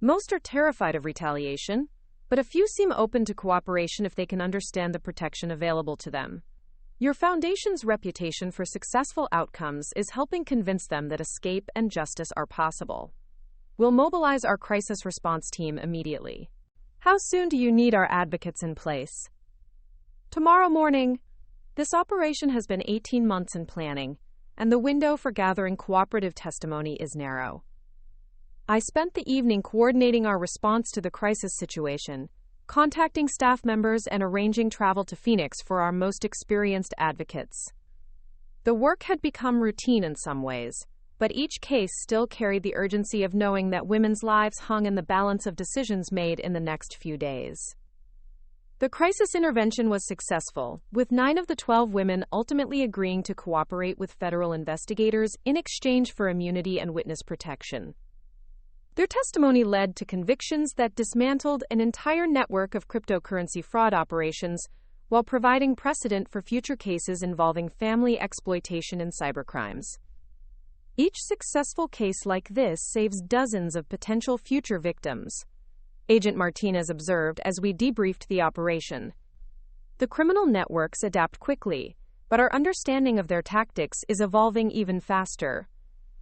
Most are terrified of retaliation, but a few seem open to cooperation if they can understand the protection available to them. Your foundation's reputation for successful outcomes is helping convince them that escape and justice are possible. We'll mobilize our crisis response team immediately. How soon do you need our advocates in place? Tomorrow morning. This operation has been 18 months in planning, and the window for gathering cooperative testimony is narrow. I spent the evening coordinating our response to the crisis situation, contacting staff members and arranging travel to Phoenix for our most experienced advocates. The work had become routine in some ways, but each case still carried the urgency of knowing that women's lives hung in the balance of decisions made in the next few days. The crisis intervention was successful, with 9 of the 12 women ultimately agreeing to cooperate with federal investigators in exchange for immunity and witness protection. Their testimony led to convictions that dismantled an entire network of cryptocurrency fraud operations while providing precedent for future cases involving family exploitation and cybercrimes. Each successful case like this saves dozens of potential future victims, Agent Martinez observed as we debriefed the operation. The criminal networks adapt quickly, but our understanding of their tactics is evolving even faster.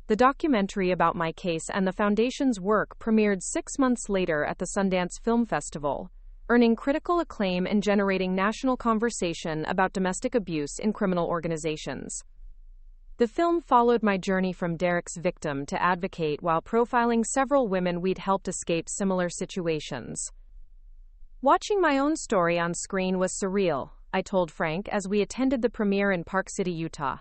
The documentary about my case and the Foundation's work premiered 6 months later at the Sundance Film Festival, earning critical acclaim and generating national conversation about domestic abuse in criminal organizations. The film followed my journey from Derek's victim to advocate while profiling several women we'd helped escape similar situations. Watching my own story on screen was surreal, I told Frank as we attended the premiere in Park City, Utah.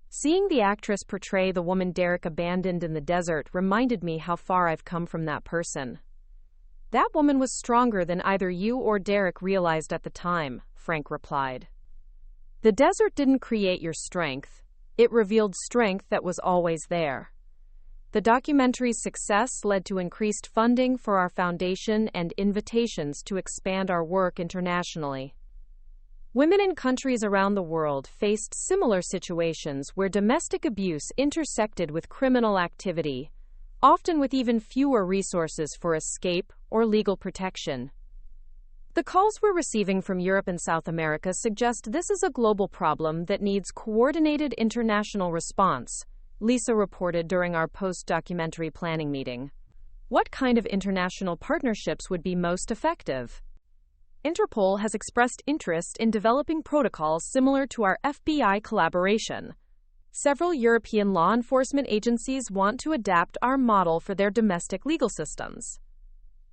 Seeing the actress portray the woman Derek abandoned in the desert reminded me how far I've come from that person. That woman was stronger than either you or Derek realized at the time, Frank replied. The desert didn't create your strength. It revealed strength that was always there. The documentary's success led to increased funding for our foundation and invitations to expand our work internationally. Women in countries around the world faced similar situations where domestic abuse intersected with criminal activity, often with even fewer resources for escape or legal protection. The calls we're receiving from Europe and South America suggest this is a global problem that needs coordinated international response, Lisa reported during our post-documentary planning meeting. What kind of international partnerships would be most effective? Interpol has expressed interest in developing protocols similar to our FBI collaboration. Several European law enforcement agencies want to adapt our model for their domestic legal systems.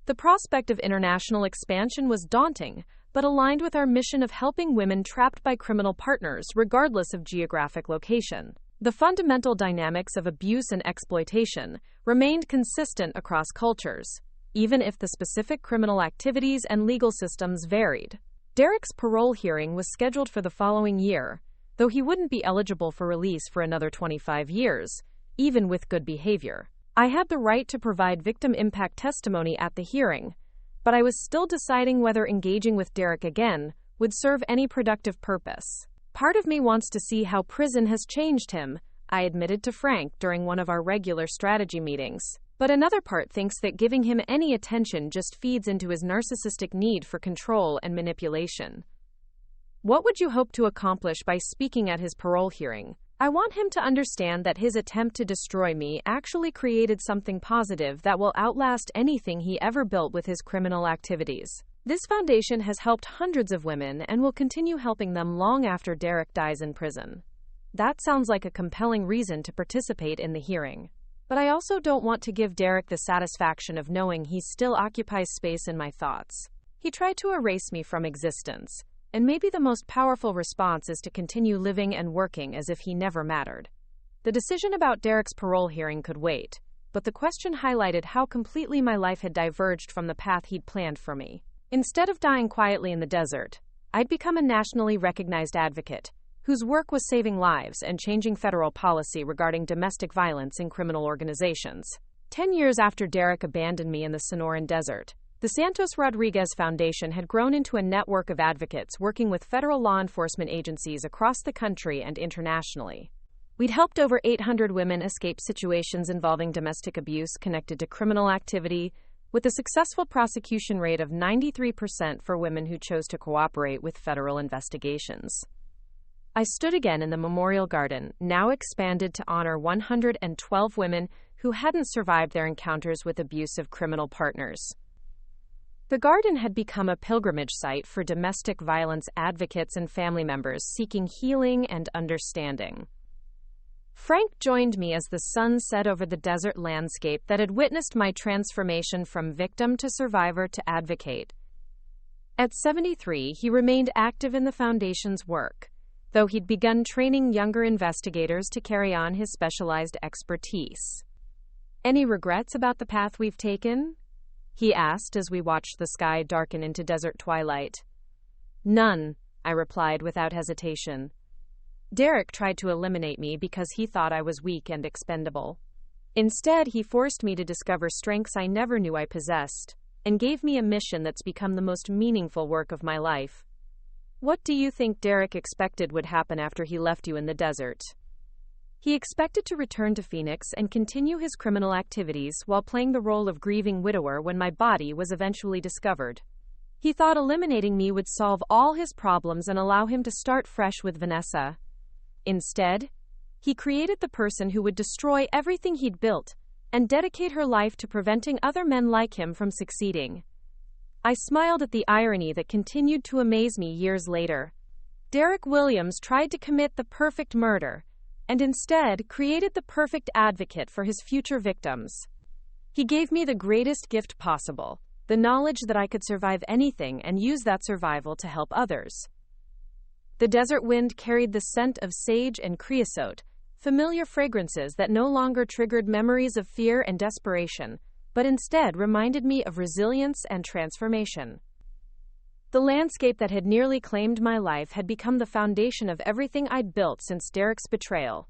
The prospect of international expansion was daunting, but aligned with our mission of helping women trapped by criminal partners regardless of geographic location. The fundamental dynamics of abuse and exploitation remained consistent across cultures, even if the specific criminal activities and legal systems varied. Derek's parole hearing was scheduled for the following year, though he wouldn't be eligible for release for another 25 years, even with good behavior. I had the right to provide victim impact testimony at the hearing, but I was still deciding whether engaging with Derek again would serve any productive purpose. Part of me wants to see how prison has changed him, I admitted to Frank during one of our regular strategy meetings. But another part thinks that giving him any attention just feeds into his narcissistic need for control and manipulation. What would you hope to accomplish by speaking at his parole hearing? I want him to understand that his attempt to destroy me actually created something positive that will outlast anything he ever built with his criminal activities. This foundation has helped hundreds of women and will continue helping them long after Derek dies in prison. That sounds like a compelling reason to participate in the hearing. But I also don't want to give Derek the satisfaction of knowing he still occupies space in my thoughts. He tried to erase me from existence, and maybe the most powerful response is to continue living and working as if he never mattered. The decision about Derek's parole hearing could wait, but the question highlighted how completely my life had diverged from the path he'd planned for me. Instead of dying quietly in the desert, I'd become a nationally recognized advocate, whose work was saving lives and changing federal policy regarding domestic violence in criminal organizations. 10 years after Derek abandoned me in the Sonoran Desert, the Santos Rodriguez Foundation had grown into a network of advocates working with federal law enforcement agencies across the country and internationally. We'd helped over 800 women escape situations involving domestic abuse connected to criminal activity, with a successful prosecution rate of 93% for women who chose to cooperate with federal investigations. I stood again in the Memorial Garden, now expanded to honor 112 women who hadn't survived their encounters with abusive criminal partners. The garden had become a pilgrimage site for domestic violence advocates and family members seeking healing and understanding. Frank joined me as the sun set over the desert landscape that had witnessed my transformation from victim to survivor to advocate. At 73, he remained active in the Foundation's work, though he'd begun training younger investigators to carry on his specialized expertise. Any regrets about the path we've taken? He asked as we watched the sky darken into desert twilight. None, I replied without hesitation. Derek tried to eliminate me because he thought I was weak and expendable. Instead, he forced me to discover strengths I never knew I possessed, and gave me a mission that's become the most meaningful work of my life. What do you think Derek expected would happen after he left you in the desert? He expected to return to Phoenix and continue his criminal activities while playing the role of grieving widower when my body was eventually discovered. He thought eliminating me would solve all his problems and allow him to start fresh with Vanessa. Instead, he created the person who would destroy everything he'd built and dedicate her life to preventing other men like him from succeeding. I smiled at the irony that continued to amaze me years later. Derek Williams tried to commit the perfect murder, and instead created the perfect advocate for his future victims. He gave me the greatest gift possible, the knowledge that I could survive anything and use that survival to help others. The desert wind carried the scent of sage and creosote, familiar fragrances that no longer triggered memories of fear and desperation, but instead reminded me of resilience and transformation. The landscape that had nearly claimed my life had become the foundation of everything I'd built since Derek's betrayal,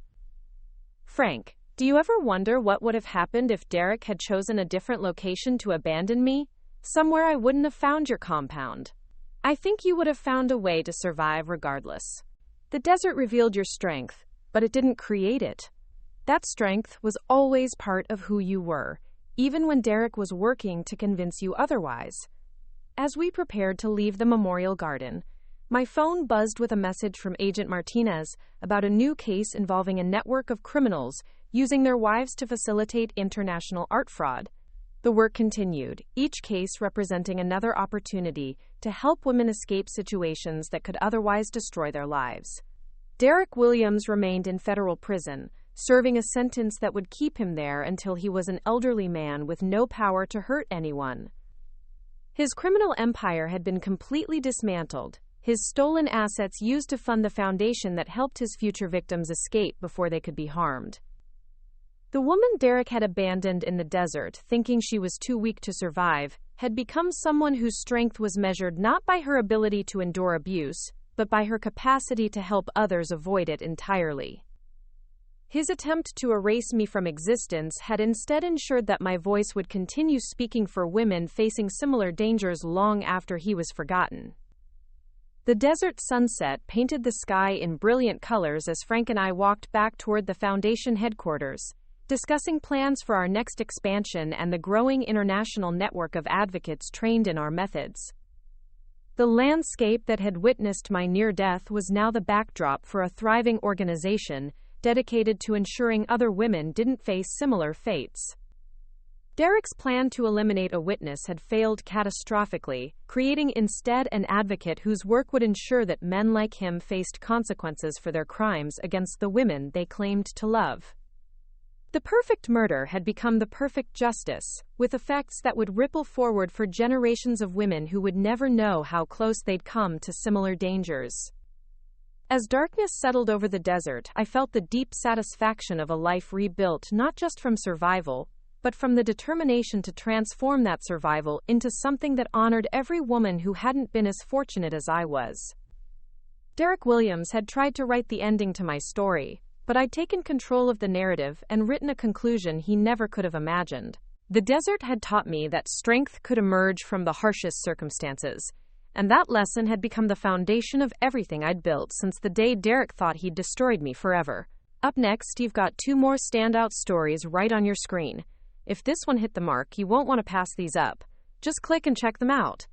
Frank, do you ever wonder what would have happened if Derek had chosen a different location to abandon me? Somewhere I wouldn't have found your compound. I think you would have found a way to survive regardless. The desert revealed your strength, but it didn't create it. That strength was always part of who you were, even when Derek was working to convince you otherwise. As we prepared to leave the memorial garden, my phone buzzed with a message from Agent Martinez about a new case involving a network of criminals using their wives to facilitate international art fraud. The work continued, each case representing another opportunity to help women escape situations that could otherwise destroy their lives. Derek Williams remained in federal prison, serving a sentence that would keep him there until he was an elderly man with no power to hurt anyone. His criminal empire had been completely dismantled, his stolen assets used to fund the foundation that helped his future victims escape before they could be harmed. The woman Derek had abandoned in the desert, thinking she was too weak to survive, had become someone whose strength was measured not by her ability to endure abuse, but by her capacity to help others avoid it entirely. His attempt to erase me from existence had instead ensured that my voice would continue speaking for women facing similar dangers long after he was forgotten. The desert sunset painted the sky in brilliant colors as Frank and I walked back toward the Foundation headquarters, discussing plans for our next expansion and the growing international network of advocates trained in our methods. The landscape that had witnessed my near death was now the backdrop for a thriving organization dedicated to ensuring other women didn't face similar fates. Derek's plan to eliminate a witness had failed catastrophically, creating instead an advocate whose work would ensure that men like him faced consequences for their crimes against the women they claimed to love. The perfect murder had become the perfect justice, with effects that would ripple forward for generations of women who would never know how close they'd come to similar dangers. As darkness settled over the desert, I felt the deep satisfaction of a life rebuilt not just from survival, but from the determination to transform that survival into something that honored every woman who hadn't been as fortunate as I was. Derek Williams had tried to write the ending to my story, but I'd taken control of the narrative and written a conclusion he never could have imagined. The desert had taught me that strength could emerge from the harshest circumstances, and that lesson had become the foundation of everything I'd built since the day Derek thought he'd destroyed me forever. Up next, you've got 2 more standout stories right on your screen. If this one hit the mark, you won't want to pass these up. Just click and check them out.